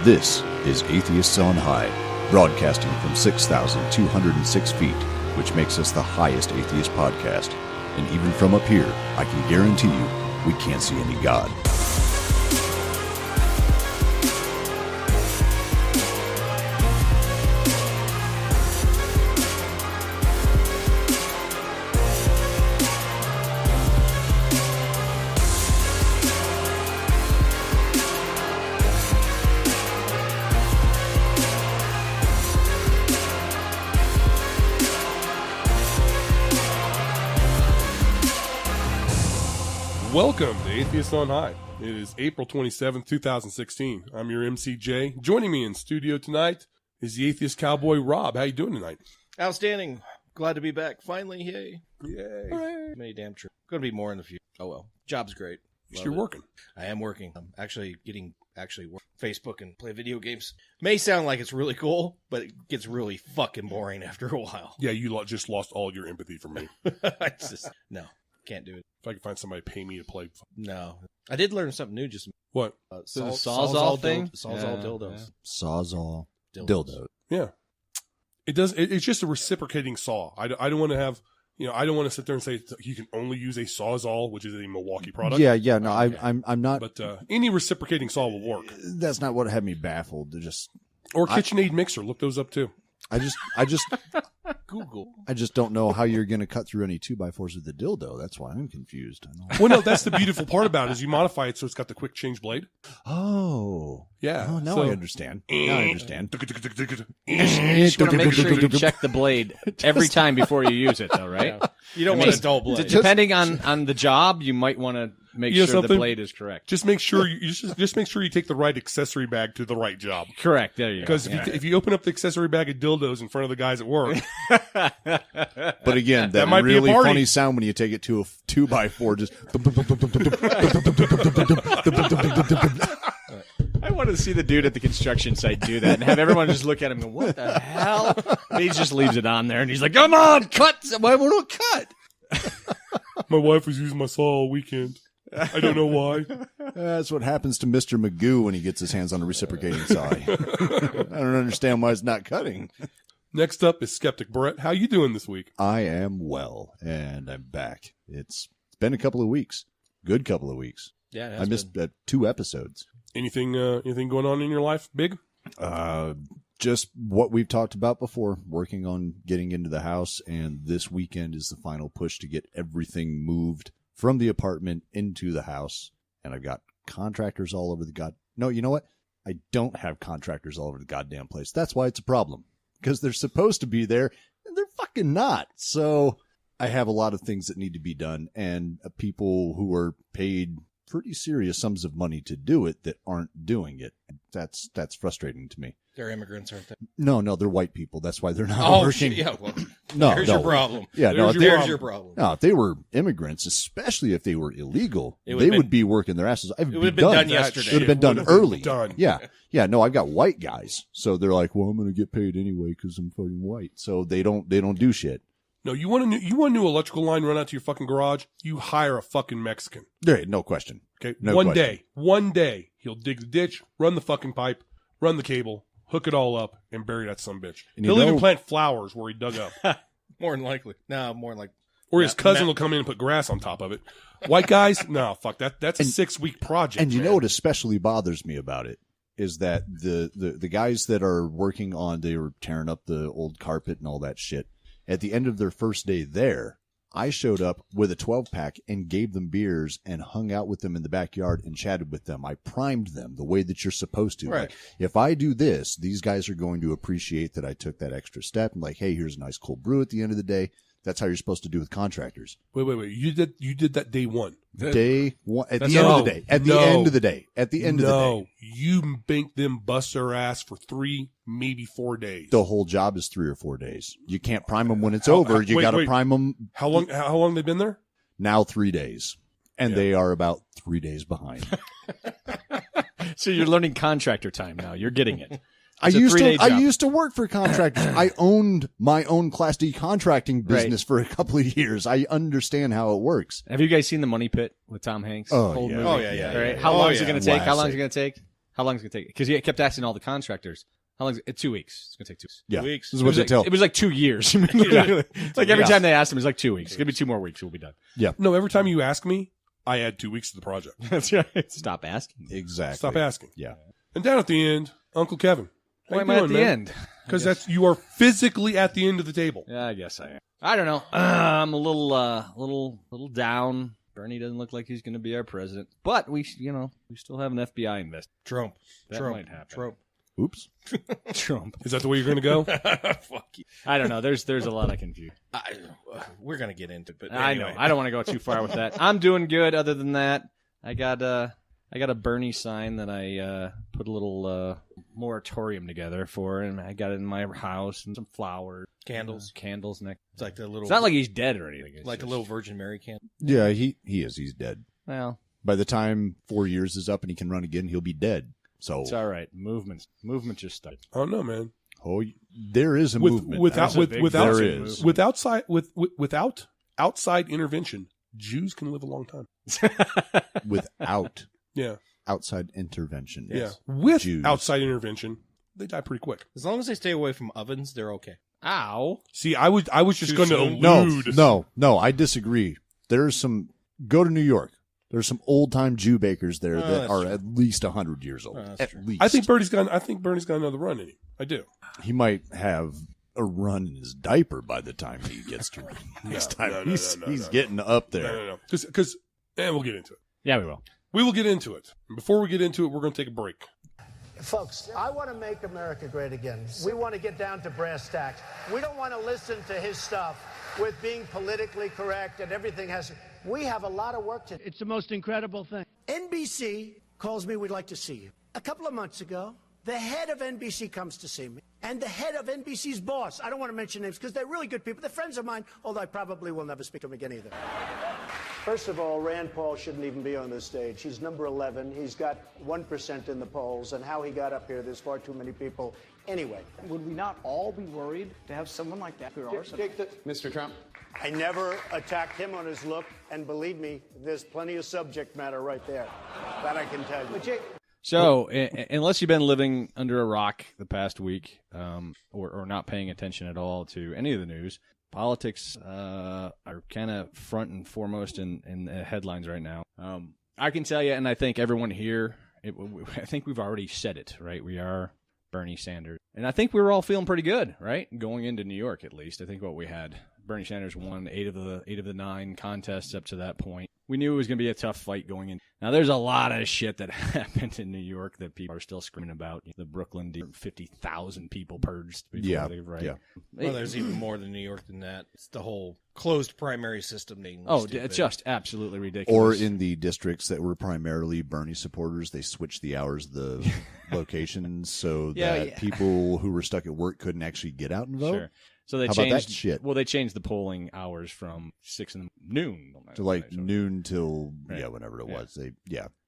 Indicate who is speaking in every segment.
Speaker 1: This is Atheists on High, broadcasting from 6,206 feet, which makes us the highest atheist podcast. And even from up here, I can guarantee you, we can't see any God.
Speaker 2: Welcome to Atheists on High. It is April 27th, 2016. I'm your MCJ. Joining me in studio tonight is the Atheist Cowboy Rob. How you doing tonight?
Speaker 3: Outstanding. Glad to be back. Finally, yay.
Speaker 2: Yay.
Speaker 3: Hooray. Many damn true. Gonna be more in the future. Oh well. Job's great.
Speaker 2: You're working.
Speaker 3: I am working. I'm actually work Facebook and play video games. May sound like it's really cool, but it gets really fucking boring after a while.
Speaker 2: Yeah, you just lost all your empathy for me.
Speaker 3: No, can't do it.
Speaker 2: If I could find somebody to pay me to play.
Speaker 3: No. I did learn something new just
Speaker 2: What?
Speaker 4: So the Sawzall thing?
Speaker 3: Sawzall dildos.
Speaker 1: Sawzall dildo.
Speaker 2: Yeah. It's just a reciprocating saw. I don't want to have, I don't want to sit there and say you can only use a Sawzall, which is a Milwaukee product.
Speaker 1: Yeah, no, I'm not.
Speaker 2: But any reciprocating saw will work.
Speaker 1: That's not what had me baffled.
Speaker 2: Or KitchenAid mixer. Look those up too.
Speaker 1: I just
Speaker 3: Google.
Speaker 1: I just don't know how you're going to cut through any 2x4s with the dildo. That's why I'm confused.
Speaker 2: Well, no, that's the beautiful part about it is you modify it so it's got the quick change blade.
Speaker 1: Oh.
Speaker 2: Yeah.
Speaker 1: Oh, now I understand. Now I understand.
Speaker 4: You just want to make sure you check the blade every time before you use it, though, right?
Speaker 3: Yeah. You don't want a dull blade.
Speaker 4: Depending on the job, you might want to make sure the blade is correct.
Speaker 2: Just make sure just make sure you take the right accessory bag to the right job.
Speaker 4: Correct. There you go.
Speaker 2: Because if you open up the accessory bag of dildos in front of the guys at work,
Speaker 1: but again, that
Speaker 2: might
Speaker 1: really
Speaker 2: be a party.
Speaker 1: funny sound when you take it to a 2x4, just.
Speaker 4: I want to see the dude at the construction site do that and have everyone just look at him and go, what the hell? And he just leaves it on there and he's like, come on, cut. Why won't it cut?
Speaker 2: my wife was using my saw all weekend. I don't know why.
Speaker 1: That's what happens to Mr. Magoo when he gets his hands on a reciprocating saw. I don't understand why it's not cutting.
Speaker 2: Next up is Skeptic Brett. How you doing this week?
Speaker 1: I am well, and I'm back. It's been a couple of weeks. Good couple of weeks.
Speaker 3: Yeah,
Speaker 1: I missed 2 episodes.
Speaker 2: Anything going on in your life big?
Speaker 1: Just what we've talked about before, working on getting into the house, and this weekend is the final push to get everything moved from the apartment into the house. And I've got contractors all over the No, you know what? I don't have contractors all over the goddamn place. That's why it's a problem. Because they're supposed to be there, and they're fucking not. So I have a lot of things that need to be done, and people who are paid pretty serious sums of money to do it that aren't doing it. That's frustrating to me.
Speaker 3: They're immigrants, aren't they?
Speaker 1: No, they're white people. That's why they're not working.
Speaker 3: Yeah, well,
Speaker 1: no,
Speaker 3: there's your problem.
Speaker 1: Yeah,
Speaker 3: There's your problem.
Speaker 1: No, if they were immigrants, especially if they were illegal, they
Speaker 3: would've
Speaker 1: would be working their asses. It
Speaker 3: would have been done yesterday.
Speaker 1: It would have been done early.
Speaker 2: Done.
Speaker 1: Yeah. No, I've got white guys, so they're like, well, I'm going to get paid anyway because I'm fucking white. So they don't do shit.
Speaker 2: No, you want a new electrical line run out to your fucking garage? You hire a fucking Mexican.
Speaker 1: There, no question.
Speaker 2: Okay,
Speaker 1: No
Speaker 2: one
Speaker 1: question.
Speaker 2: day, he'll dig the ditch, run the fucking pipe, run the cable, hook it all up, and bury that sumbitch.
Speaker 1: And
Speaker 2: He'll even plant flowers where he dug up.
Speaker 3: More than likely. No, more than like.
Speaker 2: Or his cousin will come in and put grass on top of it. White guys, no, fuck that. That's a 6-week project.
Speaker 1: And you
Speaker 2: man.
Speaker 1: know what especially bothers me about it is that the guys that are working on, they were tearing up the old carpet and all that shit. At the end of their first day there, I showed up with a 12-pack and gave them beers and hung out with them in the backyard and chatted with them. I primed them the way that you're supposed to.
Speaker 3: Right.
Speaker 1: Like, if I do this, these guys are going to appreciate that I took that extra step. And like, hey, here's a nice cold brew at the end of the day. That's how you're supposed to do with contractors.
Speaker 2: Wait. You did that day one.
Speaker 1: Day one at the end of the day. At the end of the day. At the end of the day.
Speaker 2: No, you make them bust their ass for 3, maybe 4 days.
Speaker 1: The whole job is 3 or 4 days. You can't prime them when it's over. You got to prime them.
Speaker 2: How long they been there?
Speaker 1: Now 3 days. And
Speaker 2: Yeah.
Speaker 1: they are about 3 days behind.
Speaker 4: So you're learning contractor time now. You're getting it.
Speaker 1: I
Speaker 4: It's a
Speaker 1: used
Speaker 4: 3-day
Speaker 1: to
Speaker 4: job.
Speaker 1: I used to work for contractors. I owned my own Class D contracting business for a couple of years. I understand how it works.
Speaker 4: Have you guys seen The Money Pit with Tom Hanks?
Speaker 1: Oh,
Speaker 4: Old
Speaker 1: yeah.
Speaker 4: movie?
Speaker 3: Oh, yeah.
Speaker 4: All right. How long is it going to take? How long is
Speaker 1: Classic.
Speaker 4: it going to take? How long is it going to take? Because he kept asking all the contractors. How long is it? 2 weeks. It's going to take 2 weeks.
Speaker 1: Yeah.
Speaker 3: 2 weeks.
Speaker 1: This is what they tell.
Speaker 4: It was like 2 years. Like every time they asked him, it was like 2 weeks. It's going to be 2 more weeks. We'll be done.
Speaker 2: No, every time you ask me, I add 2 weeks to the project.
Speaker 4: That's right. Stop asking.
Speaker 1: Exactly.
Speaker 2: Stop asking.
Speaker 1: Yeah.
Speaker 2: And down at the end, Uncle Kevin. How
Speaker 4: Why
Speaker 2: you
Speaker 4: am I at
Speaker 2: doing,
Speaker 4: the
Speaker 2: man?
Speaker 4: end?
Speaker 2: Because you are physically at the end of the table.
Speaker 4: Yeah, I guess I am. I don't know. I'm a little down. Bernie doesn't look like he's going to be our president, but we still have an FBI invest.
Speaker 3: Trump.
Speaker 4: That
Speaker 3: Trump.
Speaker 4: might happen.
Speaker 3: Trump.
Speaker 1: Oops.
Speaker 4: Trump.
Speaker 2: Is that the way you're going to go?
Speaker 3: Fuck you.
Speaker 4: I don't know. There's a lot of confusion.
Speaker 3: We're gonna get into it, but
Speaker 4: I
Speaker 3: anyway.
Speaker 4: know. I don't want to go too far with that. I'm doing good. Other than that, I got a Bernie sign that I put a little moratorium together for, and I got it in my house and some flowers,
Speaker 3: Candles.
Speaker 4: candles. Next,
Speaker 3: It's like the little.
Speaker 4: it's not like he's dead or anything. It's
Speaker 3: like the
Speaker 4: just-
Speaker 3: little Virgin Mary candle.
Speaker 1: Yeah, he is. He's dead.
Speaker 4: Well,
Speaker 1: By the time 4 years is up and he can run again, he'll be dead. So,
Speaker 4: it's all right. Movement just started.
Speaker 2: I don't know, man.
Speaker 1: there is a movement.
Speaker 2: Without
Speaker 1: There is.
Speaker 2: without outside intervention, Jews can live a long time.
Speaker 1: Without
Speaker 2: Yeah,
Speaker 1: outside intervention.
Speaker 2: yeah. With
Speaker 1: Jews.
Speaker 2: outside intervention, they die pretty quick.
Speaker 3: As long as they stay away from ovens, they're okay.
Speaker 4: Ow.
Speaker 2: See, I was just
Speaker 3: Too
Speaker 2: going to
Speaker 3: soon?
Speaker 2: allude.
Speaker 1: No, I disagree. There's some. Go to New York. There's some old time Jew bakers there that
Speaker 3: that's
Speaker 1: are
Speaker 3: true.
Speaker 1: at least 100 years old.
Speaker 3: That's
Speaker 1: at
Speaker 3: true.
Speaker 1: least.
Speaker 2: I think Bernie's got another run in him. I do.
Speaker 1: he might have a run in his diaper by the time he gets to next time.
Speaker 2: no,
Speaker 1: He's
Speaker 2: no.
Speaker 1: getting up there.
Speaker 2: No. Because, and we'll get into it.
Speaker 4: Yeah, we will.
Speaker 2: We will get into it. Before we get into it, we're going to take a break.
Speaker 5: Folks, I want to make America great again. We want to get down to brass tacks. We don't want to listen to his stuff with being politically correct and everything has. We have a lot of work to do.
Speaker 6: It's the most incredible thing.
Speaker 5: NBC calls me, we'd like to see you. A couple of months ago, the head of NBC comes to see me. And the head of NBC's boss, I don't want to mention names because they're really good people. They're friends of mine, although I probably will never speak to them again either. First of all, Rand Paul shouldn't even be on this stage. He's number 11. He's got 1% in the polls. And how he got up here, there's far too many people. Anyway.
Speaker 6: Would we not all be worried to have someone like that?
Speaker 7: Mr. Trump?
Speaker 5: I never attacked him on his look. And believe me, there's plenty of subject matter right there. That I can tell you.
Speaker 4: So, unless you've been living under a rock the past week, or not paying attention at all to any of the news, politics are kind of front and foremost in the headlines right now. I can tell you, and I think everyone here, I think we've already said it, right? We are Bernie Sanders. And I think we were all feeling pretty good, right? Going into New York, at least. I think what we had, Bernie Sanders won 8 of the 9 contests up to that point. We knew it was going to be a tough fight going in. Now, there's a lot of shit that happened in New York that people are still screaming about. The Brooklyn deal, 50,000 people purged before they, right?
Speaker 1: Yeah.
Speaker 3: Well, there's even more than New York than that. It's the whole closed primary system thing.
Speaker 4: Oh, it's just absolutely ridiculous.
Speaker 1: Or in the districts that were primarily Bernie supporters, they switched the hours of the locations so that people who were stuck at work couldn't actually get out and vote.
Speaker 4: Sure. So they
Speaker 1: How about
Speaker 4: changed
Speaker 1: that shit?
Speaker 4: Well, they changed the polling hours from 6 in the noon
Speaker 1: To like noon till whenever it was.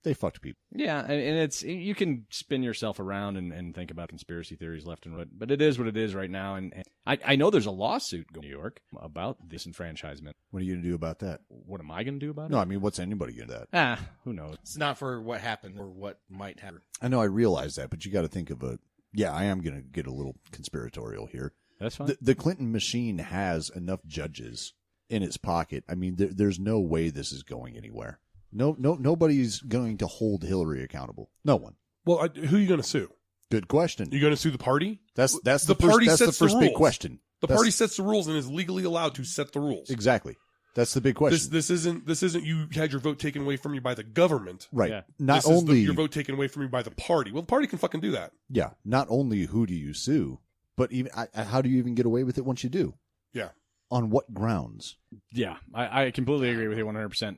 Speaker 1: They fucked people.
Speaker 4: Yeah, and it's you can spin yourself around and think about conspiracy theories left and right, but it is what it is right now. And I know there's a lawsuit going to New York about disenfranchisement.
Speaker 1: What are you gonna do about that?
Speaker 4: What am I going to do about
Speaker 1: No,
Speaker 4: it?
Speaker 1: I mean, what's anybody gonna do that?
Speaker 4: Who knows?
Speaker 3: It's not for what happened or what might happen.
Speaker 1: I know, I realize that, but you got to think of I am gonna get a little conspiratorial here.
Speaker 4: That's fine.
Speaker 1: The Clinton machine has enough judges in its pocket. I mean, there's no way this is going anywhere. Nobody's going to hold Hillary accountable. No one.
Speaker 2: Well, who are you going to sue?
Speaker 1: Good question.
Speaker 2: You going to sue the party?
Speaker 1: That's
Speaker 2: The
Speaker 1: the
Speaker 2: party
Speaker 1: first, that's the
Speaker 2: sets the
Speaker 1: first big
Speaker 2: rules.
Speaker 1: question.
Speaker 2: The party sets the rules and is legally allowed to set the rules.
Speaker 1: Exactly. That's the big question.
Speaker 2: This isn't you had your vote taken away from you by the government.
Speaker 1: Right.
Speaker 4: Yeah.
Speaker 2: This
Speaker 1: Not
Speaker 2: is
Speaker 1: only
Speaker 2: your vote taken away from you by the party. Well, the party can fucking do that.
Speaker 1: yeah. Not only who do you sue, but even how do you even get away with it once you do?
Speaker 2: Yeah.
Speaker 1: On what grounds?
Speaker 4: Yeah, I completely agree with you 100%.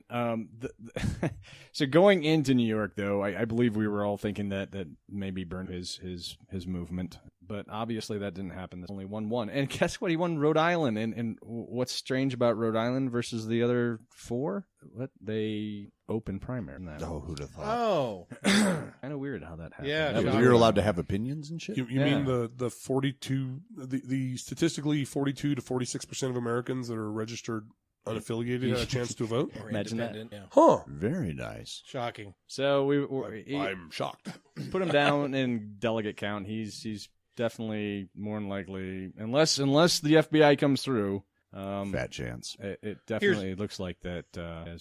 Speaker 4: So going into New York, though, I believe we were all thinking that maybe Bernie his movement, but obviously that didn't happen. There's only won. And guess what? He won Rhode Island. And what's strange about Rhode Island versus the other 4? What? They open primary.
Speaker 1: Oh, who'd have thought?
Speaker 3: Oh,
Speaker 4: Kind of weird how that happened.
Speaker 3: Yeah,
Speaker 4: That was
Speaker 3: sure.
Speaker 1: You're allowed to have opinions and shit?
Speaker 2: You
Speaker 4: Yeah.
Speaker 2: mean the 42 the statistically 42 to 46% of Americans that are registered unaffiliated had a chance to vote?
Speaker 3: Or
Speaker 4: Imagine that.
Speaker 3: independent, Yeah.
Speaker 2: Huh.
Speaker 1: Very nice.
Speaker 3: Shocking.
Speaker 4: So we
Speaker 2: I'm shocked.
Speaker 4: put him down in delegate count. He's definitely more than likely, unless the FBI comes through.
Speaker 1: Fat chance.
Speaker 4: It definitely looks like that.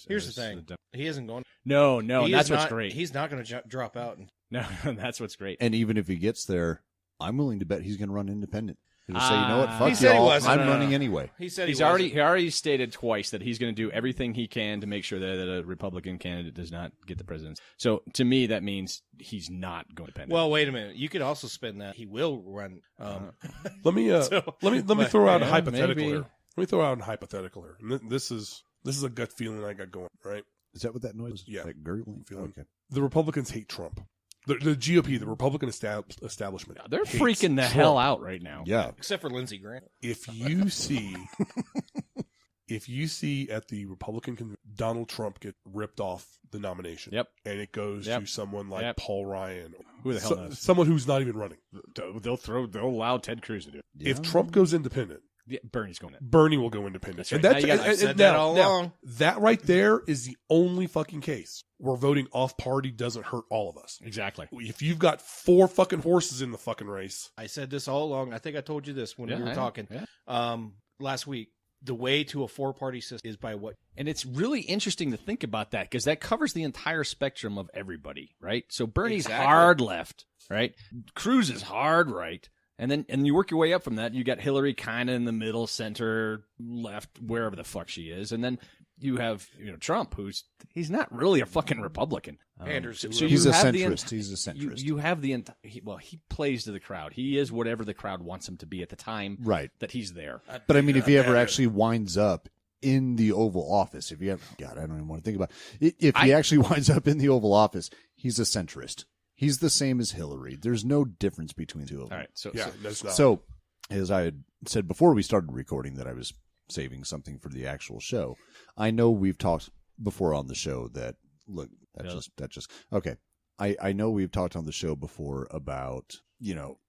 Speaker 3: Here's the thing. He isn't going.
Speaker 4: No,
Speaker 3: he
Speaker 4: and
Speaker 3: is
Speaker 4: that's what's
Speaker 3: not-
Speaker 4: great.
Speaker 3: He's not going to drop out.
Speaker 4: No, that's what's great.
Speaker 1: And even if he gets there, I'm willing to bet he's going to run independent. He'll say, you know what, fuck
Speaker 3: He said he
Speaker 1: y'all,
Speaker 3: wasn't.
Speaker 1: I'm
Speaker 3: No, no,
Speaker 1: running
Speaker 3: no.
Speaker 1: anyway.
Speaker 3: He said
Speaker 4: He already stated twice that he's going to do everything he can to make sure that a Republican candidate does not get the presidency. So to me, that means he's not going independent.
Speaker 3: Well, wait a minute. You could also spin that he will run.
Speaker 2: Let me let me
Speaker 3: but-
Speaker 2: throw out a
Speaker 4: yeah,
Speaker 2: hypothetical
Speaker 4: maybe.
Speaker 2: here. Let me throw out a hypothetical here. And this is a gut feeling I got going, right?
Speaker 1: Is that what that noise is?
Speaker 2: Yeah.
Speaker 1: Like gurgling?
Speaker 2: Feeling.
Speaker 1: Okay.
Speaker 2: The Republicans hate Trump. The GOP, the Republican establishment,
Speaker 4: they're
Speaker 2: hates
Speaker 4: freaking the
Speaker 2: Trump.
Speaker 4: hell out right now.
Speaker 1: Yeah.
Speaker 3: Except for Lindsey Graham.
Speaker 2: If you see at the Republican convention, Donald Trump get ripped off the nomination,
Speaker 4: Yep.
Speaker 2: and it goes
Speaker 4: Yep.
Speaker 2: to someone like
Speaker 4: Yep.
Speaker 2: Paul Ryan,
Speaker 4: Who the hell knows?
Speaker 2: someone who's not even running.
Speaker 4: They'll allow Ted Cruz to do it.
Speaker 2: If Trump goes independent,
Speaker 4: Yeah, Bernie's going to.
Speaker 2: Bernie will go independent.
Speaker 4: That's
Speaker 2: And
Speaker 4: right.
Speaker 2: that's,
Speaker 4: Now you gotta-
Speaker 3: I've said that all along.
Speaker 2: That right there is the only fucking case where voting off party doesn't hurt all of us.
Speaker 4: Exactly.
Speaker 2: If you've got 4 fucking horses in the fucking race,
Speaker 3: I said this all along. I think I told you this when we were
Speaker 4: Yeah,
Speaker 3: talking
Speaker 4: yeah.
Speaker 3: last week. The way to a 4-party system is by what?
Speaker 4: And it's really interesting to think about that because that covers the entire spectrum of everybody, right? So Bernie's
Speaker 3: Exactly.
Speaker 4: hard left, right? Cruz is hard right. And you work your way up from that. You got Hillary kind of in the middle, center, left, wherever the fuck she is. And then you have Trump, he's not really a fucking Republican.
Speaker 3: Anders,
Speaker 4: so
Speaker 1: He's
Speaker 4: you
Speaker 1: a
Speaker 4: have the
Speaker 1: centrist. He's a centrist.
Speaker 4: You have the he plays to the crowd. He is whatever the crowd wants him to be at the time
Speaker 1: Right.
Speaker 4: that he's there.
Speaker 1: But I mean, if he ever actually winds up in the Oval Office, if you ever, God, I don't even want to think about it. If he actually winds up in the Oval Office, he's a centrist. He's the same as Hillary. There's no difference between the two of them.
Speaker 4: All right. So,
Speaker 2: yeah, that's not.
Speaker 1: So, as I had said before we started recording that I was saving something for the actual show, I know we've talked before on the show that, look, that just, okay. I know we've talked on the show before about,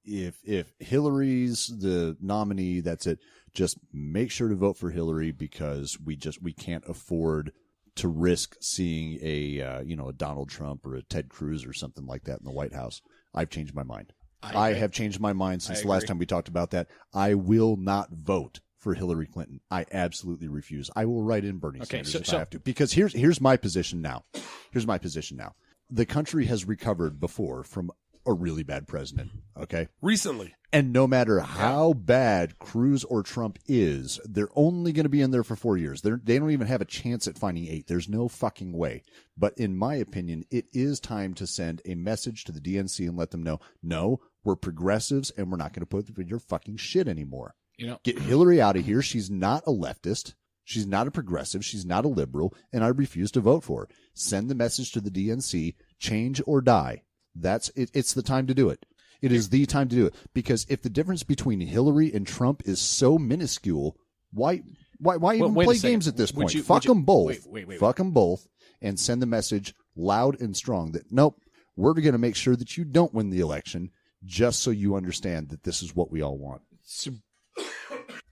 Speaker 1: if Hillary's the nominee, that's it. Just make sure to vote for Hillary because we can't afford to risk seeing a Donald Trump or a Ted Cruz or something like that in the White House. I've changed my mind. I have changed my mind since the last time we talked about that. I will not vote for Hillary Clinton. I absolutely refuse. I will write in Bernie Sanders if I have to. Because here's my position now. Here's my position now. The country has recovered before from a really bad president, okay?
Speaker 2: Recently.
Speaker 1: And no matter how bad Cruz or Trump is, they're only going to be in there for 4 years. They don't even have a chance at finding 8. There's no fucking way. But in my opinion, it is time to send a message to the DNC and let them know, no, we're progressives and we're not going to put up with your fucking shit anymore. Get Hillary out of here. She's not a leftist. She's not a progressive. She's not a liberal. And I refuse to vote for her. Send the message to the DNC, change or die. That's it. It's the time to do it. It is the time to do it. Because if the difference between Hillary and Trump is so minuscule, why even
Speaker 4: wait a
Speaker 1: play
Speaker 4: second.
Speaker 1: games at this
Speaker 4: Would
Speaker 1: point?
Speaker 4: you-
Speaker 1: Fuck
Speaker 4: would you-
Speaker 1: them both.
Speaker 4: wait.
Speaker 1: Fuck them both and send the message loud and strong that, nope, we're going to make sure that you don't win the election just so you understand that this is what we all want.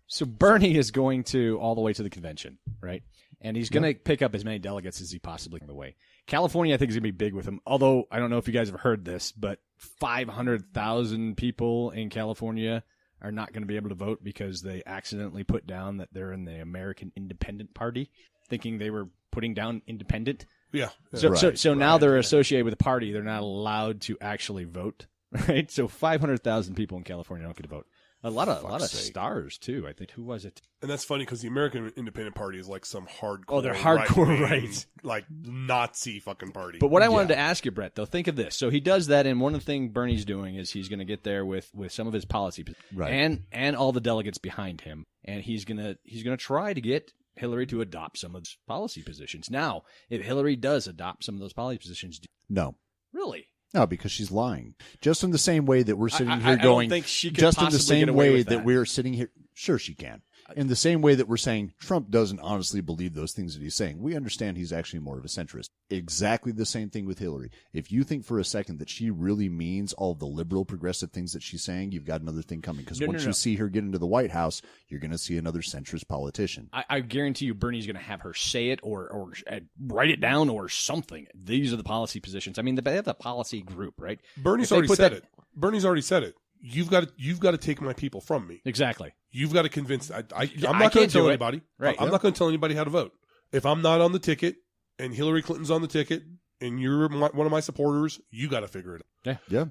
Speaker 4: So Bernie is going to all the way to the convention, right? And he's going to pick up as many delegates as he possibly can the way. California, I think, is going to be big with him. Although, I don't know if you guys have heard this, but 500,000 people in California are not going to be able to vote because they accidentally put down that they're in the American Independent Party, thinking they were putting down independent.
Speaker 2: Yeah.
Speaker 4: So now they're associated with a party. They're not allowed to actually vote, right? So 500,000 people in California don't get to vote. A lot of stars too. I think. Who was it?
Speaker 2: And that's funny because the American Independent Party is like some hardcore.
Speaker 4: Oh, they're hardcore,
Speaker 2: right-wing,
Speaker 4: right?
Speaker 2: Like Nazi fucking party.
Speaker 4: But what I wanted to ask you, Brett, though, think of this. So he does that, and one of the things Bernie's doing is he's going to get there with some of his policy,
Speaker 1: Right.
Speaker 4: and all the delegates behind him, and he's gonna try to get Hillary to adopt some of those policy positions. Now, if Hillary does adopt some of those policy positions,
Speaker 1: No.
Speaker 4: really?
Speaker 1: No, because she's lying. Just in the same way that we're sitting
Speaker 4: I
Speaker 1: here
Speaker 4: don't
Speaker 1: going,
Speaker 4: think she could
Speaker 1: just in the
Speaker 4: possibly get
Speaker 1: same
Speaker 4: away
Speaker 1: way
Speaker 4: with
Speaker 1: that
Speaker 4: that.
Speaker 1: we're sitting here. Sure, she can. In the same way that we're saying Trump doesn't honestly believe those things that he's saying, we understand he's actually more of a centrist. Exactly the same thing with Hillary. If you think for a second that she really means all of the liberal progressive things that she's saying, you've got another thing coming. Because once you see her get into the White House, you're going to see another centrist politician.
Speaker 4: I guarantee you Bernie's going to have her say it or write it down or something. These are the policy positions. I mean, they have a policy group, right?
Speaker 2: Bernie's already said it. Bernie's already said it. You've got to take my people from me.
Speaker 4: Exactly.
Speaker 2: You've got to convince. I'm not going to tell anybody.
Speaker 4: Right.
Speaker 2: I'm not going to tell anybody how to vote. If I'm not on the ticket and Hillary Clinton's on the ticket and you're one of my supporters, you got to figure it out.
Speaker 1: Yeah.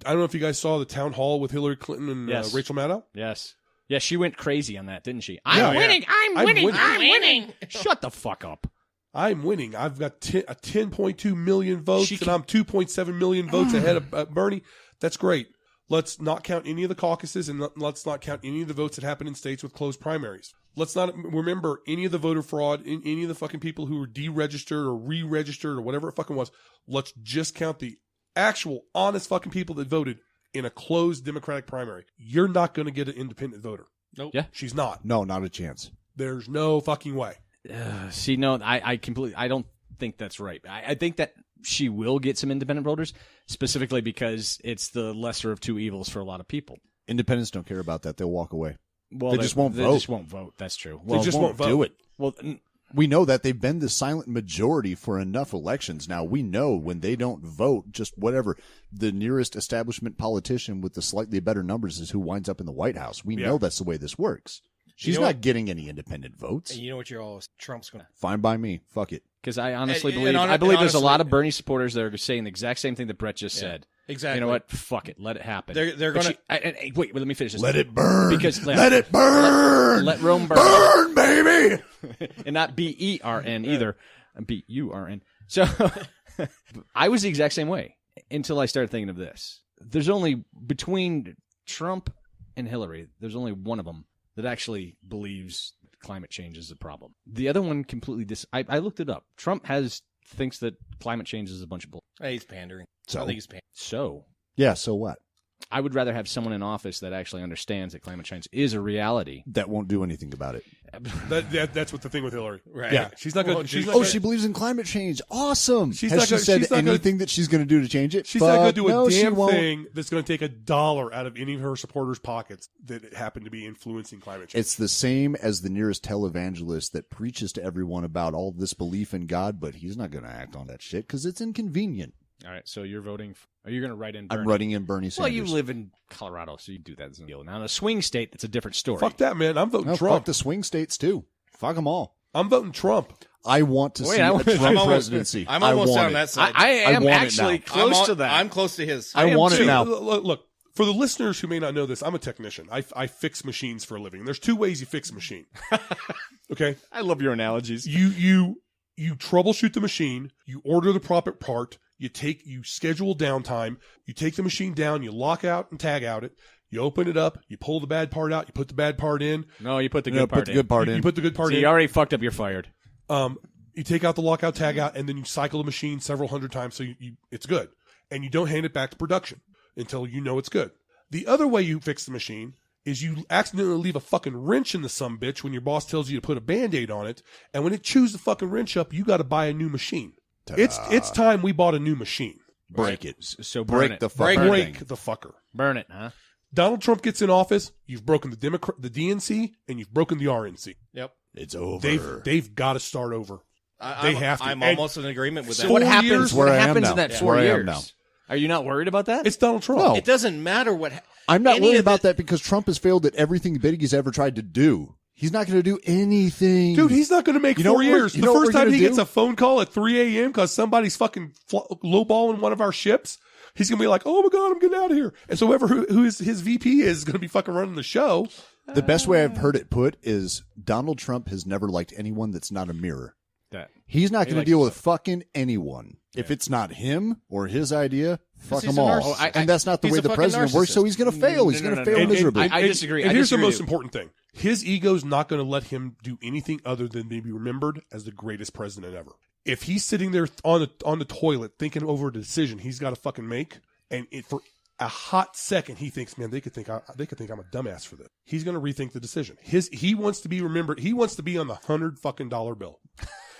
Speaker 2: I don't know if you guys saw the town hall with Hillary Clinton and
Speaker 4: Yes.
Speaker 2: Rachel Maddow.
Speaker 4: Yes. Yeah, she went crazy on that, didn't she?
Speaker 2: Yeah.
Speaker 4: I'm winning.
Speaker 2: I'm winning.
Speaker 4: Shut the fuck up.
Speaker 2: I'm winning. I've got a 10.2 million votes,
Speaker 4: She
Speaker 2: and I'm 2.7 million votes ahead of Bernie. That's great. Let's not count any of the caucuses, and let's not count any of the votes that happen in states with closed primaries. Let's not remember any of the voter fraud, any of the fucking people who were deregistered or re-registered or whatever it fucking was. Let's just count the actual, honest fucking people that voted in a closed Democratic primary. You're not going to get an independent voter.
Speaker 3: Nope.
Speaker 4: Yeah.
Speaker 2: She's not.
Speaker 1: No, not a chance.
Speaker 2: There's no fucking way.
Speaker 4: See, no, I completely, I don't think that's right. I think that she will get some independent voters, specifically because it's the lesser of two evils for a lot of people.
Speaker 1: Independents don't care about that. They'll walk away.
Speaker 4: Well,
Speaker 1: They just won't
Speaker 4: They
Speaker 1: vote.
Speaker 4: just won't vote. That's true.
Speaker 2: They just won't
Speaker 1: do
Speaker 2: vote.
Speaker 1: it.
Speaker 4: Well,
Speaker 1: We know that they've been the silent majority for enough elections. Now, we know when they don't vote, just whatever, the nearest establishment politician with the slightly better numbers is who winds up in the White House. We know that's the way this works. She's
Speaker 3: know
Speaker 1: not
Speaker 3: what?
Speaker 1: getting any independent votes.
Speaker 3: And you know what you're all Trump's going to.
Speaker 1: Fine by me. Fuck it.
Speaker 4: because I honestly
Speaker 3: And
Speaker 4: believe
Speaker 3: honestly-
Speaker 4: there's a lot of Bernie supporters that are saying the exact same thing that Brett just said.
Speaker 3: Exactly.
Speaker 4: You know what? Fuck it. Let it happen.
Speaker 3: They're
Speaker 4: But
Speaker 3: gonna-
Speaker 4: wait. Let me finish this.
Speaker 1: Let it burn.
Speaker 4: Because
Speaker 1: let it burn.
Speaker 4: Let Rome burn.
Speaker 1: Burn, baby.
Speaker 4: And not BERN either. BURN. So I was the exact same way until I started thinking of this. There's only between Trump and Hillary, there's only one of them that actually believes climate change is a problem. The other one completely I looked it up. Trump thinks that climate change is a bunch of bull.
Speaker 3: Hey, he's pandering.
Speaker 1: So?
Speaker 3: I think he's pandering.
Speaker 4: So
Speaker 1: Yeah, so what?
Speaker 4: I would rather have someone in office that actually understands that climate change is a reality.
Speaker 1: That won't do anything about it.
Speaker 2: That's what the thing with Hillary.
Speaker 3: Right.
Speaker 2: Yeah, she's not going.
Speaker 3: Well,
Speaker 2: She's not
Speaker 1: Oh,
Speaker 2: gonna-
Speaker 1: she believes in climate change. Awesome.
Speaker 2: She's
Speaker 1: Has
Speaker 2: not
Speaker 1: she
Speaker 2: gonna-
Speaker 1: said
Speaker 2: she's not gonna-
Speaker 1: anything that she's going to do to change it?
Speaker 2: She's not going to do
Speaker 1: No,
Speaker 2: a
Speaker 1: she
Speaker 2: damn
Speaker 1: won't.
Speaker 2: thing that's going to take $1 out of any of her supporters' pockets that happen to be influencing climate change.
Speaker 1: It's the same as the nearest televangelist that preaches to everyone about all this belief in God, but he's not going to act on that shit because it's inconvenient.
Speaker 4: All right, so you're voting. Are you going to write in Bernie?
Speaker 1: I'm writing in Bernie Sanders.
Speaker 4: Well, you live in Colorado, so you do that as a deal. Now, in a swing state, that's a different story.
Speaker 2: Fuck that, man. I'm voting
Speaker 1: No,
Speaker 2: Trump.
Speaker 1: fuck the swing states too. Fuck them all.
Speaker 2: I'm voting Trump.
Speaker 1: I want to see
Speaker 4: I
Speaker 1: a
Speaker 4: want-
Speaker 1: Trump
Speaker 3: I'm almost-
Speaker 1: presidency.
Speaker 3: I'm
Speaker 1: I
Speaker 3: almost
Speaker 1: want
Speaker 3: on
Speaker 1: it.
Speaker 3: that side.
Speaker 4: I am
Speaker 1: want it
Speaker 4: actually
Speaker 1: now.
Speaker 4: close to that.
Speaker 3: I'm close to his.
Speaker 1: I want it
Speaker 2: See,
Speaker 1: now.
Speaker 2: Look, for the listeners who may not know this, I'm a technician. I fix machines for a living. There's two ways you fix a machine. Okay,
Speaker 4: I love your analogies.
Speaker 2: you troubleshoot the machine. You order the proper part. You schedule downtime. You take the machine down. You lock out and tag out it. You open it up. You pull the bad part out. You put the bad part in.
Speaker 4: No, you put the
Speaker 1: No,
Speaker 4: good part
Speaker 1: put the
Speaker 4: in.
Speaker 1: good part
Speaker 2: You
Speaker 1: in.
Speaker 2: put the good part
Speaker 4: So
Speaker 2: in.
Speaker 4: you already fucked up. You're fired.
Speaker 2: You take out the lockout, tag out, and then you cycle the machine several hundred times so it's good. And you don't hand it back to production until you know it's good. The other way you fix the machine is you accidentally leave a fucking wrench in the sumbitch when your boss tells you to put a Band-Aid on it. And when it chews the fucking wrench up, you got to buy a new machine. It's time we bought a new machine.
Speaker 1: Break it.
Speaker 4: So burn
Speaker 1: Break
Speaker 4: it.
Speaker 1: the fucking
Speaker 2: Break
Speaker 1: thing.
Speaker 2: the fucker.
Speaker 4: Burn it, huh?
Speaker 2: Donald Trump gets in office, you've broken the DNC, and you've broken the RNC.
Speaker 3: Yep.
Speaker 1: It's over.
Speaker 2: They've got to start over.
Speaker 3: I'm,
Speaker 2: have to.
Speaker 3: I'm
Speaker 2: And
Speaker 3: almost in agreement with
Speaker 2: so
Speaker 3: that.
Speaker 2: what
Speaker 4: What happens?
Speaker 2: years-
Speaker 4: What
Speaker 1: where I am
Speaker 4: happens
Speaker 1: now.
Speaker 4: in that
Speaker 1: Yeah.
Speaker 4: 4
Speaker 1: Where I am
Speaker 4: years?
Speaker 1: now.
Speaker 4: Are you not worried about that?
Speaker 2: It's Donald Trump.
Speaker 1: No.
Speaker 3: It doesn't matter what.
Speaker 1: I'm not
Speaker 3: any
Speaker 1: worried
Speaker 3: of
Speaker 1: about
Speaker 3: the-
Speaker 1: that because Trump has failed at everything big he's ever tried to do. He's not going to do anything.
Speaker 2: Dude, he's not going to make
Speaker 1: You know
Speaker 2: 4
Speaker 1: what we're-
Speaker 2: years.
Speaker 1: you
Speaker 2: The
Speaker 1: know what
Speaker 2: first
Speaker 1: we're
Speaker 2: time
Speaker 1: gonna
Speaker 2: he gets
Speaker 1: do?
Speaker 2: a phone call at 3 a.m. because somebody's fucking lowballing one of our ships, he's going to be like, oh my God, I'm getting out of here. And so whoever who his VP is going to be fucking running the show.
Speaker 1: The best way I've heard it put is Donald Trump has never liked anyone that's not a mirror.
Speaker 4: That.
Speaker 1: He's not going to
Speaker 4: likes
Speaker 1: deal with fucking anyone. If it's not him or his idea, fuck
Speaker 3: he's
Speaker 1: them
Speaker 3: a
Speaker 1: all.
Speaker 3: narcissist.
Speaker 1: And that's not the
Speaker 3: He's
Speaker 1: way
Speaker 3: a
Speaker 1: the
Speaker 3: fucking
Speaker 1: president works, so
Speaker 3: narcissist.
Speaker 1: he's going to fail. He's going to fail
Speaker 2: And-
Speaker 1: miserably.
Speaker 4: I disagree.
Speaker 2: And
Speaker 4: I
Speaker 2: here's the
Speaker 4: disagree
Speaker 2: most
Speaker 4: with you.
Speaker 2: important thing. His ego's not going to let him do anything other than be remembered as the greatest president ever. If he's sitting there on the toilet thinking over a decision he's got to fucking make, and a hot second, he thinks, man, they could think I'm a dumbass for this. He's going to rethink the decision. He wants to be remembered. He wants to be on the $100 bill,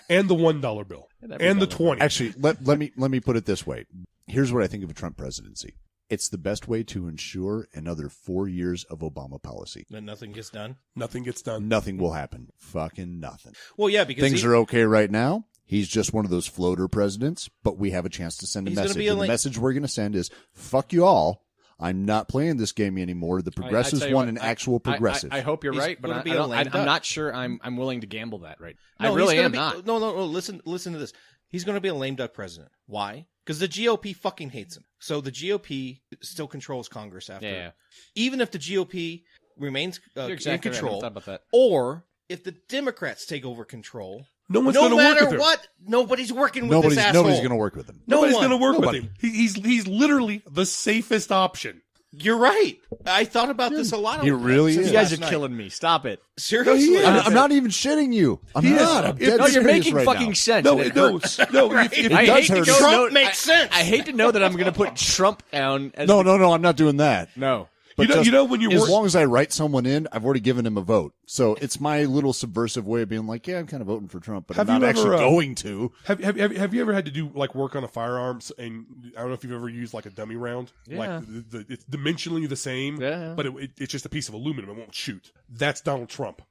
Speaker 2: and the $1 bill, and the 20.
Speaker 1: Actually, let me put it this way. Here's what I think of a Trump presidency. It's the best way to ensure another 4 years of Obama policy.
Speaker 3: Then nothing gets done.
Speaker 2: Nothing gets done.
Speaker 1: Nothing will happen. Fucking nothing.
Speaker 3: Well, yeah, because
Speaker 1: Things are okay right now. He's just one of those floater presidents, but we have a chance to send a
Speaker 3: He's gonna
Speaker 1: message.
Speaker 3: be a
Speaker 1: And the message we're going to send is, fuck you all. I'm not playing this game anymore. The progressives
Speaker 4: I tell you
Speaker 1: want
Speaker 4: what,
Speaker 1: an actual progressive.
Speaker 4: I hope you're
Speaker 3: He's
Speaker 4: right, but
Speaker 3: gonna be
Speaker 4: I
Speaker 3: a
Speaker 4: don't,
Speaker 3: lame
Speaker 4: I'm
Speaker 3: duck.
Speaker 4: not sure I'm willing to gamble that, right?
Speaker 3: No,
Speaker 4: I really
Speaker 3: he's gonna
Speaker 4: am
Speaker 3: be,
Speaker 4: not.
Speaker 3: No. Listen to this. He's going to be a lame duck president. Why? Because the GOP fucking hates him. So the GOP still controls Congress after.
Speaker 4: Yeah.
Speaker 3: Even if the GOP remains
Speaker 4: You're
Speaker 3: in
Speaker 4: exactly right. I
Speaker 3: control,
Speaker 4: never thought about that.
Speaker 3: or if the Democrats take over control,
Speaker 2: No one's
Speaker 3: no
Speaker 2: going to work
Speaker 3: matter
Speaker 2: with him.
Speaker 3: what, nobody's working with this asshole.
Speaker 1: Nobody's going to work with him.
Speaker 2: Nobody's
Speaker 3: one.
Speaker 2: going to work
Speaker 1: Nobody.
Speaker 2: with him. He's literally the safest option.
Speaker 3: You're right. I thought about this a lot.
Speaker 1: He really
Speaker 3: since
Speaker 1: is.
Speaker 4: You guys
Speaker 3: last
Speaker 4: are
Speaker 3: night.
Speaker 4: killing me. Stop it.
Speaker 3: Seriously,
Speaker 1: I'm not even shitting you. I'm
Speaker 2: He is.
Speaker 1: not. I'm dead
Speaker 2: No,
Speaker 4: No, you're
Speaker 1: serious
Speaker 4: making
Speaker 1: right
Speaker 4: fucking
Speaker 1: now.
Speaker 4: sense.
Speaker 2: No,
Speaker 4: and it
Speaker 2: no,
Speaker 4: hurts.
Speaker 2: no. If
Speaker 4: I
Speaker 1: does
Speaker 4: hate to
Speaker 1: hurt.
Speaker 4: go,
Speaker 3: Trump
Speaker 4: no,
Speaker 3: makes sense.
Speaker 4: I hate to know that I'm going to put Trump down. As
Speaker 1: No, I'm not doing that.
Speaker 4: no.
Speaker 1: But
Speaker 2: you know when you
Speaker 1: as
Speaker 2: work,
Speaker 1: long as I write someone in, I've already given him a vote. So it's my little subversive way of being like, yeah, I'm kind of voting for Trump, but
Speaker 2: Have
Speaker 1: I'm not
Speaker 2: you ever,
Speaker 1: actually going to.
Speaker 2: have you ever had to do like work on a firearms? And I don't know if you've ever used like a dummy round.
Speaker 4: Yeah.
Speaker 2: Like it's dimensionally the same,
Speaker 4: Yeah.
Speaker 2: but it's just a piece of aluminum. It won't shoot. That's Donald Trump.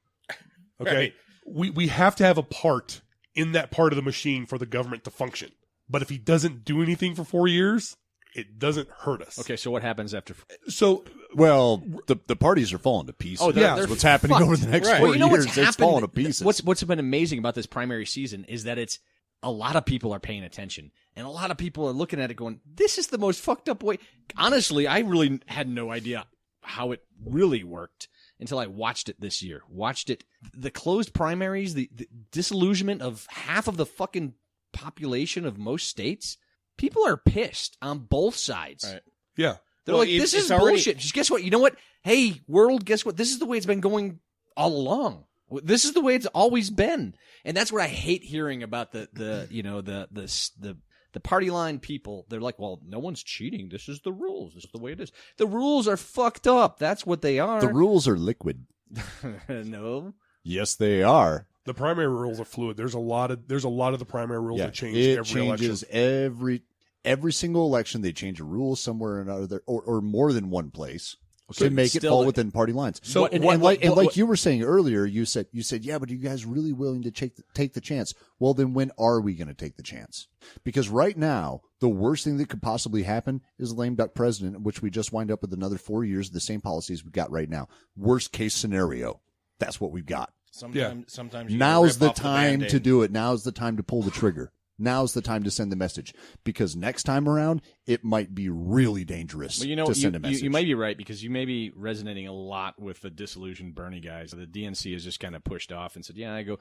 Speaker 2: Okay,
Speaker 3: Right.
Speaker 2: we have to have a part in that part of the machine for the government to function. But if he doesn't do anything for 4 years, it doesn't hurt us.
Speaker 4: Okay, so what happens after?
Speaker 2: So
Speaker 1: Well, the parties are falling to pieces.
Speaker 4: Oh,
Speaker 2: they're-
Speaker 1: That's what's happening over the next
Speaker 3: Right.
Speaker 1: 4
Speaker 4: Well, you know
Speaker 1: years.
Speaker 4: what's
Speaker 1: It's
Speaker 4: happened?
Speaker 1: falling to pieces.
Speaker 4: What's been amazing about this primary season is that it's a lot of people are paying attention, and a lot of people are looking at it going, "This is the most fucked up way." Honestly, I really had no idea how it really worked until I watched it this year. Watched it, the closed primaries, the disillusionment of half of the fucking population of most states. People are pissed on both sides.
Speaker 3: Right.
Speaker 2: yeah,
Speaker 4: They're
Speaker 3: Well,
Speaker 4: like,
Speaker 3: it's-
Speaker 4: this is
Speaker 3: it's already-
Speaker 4: bullshit. Just guess what? You know what? Hey, world, guess what? This is the way it's been going all along. This is the way it's always been. And that's what I hate hearing about the party line people. They're like, well, no one's cheating. This is the rules. This is the way it is. The rules are fucked up. That's what they are.
Speaker 1: The rules are liquid.
Speaker 4: No.
Speaker 1: Yes, they are.
Speaker 2: the primary rules are fluid. There's a lot of the primary rules that change
Speaker 1: it
Speaker 2: every election.
Speaker 1: changes every single election. They change a rule somewhere or another, or more than one place to make it
Speaker 4: still-
Speaker 1: fall within party lines.
Speaker 2: So
Speaker 1: and,
Speaker 2: what-
Speaker 1: like
Speaker 2: what-
Speaker 1: you were saying earlier, you said, yeah, but are you guys really willing to take the chance? Well, then when are we going to take the chance? Because right now, the worst thing that could possibly happen is a lame duck president, which we just wind up with another 4 years of the same policies we've got right now. Worst case scenario. That's what we've got.
Speaker 3: Sometimes you
Speaker 1: Now's
Speaker 3: rip
Speaker 1: the
Speaker 3: off
Speaker 1: time
Speaker 3: Band-Aid.
Speaker 1: to do it. Now's the time to pull the trigger. Now's the time to send the message, because next time around it might be really dangerous
Speaker 4: Well, you know,
Speaker 1: to
Speaker 4: you,
Speaker 1: send a message.
Speaker 4: you might be right, because you may be resonating a lot with the disillusioned Bernie guys. The DNC has just kind of pushed off and said, "Yeah, go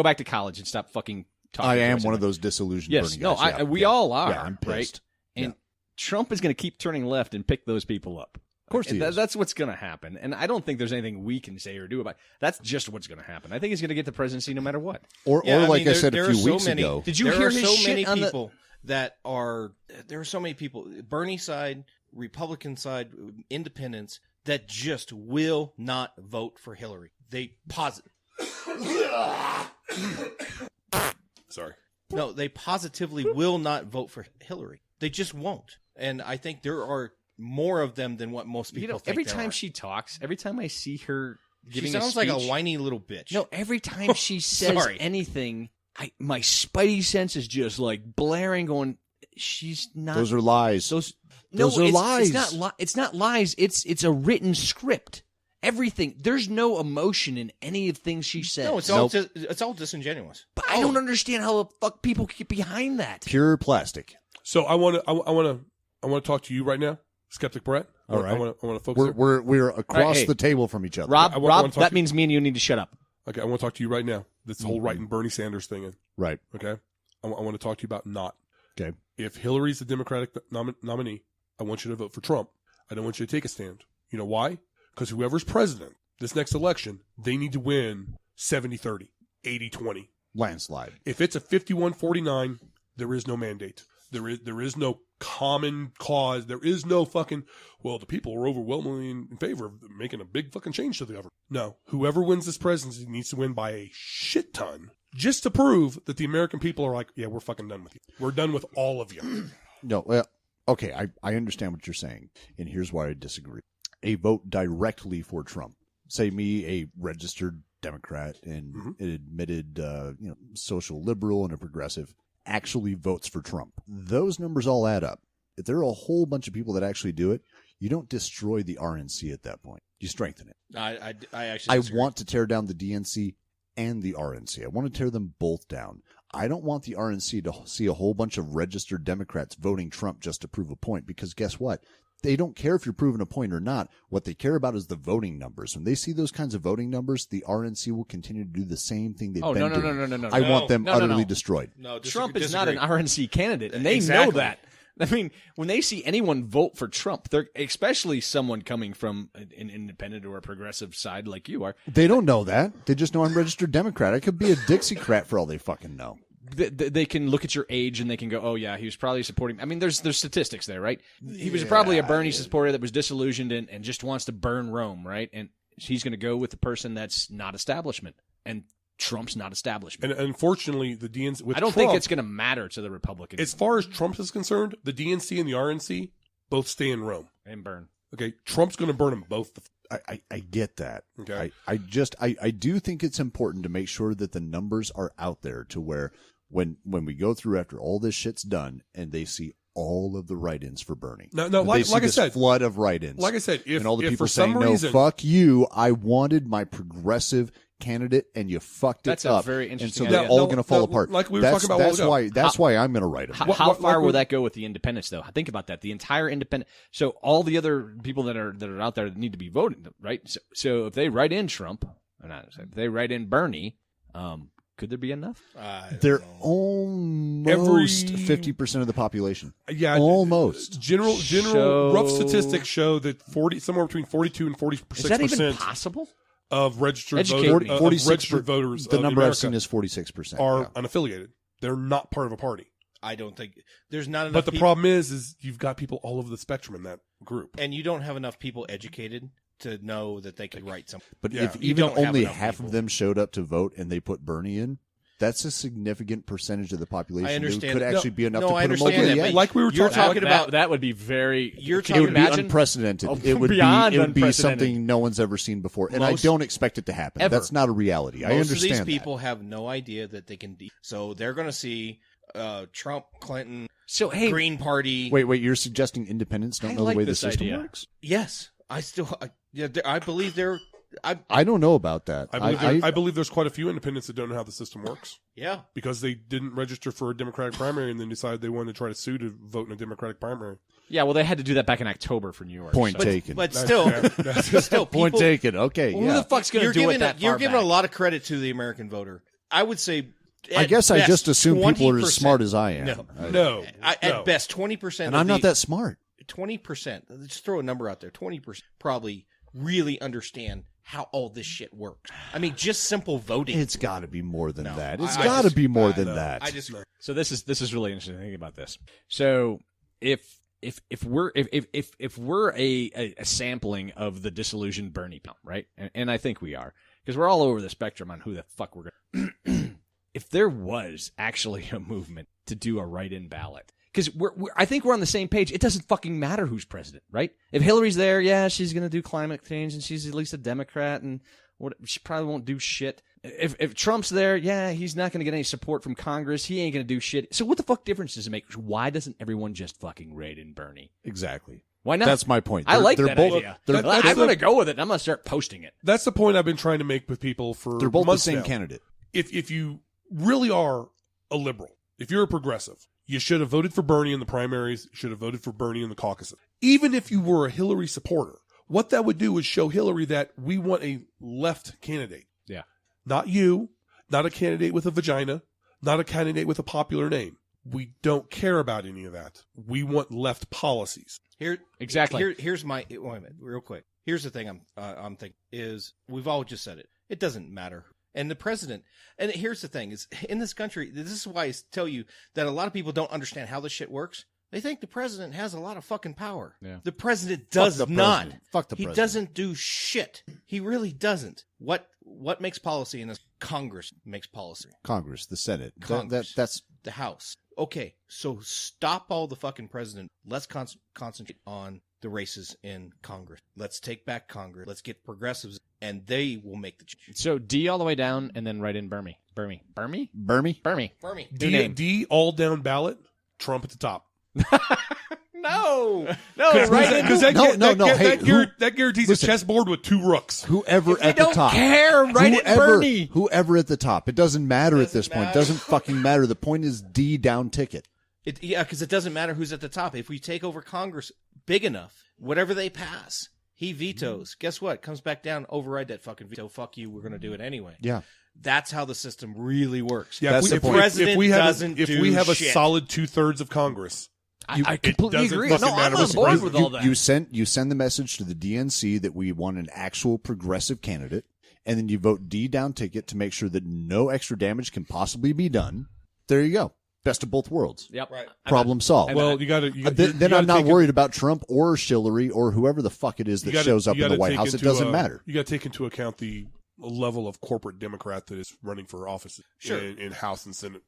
Speaker 4: back to college and stop fucking talking."
Speaker 1: I
Speaker 4: to
Speaker 1: am
Speaker 4: us."
Speaker 1: one of those disillusioned
Speaker 4: Yes,
Speaker 1: Bernie
Speaker 4: no,
Speaker 1: guys.
Speaker 4: we all are.
Speaker 1: Yeah, I'm
Speaker 4: right?
Speaker 1: pissed.
Speaker 4: And Trump is going to keep turning left and pick those people up.
Speaker 1: Of course he is.
Speaker 4: That's what's going to happen. And I don't think there's anything we can say or do about it. That's just what's going to happen. I think he's going to get the presidency no matter what.
Speaker 1: Or
Speaker 3: Yeah,
Speaker 1: like
Speaker 3: mean,
Speaker 1: I said
Speaker 3: there
Speaker 1: a
Speaker 3: are
Speaker 1: few
Speaker 3: so
Speaker 1: weeks
Speaker 3: many-
Speaker 1: ago.
Speaker 4: Did you
Speaker 3: there
Speaker 4: hear
Speaker 3: are
Speaker 4: his
Speaker 3: so
Speaker 4: shit
Speaker 3: many
Speaker 4: on the-
Speaker 3: people that are? There are so many people. Bernie side, Republican side, independents that just will not vote for Hillary. They they positively will not vote for Hillary. They just won't. And I think there are more of them than what most people think.
Speaker 4: every
Speaker 3: there
Speaker 4: time
Speaker 3: are.
Speaker 4: she talks, every time I see her
Speaker 3: She
Speaker 4: giving
Speaker 3: sounds
Speaker 4: a
Speaker 3: like a
Speaker 4: speech-
Speaker 3: whiny little bitch.
Speaker 4: No, every time she says
Speaker 3: Sorry.
Speaker 4: anything, my spidey sense is just like blaring, going, "She's not."
Speaker 1: Those are lies.
Speaker 4: Those
Speaker 1: are lies.
Speaker 4: It's not lies. It's a written script. Everything. There's no emotion in any of things she says.
Speaker 3: No, it's all disingenuous.
Speaker 4: But I don't understand how the fuck people get behind that.
Speaker 1: Pure plastic.
Speaker 2: So I want to talk to you right now, Skeptic Brett.
Speaker 1: All right.
Speaker 2: I want to focus.
Speaker 1: We're across
Speaker 4: hey.
Speaker 1: the table from each other.
Speaker 4: Rob,
Speaker 2: I wanna talk
Speaker 4: that
Speaker 2: to-
Speaker 4: means me and you need to shut up.
Speaker 2: Okay, I want to talk to you right now. This whole writing Bernie Sanders thing in.
Speaker 1: Right.
Speaker 2: Okay, I want to talk to you about not.
Speaker 1: Okay.
Speaker 2: If Hillary's the Democratic nominee, I want you to vote for Trump. I don't want you to take a stand. You know why? Because whoever's president this next election, they need to win 70-30, 80-20.
Speaker 1: Landslide.
Speaker 2: If it's a 51-49, there is no mandate. There is no common cause. There is no fucking, well, the people are overwhelmingly in favor of making a big fucking change to the government. No. Whoever wins this presidency needs to win by a shit ton just to prove that the American people are like, yeah, we're fucking done with you. We're done with all of you.
Speaker 1: No, well, okay, I understand what you're saying, and here's why I disagree. A vote directly for Trump, say me, a registered Democrat and an admitted social liberal and a progressive, actually votes for Trump. Those numbers all add up. If there are a whole bunch of people that actually do it, you don't destroy the RNC at that point. You strengthen it.
Speaker 3: I actually disagree.
Speaker 1: want to tear down the DNC and the RNC. I want to tear them both down. I don't want the RNC to see a whole bunch of registered Democrats voting Trump just to prove a point, because guess what? They don't care if you're proving a point or not. What they care about is the voting numbers. When they see those kinds of voting numbers, the RNC will continue to do the same thing they've been doing.
Speaker 4: No.
Speaker 1: I want them utterly destroyed.
Speaker 3: No,
Speaker 4: Trump is not an RNC candidate, and they
Speaker 3: Exactly.
Speaker 4: know that. I mean, when they see anyone vote for Trump, they're especially someone coming from an independent or a progressive side like you are.
Speaker 1: They don't know that. They just know I'm registered Democrat. I could be a Dixiecrat for all they fucking know.
Speaker 4: They can look at your age and they can go, "Oh yeah, he was probably supporting." I mean, there's statistics there, right? He was probably a Bernie supporter that was disillusioned and just wants to burn Rome, right? And he's going to go with the person that's not establishment, and Trump's not establishment.
Speaker 2: And unfortunately, the DNC with
Speaker 4: I don't
Speaker 2: Trump,
Speaker 4: think it's going to matter to the Republicans.
Speaker 2: as far as Trump is concerned, the DNC and the RNC both stay in Rome.
Speaker 4: and burn.
Speaker 2: Okay, Trump's going to burn them both.
Speaker 1: I get that.
Speaker 2: Okay.
Speaker 1: I do think it's important to make sure that the numbers are out there to where when we go through after all this shit's done and they see all of the write-ins for Bernie.
Speaker 2: No,
Speaker 1: They
Speaker 2: like
Speaker 1: see
Speaker 2: I
Speaker 1: this
Speaker 2: said,
Speaker 1: flood of write-ins.
Speaker 2: like I said, if,
Speaker 1: and all the
Speaker 2: if
Speaker 1: people
Speaker 2: for some
Speaker 1: saying, no,
Speaker 2: reason,
Speaker 1: fuck you, I wanted my progressive candidate and you fucked
Speaker 4: That's
Speaker 1: it
Speaker 4: a
Speaker 1: up.
Speaker 4: very
Speaker 1: and
Speaker 4: interesting
Speaker 1: so they're
Speaker 4: idea.
Speaker 1: all
Speaker 2: No,
Speaker 1: going to fall
Speaker 2: no,
Speaker 1: apart.
Speaker 2: like we were talking about a while ago.
Speaker 1: That's why I'm going to write them.
Speaker 4: How far
Speaker 2: like
Speaker 4: will
Speaker 2: we-
Speaker 4: that go with the independents, though? Think about that. The entire independent. So all the other people that are out there that need to be voting, right? So if they write in Trump, or not, if they write in Bernie, could there be enough?
Speaker 1: They're almost
Speaker 2: Every-
Speaker 1: 50% of the population.
Speaker 2: yeah,
Speaker 1: Almost.
Speaker 2: General
Speaker 4: So-
Speaker 2: rough statistics show that somewhere between 42 and 46%
Speaker 4: Is that even possible?
Speaker 2: of registered
Speaker 4: Educate
Speaker 2: voters,
Speaker 4: me.
Speaker 2: of
Speaker 1: 46
Speaker 2: registered voters
Speaker 1: The
Speaker 2: of
Speaker 1: number I've
Speaker 2: America
Speaker 1: seen is 46%.
Speaker 2: are
Speaker 1: yeah.
Speaker 2: unaffiliated. They're not part of a party.
Speaker 3: I don't think there's not enough.
Speaker 2: But the
Speaker 3: people,
Speaker 2: problem is you've got people all over the spectrum in that group.
Speaker 3: and you don't have enough people educated to know that they could write something.
Speaker 1: But
Speaker 2: Yeah.
Speaker 1: if
Speaker 3: You
Speaker 1: even
Speaker 3: don't have
Speaker 1: only
Speaker 3: enough
Speaker 1: half
Speaker 3: people.
Speaker 1: of them showed up to vote and they put Bernie in, that's a significant percentage of the population.
Speaker 3: I understand.
Speaker 1: It could actually be enough
Speaker 3: No,
Speaker 1: to
Speaker 3: I
Speaker 1: put them over
Speaker 3: understand
Speaker 1: the
Speaker 3: that,
Speaker 1: edge.
Speaker 3: but
Speaker 2: Like we were
Speaker 3: you're
Speaker 2: talking
Speaker 3: talking about.
Speaker 4: that would be very.
Speaker 3: You're
Speaker 4: can
Speaker 1: It
Speaker 4: you
Speaker 1: would be
Speaker 4: imagine?
Speaker 1: unprecedented.
Speaker 4: Oh,
Speaker 1: it would
Speaker 4: beyond
Speaker 1: be
Speaker 4: unprecedented.
Speaker 1: something no one's ever seen before, and
Speaker 4: Most-
Speaker 1: I don't expect it to happen.
Speaker 4: ever.
Speaker 1: That's not a reality. I
Speaker 3: Most
Speaker 1: understand
Speaker 3: of
Speaker 1: that.
Speaker 3: these people have no idea that they can. So they're going to see Trump, Clinton,
Speaker 4: So hey,
Speaker 3: Green Party.
Speaker 1: Wait, you're suggesting independents don't
Speaker 4: I
Speaker 1: know
Speaker 4: like
Speaker 1: the way the
Speaker 4: this
Speaker 1: system
Speaker 4: idea.
Speaker 1: works?
Speaker 3: Yes, I believe they're.
Speaker 1: I don't know about that.
Speaker 2: I believe there's quite a few independents that don't know how the system works
Speaker 3: Yeah.
Speaker 2: because they didn't register for a Democratic primary and then decided they wanted to try to sue to vote in a Democratic primary.
Speaker 4: yeah, well, they had to do that back in October for New York.
Speaker 1: Point
Speaker 4: so.
Speaker 1: taken.
Speaker 3: But still, still,
Speaker 1: Point
Speaker 3: people,
Speaker 1: taken. Okay,
Speaker 4: Who
Speaker 1: yeah.
Speaker 4: the fuck's going to
Speaker 3: you're
Speaker 4: do
Speaker 3: giving
Speaker 4: it that
Speaker 3: you're
Speaker 4: far
Speaker 3: giving
Speaker 4: back?
Speaker 3: a lot of credit to the American voter. I would say.
Speaker 1: I guess I just assume people are as
Speaker 3: 20%.
Speaker 1: smart as I am.
Speaker 3: No.
Speaker 2: No,
Speaker 3: At best, 20%.
Speaker 1: And I'm not that smart.
Speaker 3: 20%. Just throw a number out there. 20% probably really understand how all this shit works. I mean, just simple voting.
Speaker 1: It's got to be more than
Speaker 3: No,
Speaker 1: that. It's
Speaker 3: I
Speaker 1: got to
Speaker 3: just-
Speaker 1: be more
Speaker 2: I
Speaker 1: than
Speaker 2: know.
Speaker 1: that.
Speaker 3: I just
Speaker 4: So this is really interesting. Think about this. So if we're a sampling of the disillusioned Bernie, right? And I think we are, because we're all over the spectrum on who the fuck we're going. If there was actually a movement to do a write-in ballot, because I think we're on the same page. It doesn't fucking matter who's president, right? If Hillary's there, yeah, she's going to do climate change, and she's at least a Democrat, and she probably won't do shit. If Trump's there, yeah, he's not going to get any support from Congress. He ain't going to do shit. So what the fuck difference does it make? Why doesn't everyone just fucking write in Bernie?
Speaker 1: Exactly.
Speaker 4: Why not?
Speaker 1: That's my point.
Speaker 4: I like
Speaker 1: They're
Speaker 4: that
Speaker 1: both,
Speaker 4: idea.
Speaker 1: They're,
Speaker 2: That's
Speaker 4: I'm
Speaker 2: the-
Speaker 4: going to go with it. And I'm going to start posting it.
Speaker 2: that's the point I've been trying to make with people for
Speaker 1: they're both the
Speaker 2: months
Speaker 1: same
Speaker 2: now.
Speaker 1: candidate.
Speaker 2: If you really are a liberal, if you're a progressive, you should have voted for Bernie in the primaries, should have voted for Bernie in the caucuses. Even if you were a Hillary supporter, what that would do is show Hillary that we want a left candidate.
Speaker 4: Yeah.
Speaker 2: Not you, not a candidate with a vagina, not a candidate with a popular name. We don't care about any of that. We want left policies.
Speaker 4: Exactly.
Speaker 3: Here's my wait a minute, real quick. Here's the thing I'm thinking is we've all just said it. It doesn't matter. And the president, and here's the thing is in this country, this is why I tell you that a lot of people don't understand how this shit works. They think the president has a lot of fucking power.
Speaker 4: Yeah.
Speaker 3: The president does
Speaker 1: the
Speaker 3: not.
Speaker 1: president. Fuck the
Speaker 3: He
Speaker 1: president.
Speaker 3: doesn't do shit. He really doesn't. What makes policy in this? Congress makes policy.
Speaker 1: Congress, the Senate.
Speaker 3: Congress.
Speaker 1: That's
Speaker 3: The House. Okay, so stop all the fucking president. Let's concentrate on the races in Congress. Let's take back Congress. Let's get progressives, and they will make the change.
Speaker 4: So D all the way down, and then write in Burmy. Burmy.
Speaker 3: For me.
Speaker 4: New name.
Speaker 2: D all down ballot, Trump at the top.
Speaker 4: No,
Speaker 2: Because
Speaker 1: Hey,
Speaker 2: that guarantees
Speaker 1: listen.
Speaker 2: a chessboard with 2 rooks.
Speaker 1: whoever at the top. Whoever at the top. It doesn't matter at this point. It doesn't fucking matter. The point is D down ticket.
Speaker 3: Yeah, because it doesn't matter who's at the top. If we take over Congress big enough, whatever they pass, he vetoes. Guess what? Comes back down, override that fucking veto. Fuck you. We're going to do it anyway.
Speaker 1: Yeah.
Speaker 3: That's how the system really works.
Speaker 2: Yeah,
Speaker 1: That's the point.
Speaker 3: President
Speaker 2: if
Speaker 3: doesn't
Speaker 2: we have a
Speaker 3: shit.
Speaker 2: solid 2/3 of Congress,
Speaker 4: I completely
Speaker 2: doesn't
Speaker 4: agree.
Speaker 2: fucking
Speaker 4: No,
Speaker 2: matter
Speaker 4: I'm on
Speaker 2: what
Speaker 4: board
Speaker 2: the
Speaker 4: with all that.
Speaker 1: You send the message to the DNC that we want an actual progressive candidate, and then you vote D down ticket to make sure that no extra damage can possibly be done. There you go. Best of both worlds.
Speaker 4: Yep.
Speaker 3: Right.
Speaker 1: Problem solved.
Speaker 2: well, you got to.
Speaker 1: Then I'm not worried about Trump or Hillary or whoever the fuck it is that shows up in the White House. It doesn't matter.
Speaker 2: You got to take into account the level of corporate Democrat that is running for office in House and Senate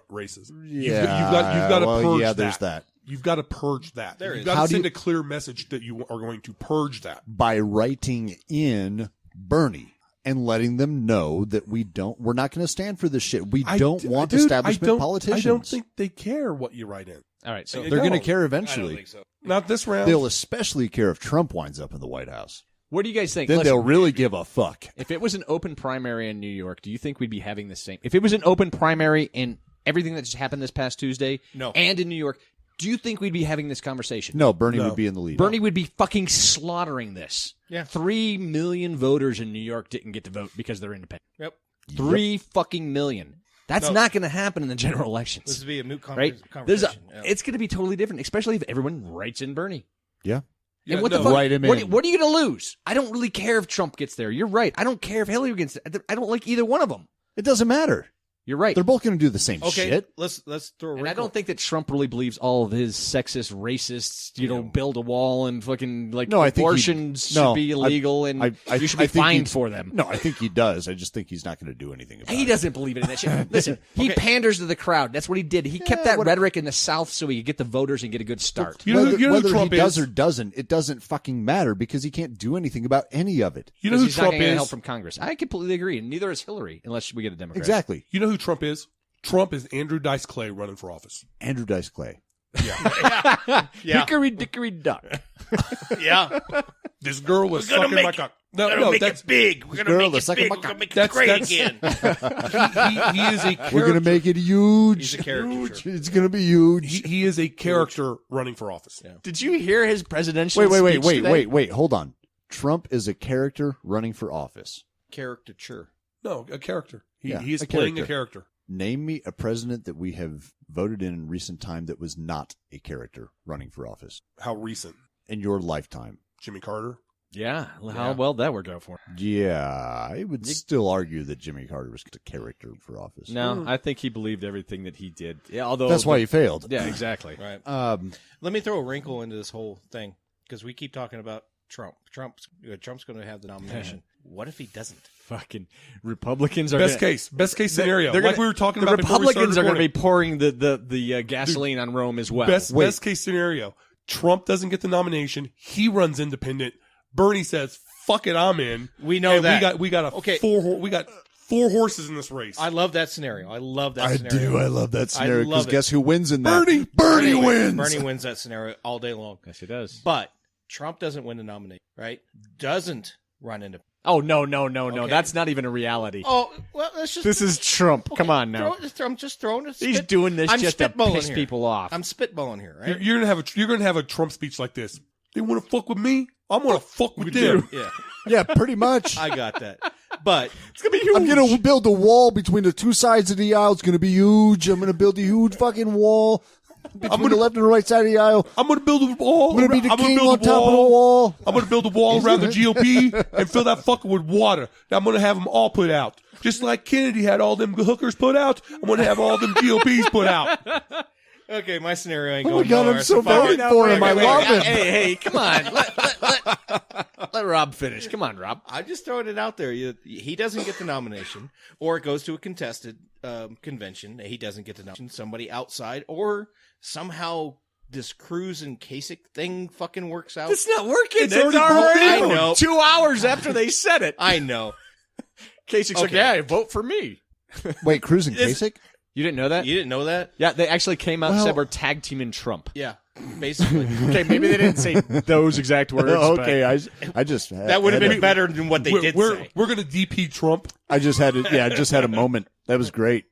Speaker 2: races.
Speaker 1: Yeah,
Speaker 2: you've got to purge that.
Speaker 1: there's that.
Speaker 2: You've got to purge that.
Speaker 3: There
Speaker 2: You've
Speaker 3: is.
Speaker 2: got
Speaker 1: How
Speaker 2: to
Speaker 1: do
Speaker 2: send
Speaker 1: you-
Speaker 2: a clear message that you are going to purge that.
Speaker 1: By writing in Bernie and letting them know that we're not going to stand for this shit. We don't want establishment politicians.
Speaker 2: I don't think they care what you write in.
Speaker 4: All right, so
Speaker 2: They
Speaker 1: they're going to
Speaker 2: don't.
Speaker 1: care
Speaker 3: I don't
Speaker 1: eventually.
Speaker 3: think so.
Speaker 2: Not this round.
Speaker 1: They'll especially care if Trump winds up in the White House.
Speaker 4: what do you guys think?
Speaker 1: Then
Speaker 4: Listen,
Speaker 1: they'll really give a fuck.
Speaker 4: if it was an open primary in New York, do you think we'd be having the same? If it was an open primary in everything that just happened this past Tuesday,
Speaker 3: No.
Speaker 4: and in New York, do you think we'd be having this conversation?
Speaker 1: No, Bernie
Speaker 2: No.
Speaker 1: would be in the lead.
Speaker 4: Bernie would be fucking slaughtering this.
Speaker 3: Yeah.
Speaker 4: 3 million voters in New York didn't get to vote because they're independent.
Speaker 3: Yep.
Speaker 4: 3 fucking million. That's
Speaker 3: No.
Speaker 4: not going to happen in the general elections.
Speaker 3: This would be a moot
Speaker 4: right? There's
Speaker 3: conversation.
Speaker 4: a, It's going to be totally different, especially if everyone writes in Bernie.
Speaker 1: Yeah.
Speaker 2: Yeah,
Speaker 4: and what
Speaker 2: no.
Speaker 4: the fuck?
Speaker 1: Write him
Speaker 4: what,
Speaker 1: in.
Speaker 4: what are you going to lose? I don't really care if Trump gets there. You're right. I don't care if Hillary gets there. I don't like either one of them.
Speaker 1: It doesn't matter.
Speaker 4: You're right.
Speaker 1: They're both going to do the same
Speaker 3: Okay,
Speaker 1: shit.
Speaker 3: let's throw a
Speaker 4: And I
Speaker 3: wrinkle.
Speaker 4: don't think that Trump really believes all of his sexist, racist, build a wall and fucking like
Speaker 1: No, I think he-
Speaker 4: abortions should
Speaker 1: no,
Speaker 4: be illegal and you should be
Speaker 1: I think
Speaker 4: fined
Speaker 1: he-
Speaker 4: for them.
Speaker 1: No, I think he does. I just think he's not going to do anything about
Speaker 4: He
Speaker 1: it.
Speaker 4: doesn't believe in that shit. Listen, he panders to the crowd. That's what he did. He kept that rhetoric in the South so he could get the voters and get a good start.
Speaker 2: You know
Speaker 1: Whether,
Speaker 2: who
Speaker 1: whether
Speaker 2: Trump
Speaker 1: he does
Speaker 2: is?
Speaker 1: or doesn't, it doesn't fucking matter because he can't do anything about any of it.
Speaker 2: You know
Speaker 4: Because
Speaker 2: who
Speaker 4: he's not
Speaker 2: Trump
Speaker 4: going to get help
Speaker 2: is?
Speaker 4: from Congress. I completely agree, and neither is Hillary, unless we get a Democrat.
Speaker 1: Exactly.
Speaker 2: You know who Trump is? Trump is Andrew Dice Clay running for office.
Speaker 1: Andrew Dice Clay.
Speaker 3: Yeah.
Speaker 4: Hickory dickory duck.
Speaker 3: Yeah.
Speaker 2: This girl was
Speaker 3: We're gonna
Speaker 2: sucking
Speaker 3: make
Speaker 2: my
Speaker 3: it-
Speaker 2: cock.
Speaker 3: We're
Speaker 2: No,
Speaker 3: gonna make
Speaker 2: that's
Speaker 3: it big. We're gonna
Speaker 1: girl
Speaker 3: make
Speaker 1: that's
Speaker 3: it
Speaker 1: sucking
Speaker 3: big.
Speaker 1: my
Speaker 3: We're gonna
Speaker 1: cock.
Speaker 3: make it
Speaker 2: That's-
Speaker 3: great
Speaker 2: that's-
Speaker 3: again.
Speaker 2: he is a character.
Speaker 1: We're going to make it huge.
Speaker 3: He's a caricature.
Speaker 1: It's going to be huge.
Speaker 2: He is a character running for office.
Speaker 3: Yeah.
Speaker 4: Did you hear his presidential
Speaker 1: Wait,
Speaker 4: speech today?
Speaker 1: wait. Hold on. Trump is a character running for office.
Speaker 3: Caricature.
Speaker 2: No, a character.
Speaker 1: Yeah,
Speaker 2: He is
Speaker 1: a
Speaker 2: playing a
Speaker 1: character.
Speaker 2: character.
Speaker 1: Name me a president that we have voted in recent time that was not a character running for office
Speaker 2: How recent?
Speaker 1: in your lifetime.
Speaker 2: Jimmy Carter.
Speaker 4: Yeah, how well that worked out for him.
Speaker 1: Yeah, I would still argue that Jimmy Carter was a character for office.
Speaker 4: No, I think he believed everything that he did. Yeah, although
Speaker 1: That's why he failed.
Speaker 4: Yeah, exactly.
Speaker 3: Right.
Speaker 1: Um,
Speaker 3: Let me throw a wrinkle into this whole thing because we keep talking about Trump. Trump's going to have the nomination. What if he doesn't?
Speaker 4: Fucking Republicans are
Speaker 2: Best
Speaker 4: gonna,
Speaker 2: case scenario.
Speaker 4: they're
Speaker 2: Like
Speaker 4: gonna-
Speaker 2: we were talking
Speaker 4: the
Speaker 2: about before we
Speaker 4: Republicans
Speaker 2: started
Speaker 4: are going to
Speaker 2: recording.
Speaker 4: be pouring the gasoline on Rome as well.
Speaker 2: Best case scenario. Trump doesn't get the nomination. He runs independent. Bernie says, "Fuck it, I'm in."
Speaker 3: We know
Speaker 2: and
Speaker 3: that.
Speaker 2: we got
Speaker 3: Okay.
Speaker 2: we got 4 horses in this race.
Speaker 3: I love that scenario. I love that
Speaker 1: I
Speaker 3: scenario.
Speaker 1: do. I love that scenario
Speaker 3: love
Speaker 1: because
Speaker 3: it.
Speaker 1: guess who wins in that?
Speaker 2: Bernie!
Speaker 1: Bernie wins.
Speaker 3: Bernie wins that scenario all day long.
Speaker 4: Yes, he does.
Speaker 3: But Trump doesn't win the nomination, right? Doesn't run into.
Speaker 4: Oh no!
Speaker 3: Okay.
Speaker 4: That's not even a reality.
Speaker 3: Oh well, let's just.
Speaker 4: This is Trump. Come on now.
Speaker 3: I'm just throwing it.
Speaker 4: He's doing this
Speaker 3: I'm
Speaker 4: just to
Speaker 3: spitballing
Speaker 4: piss
Speaker 3: here.
Speaker 4: people off.
Speaker 3: I'm spitballing here, right?
Speaker 2: You're gonna have a Trump speech like this. They want to fuck with me. I'm gonna fuck with them.
Speaker 3: Yeah,
Speaker 1: Yeah, pretty much.
Speaker 3: I got that. But
Speaker 4: it's gonna be huge.
Speaker 1: I'm going to build a wall between the two sides of the aisle. It's going to be huge. I'm going to build a huge fucking wall between the left and the right side of the aisle.
Speaker 2: I'm gonna build a wall.
Speaker 1: I'm going to be the
Speaker 2: I'm gonna
Speaker 1: king
Speaker 2: build
Speaker 1: on
Speaker 2: a
Speaker 1: top of the wall.
Speaker 2: I'm going to build a wall around the GOP and fill that fucker with water. I'm going to have them all put out. Just like Kennedy had all them hookers put out, I'm going to have all them GOPs put out.
Speaker 3: Okay, my scenario ain't
Speaker 1: Oh
Speaker 3: going
Speaker 1: my God,
Speaker 3: nowhere.
Speaker 1: I'm so
Speaker 3: fuck
Speaker 1: voting
Speaker 3: it.
Speaker 1: for him. I
Speaker 3: Wait,
Speaker 1: love him.
Speaker 4: Hey, come on. Let Rob finish. Come on, Rob.
Speaker 3: I'm just throwing it out there. He doesn't get the nomination, or it goes to a contested convention. He doesn't get the nomination. Somebody outside, or somehow this Cruz and Kasich thing fucking works out.
Speaker 4: It's not working.
Speaker 2: It's already voted.
Speaker 3: I know.
Speaker 4: 2 hours after they said it.
Speaker 3: I know.
Speaker 4: Kasich's like,
Speaker 3: Okay.
Speaker 4: yeah, vote for me.
Speaker 1: Wait, Cruz and Kasich?
Speaker 4: You didn't know that?
Speaker 3: You didn't know that?
Speaker 4: Yeah, they actually came out and
Speaker 1: Well-
Speaker 4: said we're tag teaming Trump.
Speaker 3: Yeah, basically.
Speaker 4: Okay, maybe they didn't say those exact words.
Speaker 1: Okay, I just
Speaker 3: That would have
Speaker 1: had
Speaker 3: been better than what they did
Speaker 2: we're
Speaker 3: say.
Speaker 2: going to DP Trump.
Speaker 1: I just had it. Yeah, I just had a moment. That was great.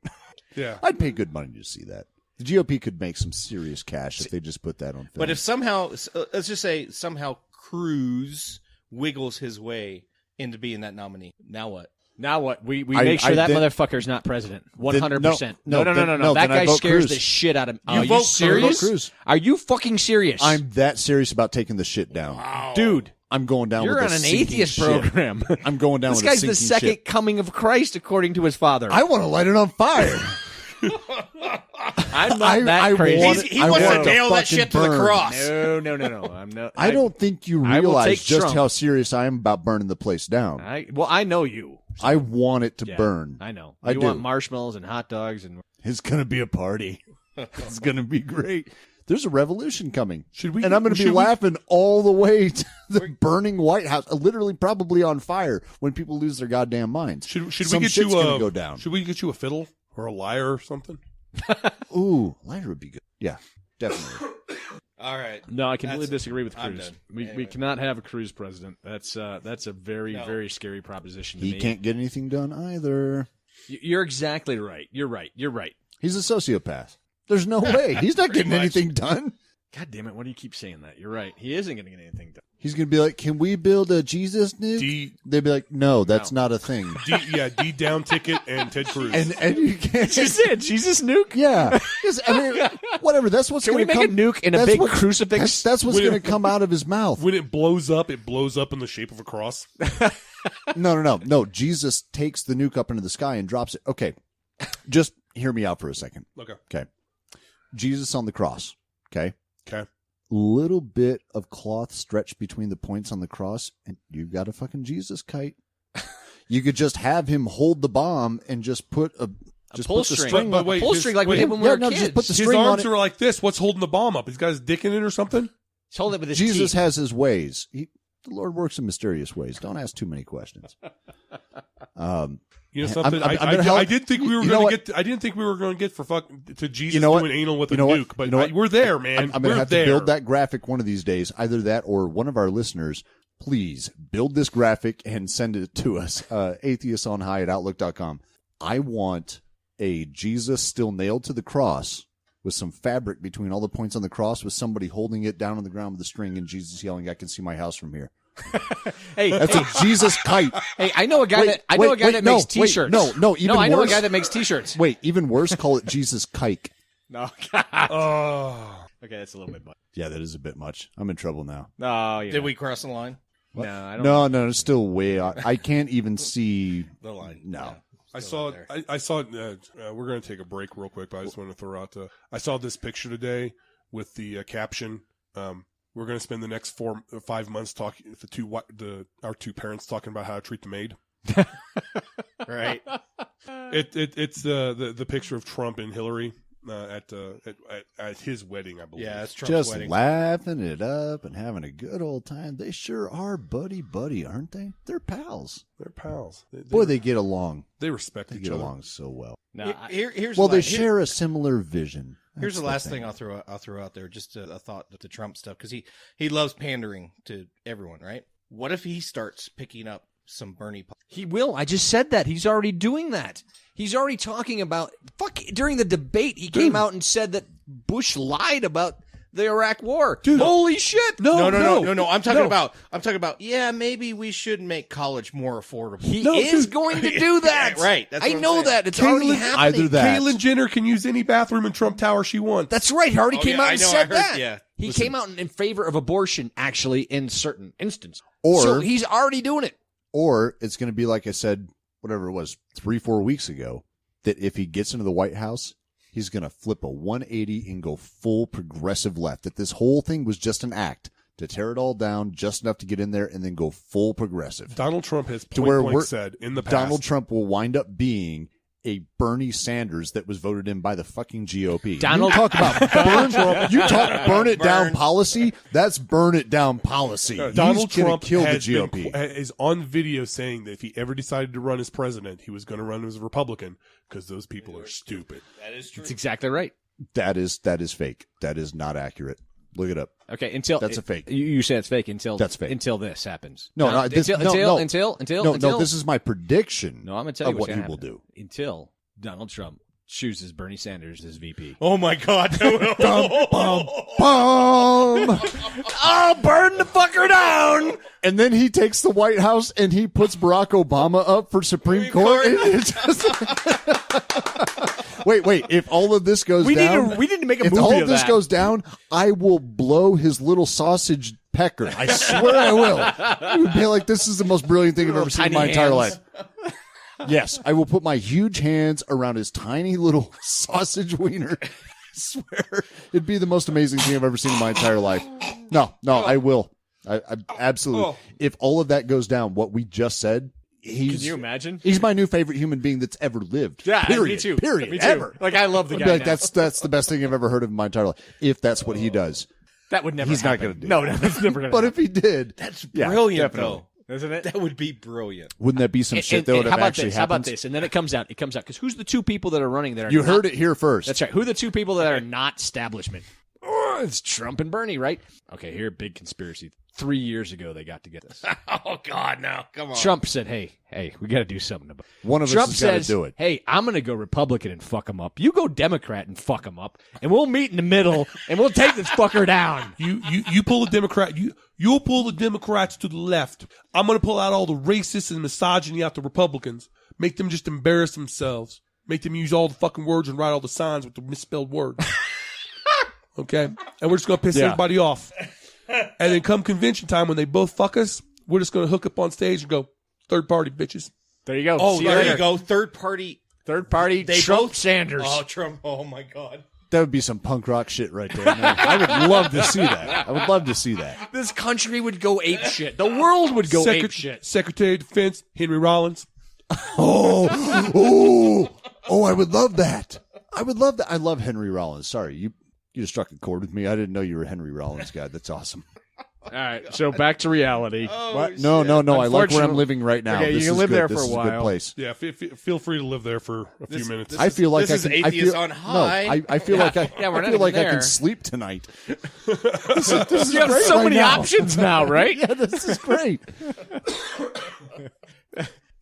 Speaker 2: Yeah.
Speaker 1: I'd pay good money to see that. The GOP could make some serious cash if they just put that on film.
Speaker 3: But if somehow, let's just say somehow Cruz wiggles his way into being that nominee, now what?
Speaker 4: Now what? We
Speaker 1: I-
Speaker 4: make sure
Speaker 1: I
Speaker 4: that
Speaker 1: did-
Speaker 4: motherfucker's not president. 100%.
Speaker 1: no,
Speaker 4: No.
Speaker 1: then
Speaker 4: That
Speaker 1: I
Speaker 4: guy
Speaker 1: vote
Speaker 4: scares
Speaker 1: Cruz.
Speaker 4: the shit out of me.
Speaker 3: You
Speaker 4: Are you
Speaker 3: vote
Speaker 4: serious?
Speaker 1: Cruz.
Speaker 4: Are you fucking serious?
Speaker 1: I'm that serious about taking the shit down.
Speaker 4: Dude,
Speaker 1: I'm going down
Speaker 4: you're
Speaker 1: with
Speaker 4: on
Speaker 1: the
Speaker 4: an
Speaker 1: sinking
Speaker 4: atheist
Speaker 1: ship.
Speaker 4: program.
Speaker 1: I'm going down
Speaker 4: This
Speaker 1: with
Speaker 4: guy's
Speaker 1: the
Speaker 4: the
Speaker 1: sinking
Speaker 4: second
Speaker 1: ship.
Speaker 4: coming of Christ, according to his father.
Speaker 1: I want to light it on fire.
Speaker 4: I'm not that crazy.
Speaker 1: want
Speaker 3: He
Speaker 1: I
Speaker 3: wants
Speaker 1: want
Speaker 3: to
Speaker 1: it
Speaker 3: nail that
Speaker 1: fucking
Speaker 3: shit to the
Speaker 1: burn.
Speaker 3: cross.
Speaker 4: No. I'm not.
Speaker 1: I don't think you
Speaker 4: I will
Speaker 1: realize
Speaker 4: take
Speaker 1: just
Speaker 4: Trump.
Speaker 1: how serious I am about burning the place down.
Speaker 4: I know you.
Speaker 1: I want it to
Speaker 4: Yeah,
Speaker 1: burn.
Speaker 4: I know.
Speaker 1: I
Speaker 4: You
Speaker 1: do.
Speaker 4: want marshmallows and hot dogs and
Speaker 1: It's going to be a party. It's going to be great. There's a revolution coming.
Speaker 2: Should we-
Speaker 1: And I'm going to be
Speaker 2: should we-
Speaker 1: laughing all the way to the burning White House, literally probably on fire when people lose their goddamn minds.
Speaker 2: Should
Speaker 1: Some
Speaker 2: we get
Speaker 1: shit's
Speaker 2: you
Speaker 1: gonna go down.
Speaker 2: Should we get you a fiddle or a lyre or something?
Speaker 1: Ooh, lighter would be good. Yeah, definitely.
Speaker 3: All right.
Speaker 4: No, I completely
Speaker 3: That's-
Speaker 4: disagree with
Speaker 3: I'm
Speaker 4: Cruz.
Speaker 3: done.
Speaker 4: We
Speaker 3: Anyway.
Speaker 4: cannot have a Cruz president. That's a very
Speaker 3: No.
Speaker 4: very scary proposition to
Speaker 1: He
Speaker 4: me.
Speaker 1: can't get anything done either.
Speaker 4: You're exactly right. You're right.
Speaker 1: He's a sociopath. There's no way. He's not getting
Speaker 3: much.
Speaker 1: anything done.
Speaker 4: God damn it! Why do you keep saying that? You're right. He isn't going to get anything done.
Speaker 1: He's going to be like, can we build a Jesus nuke? They'd be like, no, that's not a thing.
Speaker 2: D down ticket and Ted Cruz.
Speaker 1: And you can't.
Speaker 4: You said Jesus nuke.
Speaker 1: Yeah. 'Cause, I mean, whatever. That's what's
Speaker 4: Can we
Speaker 1: going to
Speaker 4: make
Speaker 1: come.
Speaker 4: a nuke in a
Speaker 1: that's
Speaker 4: big
Speaker 1: what-
Speaker 4: crucifix?
Speaker 1: That's what's
Speaker 2: When it-
Speaker 1: going to come out of his mouth.
Speaker 2: when it blows up in the shape of a cross.
Speaker 1: No. Jesus takes the nuke up into the sky and drops it. Okay. Just hear me out for a second.
Speaker 2: Okay.
Speaker 1: Okay. Jesus on the cross. Okay.
Speaker 2: Okay.
Speaker 1: Little bit of cloth stretched between the points on the cross, and you've got a fucking Jesus kite. You could just have him hold the bomb and just put
Speaker 4: pull
Speaker 1: put the
Speaker 4: string.
Speaker 1: string.
Speaker 2: But wait,
Speaker 4: pull
Speaker 2: his-
Speaker 4: string like we
Speaker 2: wait,
Speaker 4: did when we
Speaker 1: yeah,
Speaker 4: were
Speaker 1: no,
Speaker 4: kids.
Speaker 1: just put the
Speaker 2: His
Speaker 1: string on
Speaker 2: arms
Speaker 1: it.
Speaker 2: are like this. What's holding the bomb up? He's got his dick in it or something?
Speaker 4: Just hold it with his
Speaker 1: Jesus
Speaker 4: teeth.
Speaker 1: has his ways. The Lord works in mysterious ways. Don't ask too many questions.
Speaker 2: You know
Speaker 1: I'm-
Speaker 2: something?
Speaker 1: I'm gonna help-
Speaker 2: I did think we were
Speaker 1: you know
Speaker 2: going
Speaker 1: what?
Speaker 2: to get. I didn't think we were going to get for to Jesus
Speaker 1: You know what?
Speaker 2: doing anal with
Speaker 1: You
Speaker 2: a
Speaker 1: know what?
Speaker 2: nuke, but
Speaker 1: You know what?
Speaker 2: we're there, man.
Speaker 1: I'm
Speaker 2: we're
Speaker 1: going to have
Speaker 2: there.
Speaker 1: to build that graphic one of these days. Either that or one of our listeners, please build this graphic and send it to us. atheistonhigh@outlook.com. I want a Jesus still nailed to the cross with some fabric between all the points on the cross with somebody holding it down on the ground with a string and Jesus yelling, I can see my house from here.
Speaker 4: Hey,
Speaker 1: That's a Jesus kite.
Speaker 4: hey, I know a guy that
Speaker 1: wait,
Speaker 4: makes T-shirts.
Speaker 1: even
Speaker 4: I know a
Speaker 1: worse.
Speaker 4: guy that makes T-shirts.
Speaker 1: Wait, even worse, call it Jesus kike.
Speaker 4: No, God.
Speaker 2: Oh,
Speaker 4: Okay, that's a little bit much.
Speaker 1: Yeah, that is a bit much. I'm in trouble now.
Speaker 4: Oh, yeah.
Speaker 3: Did we cross the line?
Speaker 4: No, I don't.
Speaker 1: No, it's still way out. I can't even see.
Speaker 3: The line.
Speaker 1: No.
Speaker 3: Yeah.
Speaker 2: I
Speaker 3: Still
Speaker 2: saw.
Speaker 3: out there.
Speaker 2: I saw. We're going to take a break real quick, but I just want to throw out. I saw this picture today with the caption. We're going to spend the next 5 months talking. Our two parents talking about how to treat the maid.
Speaker 3: Right.
Speaker 2: It's the picture of Trump and Hillary at his wedding, I believe.
Speaker 3: Yeah, it's Trump's
Speaker 1: Just
Speaker 3: wedding.
Speaker 1: laughing it up and having a good old time. They sure are buddy, aren't they? They're pals.
Speaker 2: They're pals.
Speaker 1: Boy, they get along.
Speaker 2: they respect
Speaker 1: They
Speaker 2: each
Speaker 1: get
Speaker 2: other.
Speaker 1: along so well.
Speaker 4: No,
Speaker 3: Here's
Speaker 1: Well,
Speaker 3: the
Speaker 1: they
Speaker 3: la- here-
Speaker 1: share a similar vision.
Speaker 3: Here's
Speaker 1: That's
Speaker 3: the last
Speaker 1: thing.
Speaker 3: thing I'll throw out there, just a thought to Trump stuff, because he loves pandering to everyone, right? What if he starts picking up some Bernie?
Speaker 4: he will. I just said that. He's already doing that. He's already talking about. During the debate, he came out and said that Bush lied about the Iraq War.
Speaker 2: Dude.
Speaker 4: Holy shit!
Speaker 3: No. I'm talking about. Yeah, maybe we should make college more affordable.
Speaker 4: He is going to do that.
Speaker 3: Right, that's
Speaker 4: I
Speaker 3: what I'm
Speaker 4: know
Speaker 3: saying.
Speaker 4: that. It's already
Speaker 2: Caitlyn-
Speaker 4: happening.
Speaker 1: Either that.
Speaker 2: Caitlyn Jenner can use any bathroom in Trump Tower she wants.
Speaker 4: That's right. He already
Speaker 3: Oh,
Speaker 4: came
Speaker 3: yeah,
Speaker 4: out
Speaker 3: I
Speaker 4: and
Speaker 3: know, I
Speaker 4: said
Speaker 3: heard,
Speaker 4: that.
Speaker 3: yeah.
Speaker 4: He came out in favor of abortion, actually, in certain instances.
Speaker 1: Or-
Speaker 4: so he's already doing it.
Speaker 1: Or it's going to be like I said, whatever it was, 3-4 weeks ago, that if he gets into the White House, he's going to flip a 180 and go full progressive left. That this whole thing was just an act to tear it all down just enough to get in there and then go full progressive.
Speaker 2: Donald Trump has
Speaker 1: To where
Speaker 2: point blank
Speaker 1: we're-
Speaker 2: said in the past.
Speaker 1: Donald Trump will wind up being a Bernie Sanders that was voted in by the fucking GOP.
Speaker 4: Donald-
Speaker 1: you talk about burn it down policy. That's burn it down policy.
Speaker 2: Donald
Speaker 1: He's gonna
Speaker 2: Trump
Speaker 1: kill the
Speaker 2: has been-
Speaker 1: GOP.
Speaker 2: is on video saying that if he ever decided to run as president, he was going to run as a Republican because those people are stupid.
Speaker 3: That is true.
Speaker 4: That's exactly right.
Speaker 1: That is fake. That is not accurate. Look it up.
Speaker 4: Okay, until
Speaker 1: That's a fake.
Speaker 4: You say it's fake until
Speaker 1: That's fake.
Speaker 4: until this happens.
Speaker 1: No, no, this- no.
Speaker 4: until
Speaker 1: No, this is my prediction.
Speaker 4: No, I'm gonna tell you
Speaker 1: of
Speaker 4: what's
Speaker 1: what he
Speaker 4: gonna
Speaker 1: will
Speaker 4: happen.
Speaker 1: do.
Speaker 4: Until Donald Trump chooses Bernie Sanders as VP.
Speaker 3: Oh my God!
Speaker 1: Boom!
Speaker 4: I'll burn the fucker down.
Speaker 1: And then he takes the White House and he puts Barack Obama up for Supreme Court. It's just- wait. If all of this goes down,
Speaker 4: we need to make a
Speaker 1: if
Speaker 4: movie
Speaker 1: all
Speaker 4: of
Speaker 1: of this
Speaker 4: that.
Speaker 1: goes down, I will blow his little sausage pecker. I swear I will. It would be like, this is the most brilliant thing I've ever seen in my
Speaker 4: tiny
Speaker 1: entire
Speaker 4: hands.
Speaker 1: life. Yes, I will put my huge hands around his tiny little sausage wiener. I swear it'd be the most amazing thing I've ever seen in my entire life. No, I will. I absolutely. If all of that goes down, what we just said,
Speaker 4: Can
Speaker 1: he's
Speaker 4: you imagine?
Speaker 1: he's my new favorite human being that's ever lived.
Speaker 4: Yeah,
Speaker 1: period.
Speaker 4: me too.
Speaker 1: Period.
Speaker 4: Me too.
Speaker 1: Ever.
Speaker 4: Like I love the
Speaker 1: I'd
Speaker 4: guy.
Speaker 1: be like,
Speaker 4: now.
Speaker 1: that's the best thing I've ever heard of in my entire life. If that's what he does,
Speaker 4: that would never.
Speaker 1: he's not
Speaker 4: happen.
Speaker 1: gonna do
Speaker 4: No,
Speaker 1: that.
Speaker 4: no, that's never gonna.
Speaker 1: but
Speaker 4: happen.
Speaker 1: if he did,
Speaker 3: That's
Speaker 1: yeah,
Speaker 3: brilliant,
Speaker 1: definitely.
Speaker 4: Isn't it?
Speaker 3: though. That would be brilliant.
Speaker 1: Wouldn't that be some shit
Speaker 4: And-
Speaker 1: that would
Speaker 4: and
Speaker 1: have
Speaker 4: how about
Speaker 1: actually
Speaker 4: this? How about
Speaker 1: happened?
Speaker 4: this? And then it comes out. Because who's the two people that are running there?
Speaker 1: You heard it here first.
Speaker 4: That's right. Who are the two people that are not establishment? Oh, it's Trump and Bernie, right? Okay, here, big conspiracy. 3 years ago, they got to get this.
Speaker 3: Oh God, no! Come on.
Speaker 4: Trump said, "Hey, we got to do something about it."
Speaker 1: One of
Speaker 4: Trump
Speaker 1: us has got to
Speaker 4: says,
Speaker 1: do it.
Speaker 4: "Hey, I'm going to go Republican and fuck him up. You go Democrat and fuck him up, and we'll meet in the middle, and we'll take this fucker down."
Speaker 2: You pull the Democrat. You'll pull the Democrats to the left. I'm going to pull out all the racists and misogyny out the Republicans. Make them just embarrass themselves. Make them use all the fucking words and write all the signs with the misspelled words. Okay, and we're just going to piss everybody off. And then come convention time when they both fuck us, we're just going to hook up on stage and go, third party, bitches.
Speaker 4: There you go.
Speaker 3: Oh,
Speaker 4: See
Speaker 3: there
Speaker 4: later.
Speaker 3: you go. Third party.
Speaker 4: Third party.
Speaker 3: They
Speaker 4: Trump
Speaker 3: both-
Speaker 4: Sanders.
Speaker 3: Oh, Trump. Oh my God.
Speaker 1: That would be some punk rock shit right there. Man. I would love to see that. I would love to see that.
Speaker 4: This country would go ape shit. The world would go ape shit.
Speaker 2: Secretary of Defense, Henry Rollins.
Speaker 1: Oh, I would love that. I would love that. I love Henry Rollins. Sorry, you just struck a chord with me. I didn't know you were a Henry Rollins guy. That's awesome.
Speaker 4: All right, so back to reality.
Speaker 1: What? No. I like where I'm
Speaker 4: Unfortunately-
Speaker 1: living right now.
Speaker 4: Okay, you
Speaker 1: This
Speaker 4: can
Speaker 1: is
Speaker 4: live
Speaker 1: good.
Speaker 4: there
Speaker 1: This
Speaker 4: for a
Speaker 1: is a good
Speaker 4: while.
Speaker 1: place.
Speaker 2: Yeah, feel free to live there for a few minutes.
Speaker 1: I feel like
Speaker 3: this
Speaker 1: I
Speaker 3: is
Speaker 1: can. I
Speaker 3: Atheists
Speaker 1: feel,
Speaker 3: on
Speaker 1: no,
Speaker 3: High.
Speaker 1: I feel like I.
Speaker 4: Yeah, we're
Speaker 1: I
Speaker 4: not
Speaker 1: feel
Speaker 4: even
Speaker 1: like I
Speaker 4: there.
Speaker 1: can sleep tonight. This is
Speaker 4: You have
Speaker 1: great
Speaker 4: so
Speaker 1: right
Speaker 4: many
Speaker 1: now.
Speaker 4: options now, right?
Speaker 1: Yeah, this is great.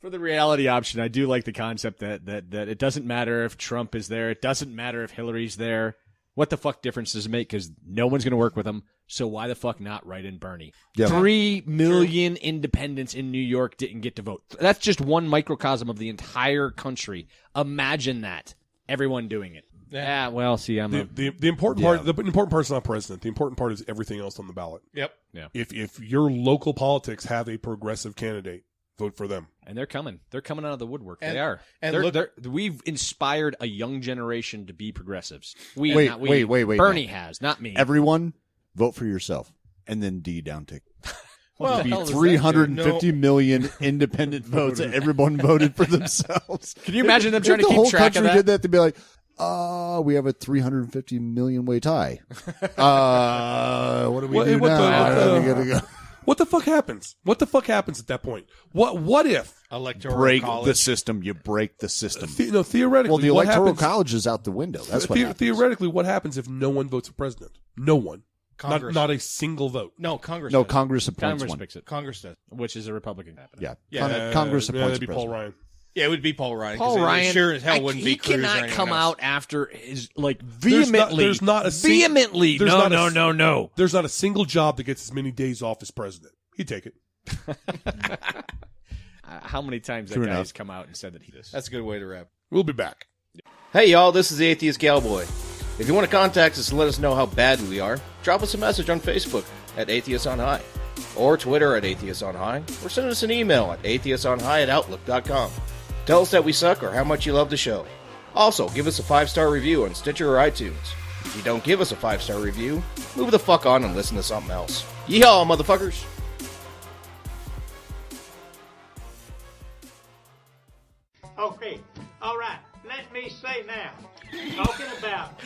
Speaker 4: For the reality option, I do like the concept that it doesn't matter if Trump is there. It doesn't matter if Hillary's there. What the fuck difference does it make? Because no one's going to work with him. So why the fuck not write in Bernie?
Speaker 1: Yeah.
Speaker 4: 3 million independents in New York didn't get to vote. That's just one microcosm of the entire country. Imagine that. Everyone doing it. Yeah, well, see, I'm
Speaker 2: The important part. The important part is not president. The important part is everything else on the ballot.
Speaker 3: Yep.
Speaker 2: If your local politics have a progressive candidate, vote for them.
Speaker 4: and they're coming. They're coming out of the woodwork.
Speaker 3: And-
Speaker 4: they are.
Speaker 3: and
Speaker 4: They're- we've inspired a young generation to be progressives.
Speaker 1: Wait,
Speaker 4: not we.
Speaker 1: wait,
Speaker 4: Bernie
Speaker 1: no.
Speaker 4: has, not me.
Speaker 1: Everyone, vote for yourself, and then D downtick.
Speaker 3: Well,
Speaker 1: Be
Speaker 4: hell is that,
Speaker 1: 350 million independent votes. And everyone voted for themselves.
Speaker 4: Can you imagine them trying
Speaker 1: If
Speaker 4: to
Speaker 1: the
Speaker 4: keep
Speaker 1: whole
Speaker 4: track of
Speaker 1: country
Speaker 4: that?
Speaker 1: did that, they'd be like, we have a 350 million way tie. What do we do
Speaker 2: what
Speaker 1: now?
Speaker 2: the-
Speaker 1: We gotta go.
Speaker 2: What the fuck happens? What the fuck happens at that point? What if?
Speaker 3: electoral
Speaker 1: Break
Speaker 3: college.
Speaker 1: the system. You break the system.
Speaker 2: Theoretically,
Speaker 1: Well, the
Speaker 2: what
Speaker 1: electoral
Speaker 2: happens,
Speaker 1: college is out the window. That's what happens.
Speaker 2: theoretically, what happens if no one votes for president? No one.
Speaker 3: Congress.
Speaker 2: Not a single vote.
Speaker 3: No, Congress.
Speaker 1: No,
Speaker 3: does.
Speaker 1: Congress appoints
Speaker 4: Congress
Speaker 1: one.
Speaker 4: picks it,
Speaker 3: Congress does.
Speaker 4: which is a Republican.
Speaker 1: Yeah,
Speaker 3: Yeah,
Speaker 1: Congress appoints
Speaker 2: that'd be
Speaker 1: the
Speaker 2: Paul
Speaker 1: president.
Speaker 2: Ryan.
Speaker 3: Yeah, it would be Paul Ryan. 'cause
Speaker 4: Paul
Speaker 3: it
Speaker 4: Ryan
Speaker 3: sure as hell wouldn't
Speaker 4: he
Speaker 3: be Cruz or
Speaker 4: cannot
Speaker 3: anyone
Speaker 4: come
Speaker 3: else.
Speaker 4: out after his
Speaker 2: vehemently-
Speaker 4: there's not a
Speaker 2: vehemently.
Speaker 4: There's no.
Speaker 2: There's not a single job that gets as many days off as president. He'd take it.
Speaker 4: How many times that
Speaker 1: True
Speaker 4: guy
Speaker 1: enough.
Speaker 4: has come out and said that he does?
Speaker 3: That's a good way to wrap.
Speaker 2: We'll be back.
Speaker 3: Hey, y'all, this is the Atheist Cowboy. If you want to contact us and let us know how bad we are, drop us a message on Facebook at Atheists on High, or Twitter at Atheists on High, or send us an email at atheistsonhigh@outlook.com. Tell us that we suck or how much you love the show. Also, give us a 5-star review on Stitcher or iTunes. If you don't give us a 5-star review, move the fuck on and listen to something else. Yeehaw, motherfuckers!
Speaker 7: Okay, all right. Let me say now, talking about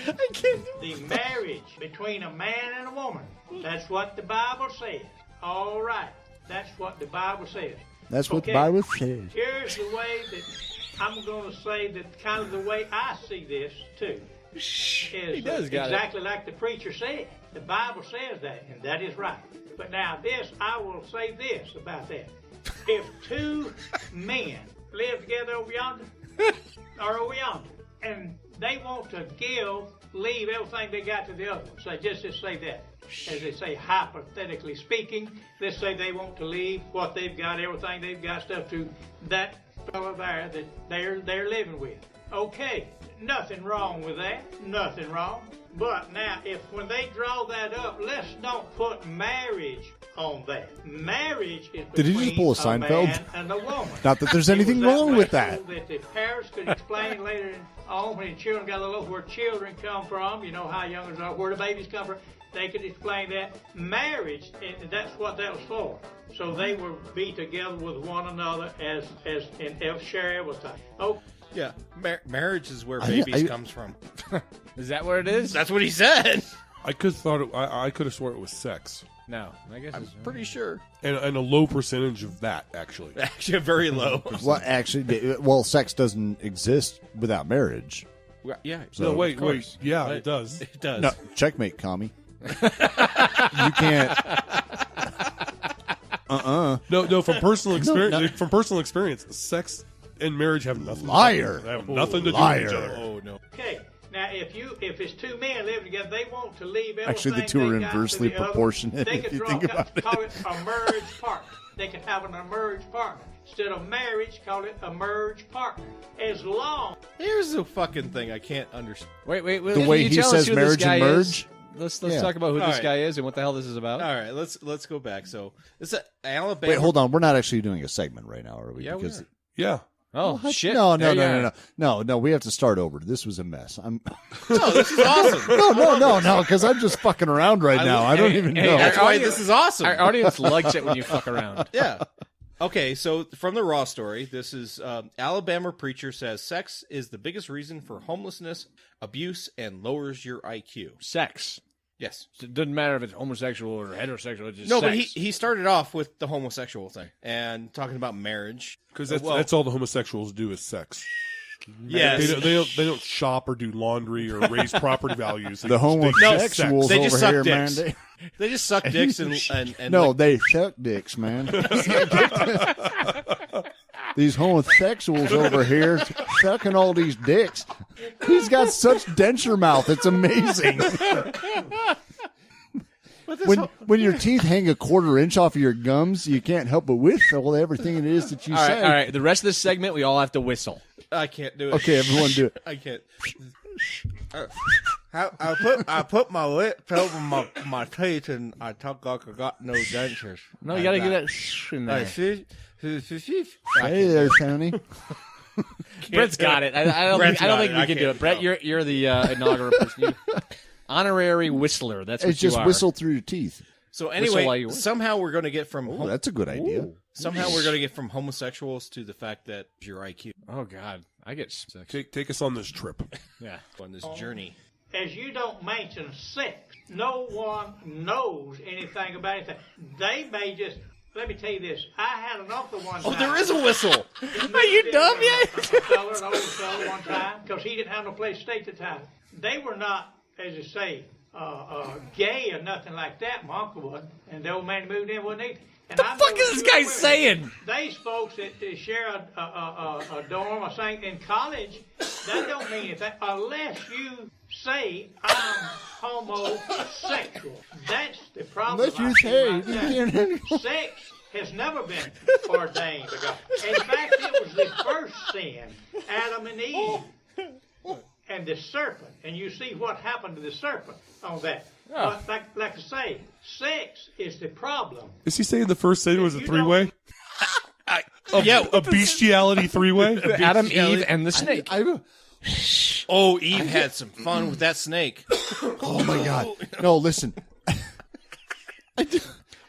Speaker 7: the marriage between a man and a woman. That's what the Bible says. All right, that's what the Bible says.
Speaker 1: That's what the
Speaker 7: Okay,
Speaker 1: Bible says.
Speaker 7: Here's the way that I'm going to say that kind of the way I see this too. Is
Speaker 4: does got it.
Speaker 7: exactly like the preacher said. The Bible says that, and that is right. But now this, I will say this about that. If two men live together over yonder, or over yonder, and they want to leave everything they got to the other one. So just say that. As they say, hypothetically speaking, let's say they want to leave what they've got, everything they've got, stuff to that fellow there that they're living with. Okay, nothing wrong with that, nothing wrong. But now, when they draw that up, let's don't put marriage on that. Marriage is
Speaker 1: Did he
Speaker 7: between
Speaker 1: just pull a Seinfeld?
Speaker 7: man and a woman.
Speaker 1: Not that there's anything
Speaker 7: It was
Speaker 1: wrong with
Speaker 7: way
Speaker 1: that.
Speaker 7: so that the parents could explain later on when the children got a little where children come from, you know how youngers are, where the babies come from. They could explain that. Marriage, and that's what that was for. So they would be together with one another as share everything. Oh.
Speaker 3: Yeah, marriage is where babies comes from.
Speaker 4: Is that what it is?
Speaker 3: That's what he said.
Speaker 2: I could have swore it was sex,
Speaker 4: No, I guess
Speaker 3: I'm
Speaker 4: it's
Speaker 3: pretty sure.
Speaker 2: and a low percentage of that actually.
Speaker 3: Actually, very low.
Speaker 1: Well, actually, sex doesn't exist without marriage.
Speaker 3: Yeah.
Speaker 1: So-
Speaker 2: No, wait,
Speaker 3: of course.
Speaker 2: yeah,
Speaker 3: But
Speaker 2: it does.
Speaker 3: It does.
Speaker 1: No, checkmate, commie. You can't.
Speaker 2: No, from personal experience. From personal experience, sex and marriage have nothing.
Speaker 1: Liar.
Speaker 2: They have nothing to do
Speaker 1: Liar.
Speaker 2: with each other.
Speaker 3: Oh no.
Speaker 7: Okay. Now, if it's two men living together, they want to leave everything.
Speaker 1: Actually, the two are
Speaker 7: they got to
Speaker 1: inversely
Speaker 7: the other.
Speaker 1: proportionate,
Speaker 7: They
Speaker 1: if
Speaker 7: could
Speaker 1: you
Speaker 7: draw,
Speaker 1: think about it.
Speaker 7: call it a merge partner. They could have an emerge partner instead of marriage. Call it a merge partner. As long
Speaker 3: Here's the fucking thing I can't understand.
Speaker 4: Wait.
Speaker 1: The
Speaker 4: can
Speaker 1: way
Speaker 4: you
Speaker 1: he
Speaker 4: tell us
Speaker 1: says
Speaker 4: who this
Speaker 1: marriage
Speaker 4: guy
Speaker 1: and
Speaker 4: is?
Speaker 1: merge?
Speaker 4: Let's
Speaker 1: Yeah.
Speaker 4: talk about who
Speaker 3: All
Speaker 4: this
Speaker 3: right.
Speaker 4: guy is and what the hell this is about.
Speaker 3: All right, let's go back. So it's Alabama.
Speaker 1: Wait, hold on. We're not actually doing a segment right now, are we?
Speaker 3: Yeah, we are.
Speaker 2: Yeah.
Speaker 4: Oh shit!
Speaker 1: No.
Speaker 4: There you are.
Speaker 1: No. We have to start over. This was a mess.
Speaker 3: No, this is awesome.
Speaker 1: No. Because I'm just fucking around right now. I don't even know.
Speaker 3: That's why this is awesome.
Speaker 4: Our audience likes it when you fuck around.
Speaker 3: Yeah. Okay, so from the Raw story, this is Alabama preacher says sex is the biggest reason for homelessness, abuse, and lowers your IQ.
Speaker 4: Sex.
Speaker 3: Yes.
Speaker 4: It doesn't matter if it's homosexual or heterosexual. It's just
Speaker 3: No,
Speaker 4: sex.
Speaker 3: but he started off with the homosexual thing and talking about marriage.
Speaker 2: Because that's all the homosexuals do is sex.
Speaker 3: Yes.
Speaker 2: They don't shop or do laundry or raise property values.
Speaker 1: The
Speaker 2: They
Speaker 1: homosexuals
Speaker 3: They just
Speaker 1: over
Speaker 3: suck
Speaker 1: here,
Speaker 3: dicks.
Speaker 1: man.
Speaker 3: They just suck dicks and
Speaker 1: No,
Speaker 3: like,
Speaker 1: they suck dicks, man. These homosexuals over here sucking all these dicks. He's got such denture mouth. It's amazing. When your teeth hang a quarter inch off of your gums, you can't help but whistle everything it is that you
Speaker 4: All
Speaker 1: say.
Speaker 4: right. The rest of this segment, we all have to whistle.
Speaker 3: I can't do it.
Speaker 1: Okay, everyone do it.
Speaker 3: I can't. I put my lips over my teeth and I talk like I got no dentures.
Speaker 4: No, you got to get that in there.
Speaker 1: Hey there, Tony.
Speaker 4: Brett's got it. I don't
Speaker 3: Brett's
Speaker 4: think
Speaker 3: got
Speaker 4: we
Speaker 3: it.
Speaker 4: can
Speaker 3: I
Speaker 4: do
Speaker 3: can't,
Speaker 4: it. Brett,
Speaker 3: no.
Speaker 4: you're the inaugural person. Honorary whistler. That's what
Speaker 1: It's just
Speaker 4: you are.
Speaker 1: whistle through your teeth.
Speaker 3: So
Speaker 4: Whistle while
Speaker 3: anyway,
Speaker 4: you whistle.
Speaker 3: somehow we're going to get from
Speaker 1: Oh, that's a good idea.
Speaker 3: somehow we're going to get from homosexuals to the fact that your IQ
Speaker 4: Oh God, I get sick.
Speaker 2: Take us on this trip.
Speaker 4: Yeah.
Speaker 3: on this journey.
Speaker 7: as you don't mention sex, no one knows anything about anything. They may just. Let me tell you this. I had an uncle one time.
Speaker 3: Oh, there is a whistle.
Speaker 7: Are you dumb yet? A fella, an old fella one time, because he didn't have no place to stay at the time. They were not, as you say, gay or nothing like that. My uncle was, and the old man moved in wasn't either. And
Speaker 4: The fuck is this guy saying?
Speaker 7: These folks that share a dorm or something in college, that don't mean anything unless you say I'm homosexual. That's the problem.
Speaker 1: Unless you
Speaker 7: I see
Speaker 1: say
Speaker 7: right
Speaker 1: you
Speaker 7: there.
Speaker 1: can't have
Speaker 7: Sex has never been ordained to God. In fact, it was the first sin, Adam and Eve, and the serpent. And you see what happened to the serpent on that. But like I say, sex is the problem.
Speaker 2: Is he saying the first sin was a three-way?
Speaker 3: Yeah,
Speaker 2: A bestiality three-way?
Speaker 4: Adam, Eve, and the snake.
Speaker 3: Oh, Eve had some fun with that snake.
Speaker 1: Oh my God. No, listen.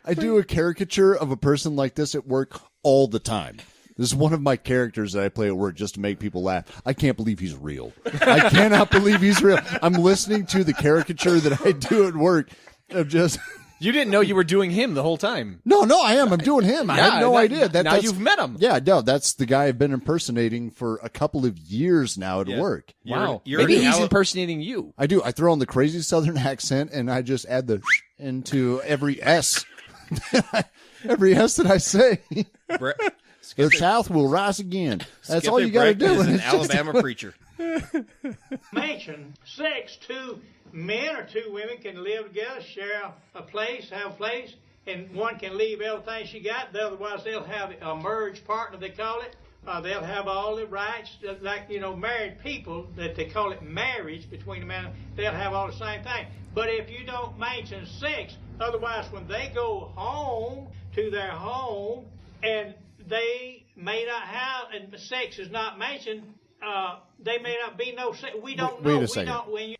Speaker 1: I do a caricature of a person like this at work all the time. This is one of my characters that I play at work just to make people laugh. I can't believe he's real. I cannot believe he's real. I'm listening to the caricature that I do at work of just...
Speaker 4: You didn't know you were doing him the whole time.
Speaker 1: No, I am. I'm doing him. I had no idea.
Speaker 4: Now
Speaker 1: That's,
Speaker 4: you've met him.
Speaker 1: Yeah, no, that's the guy I've been impersonating for a couple of years now at work.
Speaker 4: Wow.
Speaker 3: You're
Speaker 4: Maybe
Speaker 3: an
Speaker 4: he's
Speaker 3: Ale-
Speaker 4: impersonating you.
Speaker 1: I do. I throw on the crazy Southern accent, and I just add the into every S. Every S that I say. The South will rise again. That's all you got to do.
Speaker 3: Is an
Speaker 1: It's just-
Speaker 3: Alabama preacher.
Speaker 7: Mention sex, two men or two women can live together, share a place, have a place, and one can leave everything she got. Otherwise, they'll have a merged partner, they call it. They'll have all the rights, like, married people, that they call it marriage between a man, they'll have all the same thing. But if you don't mention sex, otherwise when they go home to their home and they may not have, and sex is not mentioned, they may not be no sex. We don't know.
Speaker 1: Wait a second.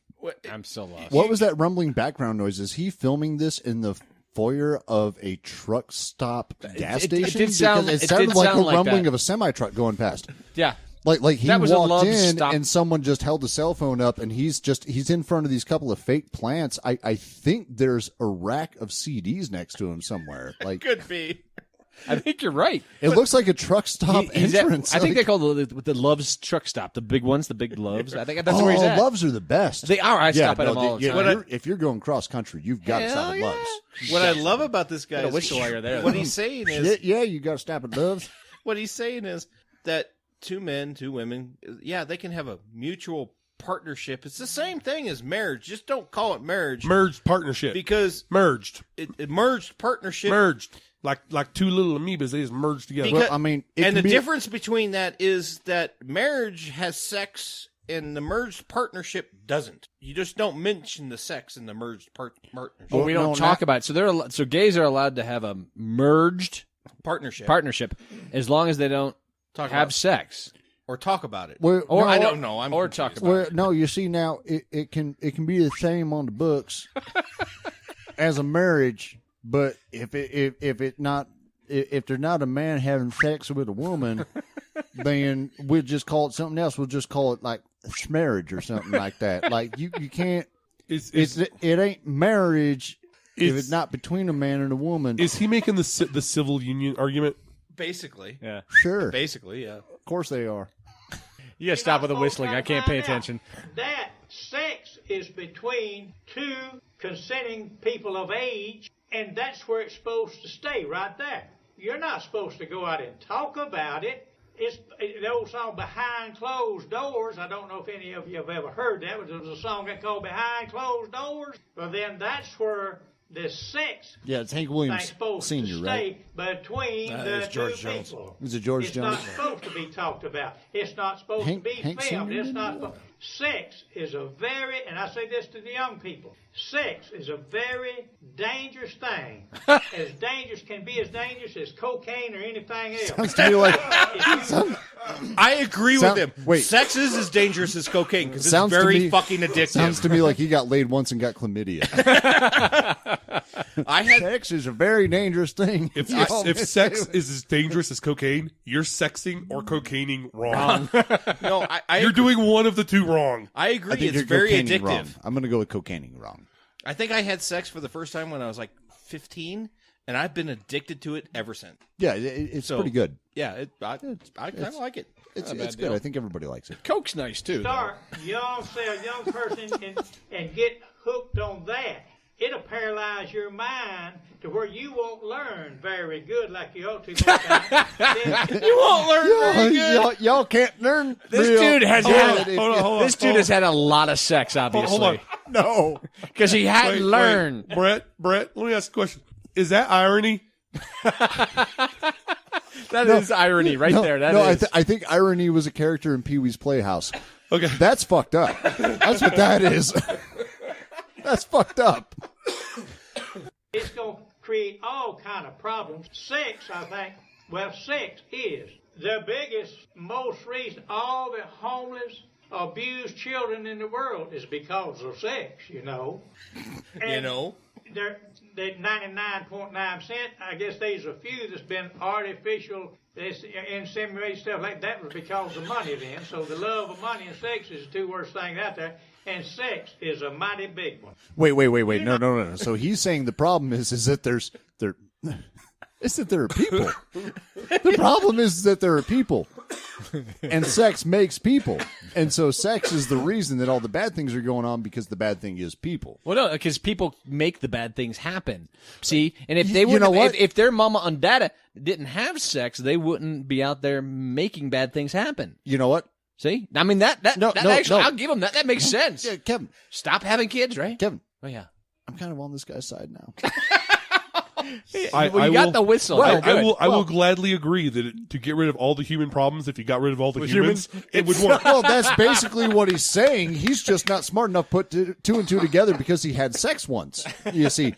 Speaker 4: I'm so lost.
Speaker 1: What was that rumbling background noise? Is he filming this in the foyer of a truck stop gas
Speaker 4: it
Speaker 1: station?
Speaker 4: did sound-
Speaker 1: Because
Speaker 4: it
Speaker 1: it sounded
Speaker 4: did
Speaker 1: like
Speaker 4: sound
Speaker 1: a
Speaker 4: like
Speaker 1: rumbling
Speaker 4: that.
Speaker 1: of a semi-truck going past.
Speaker 4: Yeah.
Speaker 1: Like he
Speaker 4: That was a
Speaker 1: walked
Speaker 4: love
Speaker 1: in
Speaker 4: stop.
Speaker 1: and someone just held the cell phone up and he's in front of these couple of fake plants. I think there's a rack of CDs next to him somewhere. Like
Speaker 3: Could be.
Speaker 4: I think you're right.
Speaker 1: it looks like a truck stop
Speaker 4: He's at-
Speaker 1: entrance.
Speaker 4: I think they
Speaker 1: Like,
Speaker 4: call the Loves truck stop, the big ones, the big Loves. I think that's where he's at.
Speaker 1: Loves are the best.
Speaker 4: They are. I stop at them all the
Speaker 1: yeah,
Speaker 4: time.
Speaker 1: if you're going cross country, you've got to stop at
Speaker 4: Hell
Speaker 1: Loves.
Speaker 3: What I love about this guy
Speaker 4: Gotta
Speaker 3: is
Speaker 4: whistle while you're there,
Speaker 3: what
Speaker 4: though.
Speaker 3: he's saying is
Speaker 1: Yeah, you got to stop at Loves.
Speaker 3: what he's saying is that two men, two women, yeah, they can have a mutual partnership. It's the same thing as marriage. Just don't call it marriage
Speaker 2: Merged partnership.
Speaker 3: because
Speaker 2: Merged.
Speaker 3: it merged partnership.
Speaker 2: Merged. Like two little amoebas, they just merged together.
Speaker 3: Because-
Speaker 1: Well, I mean, it
Speaker 3: And
Speaker 1: can
Speaker 3: the
Speaker 1: be-
Speaker 3: difference between that is that marriage has sex and the merged partnership doesn't. You just don't mention the sex in the merged partnership.
Speaker 4: But we don't
Speaker 1: no,
Speaker 4: talk
Speaker 1: not-
Speaker 4: about it. So gays are allowed to have a merged partnership as long as they don't
Speaker 3: Talk
Speaker 4: have
Speaker 3: about-
Speaker 4: sex.
Speaker 3: or talk about it.
Speaker 1: Well,
Speaker 4: Or
Speaker 1: no,
Speaker 3: I don't know. I'm
Speaker 4: or
Speaker 3: confused.
Speaker 4: talk about
Speaker 1: Well,
Speaker 4: it.
Speaker 1: no, you see now it can be the same on the books as a marriage, but if there's not a man having sex with a woman, then we'll just call it something else. We'll just call it like marriage or something like that. Like you can't. It ain't marriage if it's not between a man and a woman.
Speaker 2: Is he making the civil union argument?
Speaker 3: Basically.
Speaker 4: Yeah.
Speaker 1: Sure,
Speaker 3: Basically, yeah.
Speaker 1: of course they are.
Speaker 4: You gotta stop with the whistling. I can't pay attention.
Speaker 7: That sex is between two consenting people of age, and that's where it's supposed to stay, right there. You're not supposed to go out and talk about it. It's the old song Behind Closed Doors. I don't know if any of you have ever heard that, but there was a song that called Behind Closed Doors. Well, then that's where the sex
Speaker 1: Yeah, it's Hank
Speaker 7: thing's
Speaker 1: Williams
Speaker 7: supposed
Speaker 1: Senior,
Speaker 7: to
Speaker 1: right?
Speaker 7: stay between the
Speaker 3: is George
Speaker 7: two
Speaker 3: Jones.
Speaker 7: people.
Speaker 1: Is it George
Speaker 7: It's
Speaker 1: Jones?
Speaker 7: not supposed to be talked about. It's not supposed
Speaker 1: Hank-
Speaker 7: to be
Speaker 1: Hank
Speaker 7: filmed.
Speaker 1: Senior
Speaker 7: It's
Speaker 1: didn't
Speaker 7: not.
Speaker 1: do that?
Speaker 7: Sex is a very, and I say this to the young people, sex is a very dangerous thing. As dangerous can be as dangerous as cocaine or anything else.
Speaker 1: Sounds to me like
Speaker 3: I agree
Speaker 1: Sound-
Speaker 3: with him.
Speaker 1: wait.
Speaker 3: Sex is as dangerous as cocaine because it's
Speaker 1: Sounds to
Speaker 3: very
Speaker 1: me-
Speaker 3: fucking addictive.
Speaker 1: sounds to me like he got laid once and got chlamydia.
Speaker 3: I had
Speaker 1: Sex is a very dangerous thing.
Speaker 2: If sex is as dangerous as cocaine, you're sexing or cocaining wrong.
Speaker 3: no. I
Speaker 2: You're
Speaker 3: agree.
Speaker 2: doing one of the two wrong.
Speaker 3: I
Speaker 1: I
Speaker 3: agree.
Speaker 1: think
Speaker 3: It's
Speaker 1: you're
Speaker 3: very
Speaker 1: cocaining
Speaker 3: addictive.
Speaker 1: wrong. I'm going to go with cocaining wrong.
Speaker 3: I think I had sex for the first time when I was like 15, and I've been addicted to it ever since.
Speaker 1: Yeah, it's
Speaker 3: So-
Speaker 1: pretty good.
Speaker 3: Yeah, I kind of like it.
Speaker 1: It's
Speaker 3: Not a bad
Speaker 1: good.
Speaker 3: deal.
Speaker 1: I think everybody likes it.
Speaker 4: Coke's nice too.
Speaker 7: Start young, say a young person and get hooked on that. It'll paralyze your mind to where you won't learn very good like you ought to.
Speaker 3: You won't learn very good.
Speaker 1: Y'all can't learn.
Speaker 4: This
Speaker 1: real
Speaker 4: dude has
Speaker 1: good
Speaker 4: had
Speaker 1: if-
Speaker 2: hold on.
Speaker 4: This dude has had a lot of sex,
Speaker 2: Hold
Speaker 4: obviously,
Speaker 2: on.
Speaker 1: No.
Speaker 4: because he hadn't
Speaker 2: Wait,
Speaker 4: learned.
Speaker 2: Brett, let me ask a question. Is that irony?
Speaker 4: That is irony right there. That is.
Speaker 1: I think irony was a character in Pee Wee's Playhouse.
Speaker 2: Okay.
Speaker 1: That's fucked up. That's what that is. That's fucked up.
Speaker 7: It's going to create all kind of problems. Sex, I think, sex is the biggest, most reason all the homeless abused children in the world is because of sex, you know. And they're 99.9%. I guess there's a few that's been artificial inseminated stuff like that was because of money then. So the love of money and sex is the two worst things out there. And sex is a mighty big one.
Speaker 1: Wait. No. So he's saying the problem is that there are people. The problem is that there are people. And sex makes people. And so sex is the reason that all the bad things are going on because the bad thing is people.
Speaker 8: Well, no, because people make the bad things happen. See, and if they
Speaker 1: You know what?
Speaker 8: if their mama and dada didn't have sex, they wouldn't be out there making bad things happen.
Speaker 1: You know what?
Speaker 8: See, I mean that actually, I'll give them that. That makes sense.
Speaker 1: Yeah, Kevin.
Speaker 8: Stop having kids, right?
Speaker 1: Kevin.
Speaker 8: Oh yeah.
Speaker 1: I'm kind of on this guy's side now.
Speaker 8: Well, you got the whistle.
Speaker 1: Well,
Speaker 2: I will gladly agree that to get rid of all the human problems, if you got rid of all the humans, it would work.
Speaker 1: Well, that's basically what he's saying. He's just not smart enough to put two and two together because he had sex once. You see,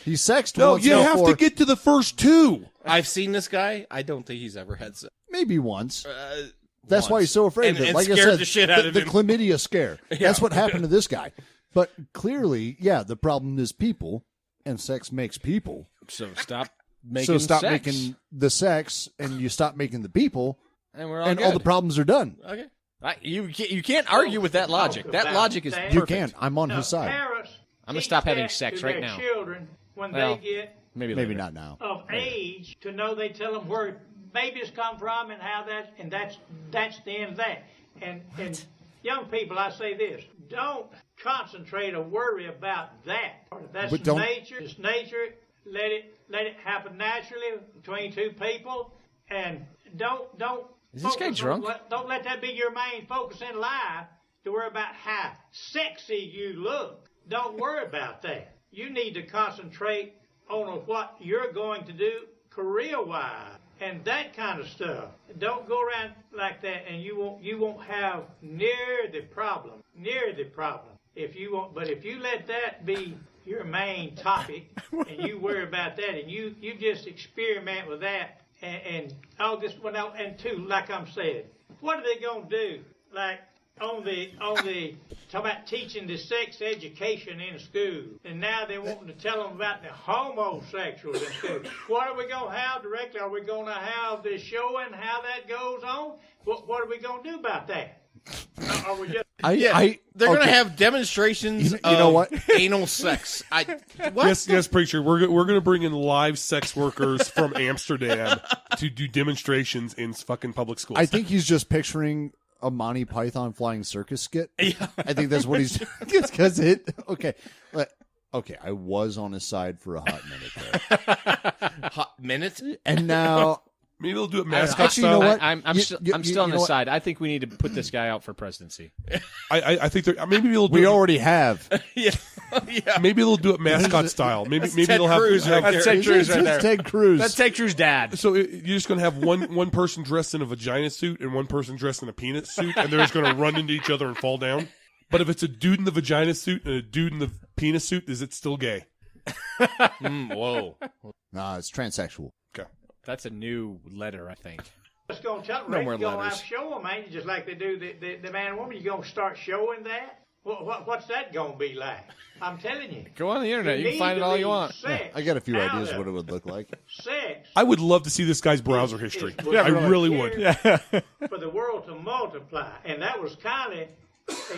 Speaker 1: he sexed
Speaker 2: No,
Speaker 1: once.
Speaker 2: you have to get to the first two.
Speaker 3: I've seen this guy. I don't think he's ever had sex.
Speaker 1: maybe once. That's why
Speaker 3: once.
Speaker 1: he's so afraid
Speaker 3: And-
Speaker 1: of it.
Speaker 3: and
Speaker 1: Like I
Speaker 3: scared
Speaker 1: said,
Speaker 3: the shit out of
Speaker 1: the
Speaker 3: him.
Speaker 1: chlamydia scare. That's what happened to this guy. But clearly, yeah, the problem is people, and sex makes people.
Speaker 8: So stop making.
Speaker 1: So stop
Speaker 8: sex.
Speaker 1: making the sex, and you stop making the people,
Speaker 8: and we're all
Speaker 1: and
Speaker 8: good.
Speaker 1: all the problems are done.
Speaker 3: Okay.
Speaker 8: You can't argue with that logic.
Speaker 7: Talk
Speaker 8: That
Speaker 7: about
Speaker 8: logic is
Speaker 7: that.
Speaker 1: You
Speaker 8: perfect.
Speaker 1: can. I'm on
Speaker 7: Now,
Speaker 1: his side.
Speaker 7: parents
Speaker 8: I'm gonna
Speaker 7: teach
Speaker 8: stop having
Speaker 7: that
Speaker 8: sex
Speaker 7: to
Speaker 8: right
Speaker 7: their
Speaker 8: now.
Speaker 7: children when
Speaker 8: Well,
Speaker 7: they get
Speaker 8: Maybe
Speaker 1: Maybe
Speaker 8: later.
Speaker 1: not now.
Speaker 7: of age to know, they tell them where babies come from and how that's the end of that. And young people, I say this: don't concentrate or worry about that. That's
Speaker 1: But don't-
Speaker 7: nature. It's nature. Let it happen naturally between two people, and don't.
Speaker 8: Is this guy
Speaker 7: focus on-
Speaker 8: drunk?
Speaker 7: Don't let that be your main focus in life. To worry about how sexy you look. Don't worry about that. You need to concentrate on what you're going to do career-wise and that kind of stuff. Don't go around like that, and you won't have near the problem. If you want, but if you let that be your main topic and you worry about that and you just experiment with that and all this, and two, like I'm saying, what are they gonna do? Like on the talk about teaching the sex education in school, and now they're wanting to tell them about the homosexuals in school. What are we gonna have directly? Are we gonna have the showing how that goes on? What are we gonna do about that? Are we just
Speaker 3: They're going to
Speaker 1: okay.
Speaker 3: have demonstrations
Speaker 1: You know
Speaker 3: of
Speaker 1: what?
Speaker 3: anal sex. What?
Speaker 2: Yes, preacher. We're going to bring in live sex workers from Amsterdam to do demonstrations in fucking public schools.
Speaker 1: I think he's just picturing a Monty Python flying circus skit. Yeah. I think that's what he's because it. Okay, okay. I was on his side for a hot minute there,
Speaker 3: Hot minute?
Speaker 1: and now.
Speaker 2: Maybe they'll do it mascot
Speaker 1: Actually, you know
Speaker 2: style.
Speaker 1: what?
Speaker 8: I'm
Speaker 1: You-
Speaker 8: still
Speaker 1: you-
Speaker 8: I'm
Speaker 1: you
Speaker 8: still on
Speaker 1: know
Speaker 8: the
Speaker 1: what?
Speaker 8: side. I think we need to put this guy out for presidency.
Speaker 2: I think they're maybe they'll do
Speaker 1: We
Speaker 2: it,
Speaker 1: already have.
Speaker 3: Yeah.
Speaker 2: maybe they'll do it mascot style. Maybe
Speaker 3: Ted
Speaker 2: they'll have,
Speaker 3: Cruz right there.
Speaker 8: That's Ted Cruz right
Speaker 1: It's
Speaker 8: there.
Speaker 1: Ted Cruz.
Speaker 8: That's Ted Cruz's dad.
Speaker 2: So you're just going to have one person dressed in a vagina suit and one person dressed in a penis suit, and they're just going to run into each other and fall down. But if it's a dude in the vagina suit and a dude in the penis suit, is it still gay?
Speaker 3: Whoa.
Speaker 1: Nah, it's transsexual.
Speaker 2: Okay.
Speaker 8: That's a new letter, I think.
Speaker 7: just gonna tell them?
Speaker 8: No
Speaker 7: You're
Speaker 8: more
Speaker 7: gonna have
Speaker 8: letters.
Speaker 7: to show them, ain't you? Just like they do the man and woman. You gonna start showing that? What's that gonna be like? I'm telling you.
Speaker 8: Go on the internet. You can find it all you want.
Speaker 7: Sex
Speaker 1: I got a few
Speaker 7: out
Speaker 1: ideas
Speaker 7: of
Speaker 1: what it would look like.
Speaker 7: Sex.
Speaker 2: I would love to see this guy's browser history.
Speaker 7: Yeah,
Speaker 2: I really would.
Speaker 7: For the world to multiply, and that was kind of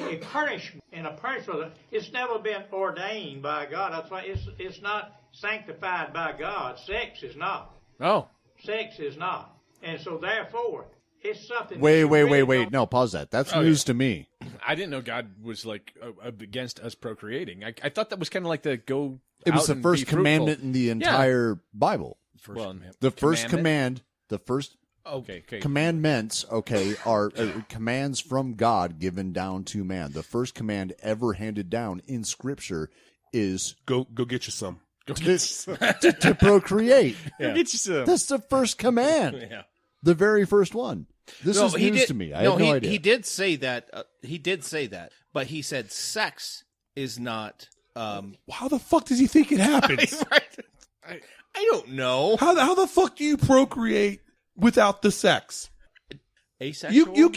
Speaker 7: a punishment. And a punishment. It's never been ordained by God. That's why it's not sanctified by God. Sex is not.
Speaker 8: Oh,
Speaker 7: Sex is not. And so therefore, it's something.
Speaker 1: Wait.
Speaker 7: that you really don't-
Speaker 1: No, pause that. That's news to me.
Speaker 8: I didn't know God was like against us procreating. I thought that was kind of like the go.
Speaker 1: It was
Speaker 8: out
Speaker 1: the
Speaker 8: and
Speaker 1: first
Speaker 8: be fruitful.
Speaker 1: commandment in the entire Bible.
Speaker 8: Well,
Speaker 1: The first
Speaker 8: commandment?
Speaker 1: the first
Speaker 8: Okay.
Speaker 1: commandments, are commands from God given down to man. The first command ever handed down in Scripture is
Speaker 2: Go get you some.
Speaker 1: to procreate.
Speaker 8: Get you some.
Speaker 1: That's the first command.
Speaker 3: Yeah.
Speaker 1: The very first one. This is news to me. I had no idea.
Speaker 3: He did say that. But he said sex is not.
Speaker 2: How the fuck does he think it happens?
Speaker 3: I don't know.
Speaker 2: How the fuck do you procreate without the sex?
Speaker 3: Asexual?
Speaker 2: You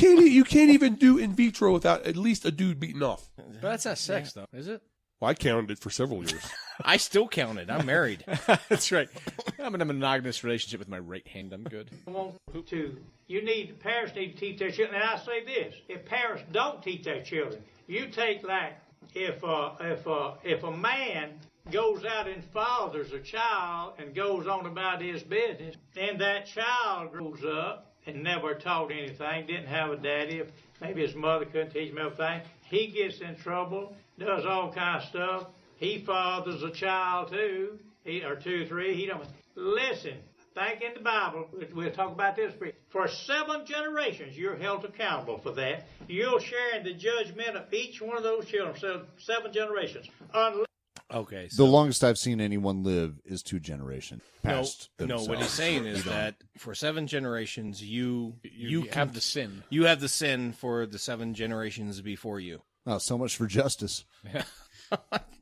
Speaker 2: can't even do in vitro without at least a dude beating off.
Speaker 8: But that's not sex, though, is it?
Speaker 2: Well, I counted it for several years.
Speaker 3: I still counted. I'm married.
Speaker 4: That's right. I'm in a monogamous relationship with my right hand. I'm good.
Speaker 7: Parents need to teach their children. And I say this: if parents don't teach their children, you take like if a man goes out and fathers a child and goes on about his business, and that child grows up and never taught anything, didn't have a daddy, maybe his mother couldn't teach him everything, he gets in trouble, does all kind of stuff. He fathers a child too, or 2 or 3. He don't listen. Think in the Bible. We'll talk about this for 7 generations. You're held accountable for that. You'll share in the judgment of each one of those children. So 7 generations.
Speaker 3: Okay.
Speaker 1: The longest I've seen anyone live is 2 generations past
Speaker 3: No,
Speaker 1: themselves.
Speaker 3: what he's saying is that for 7 generations, you
Speaker 8: have the sin.
Speaker 3: You have the sin for the 7 generations before you.
Speaker 1: Oh, so much for justice.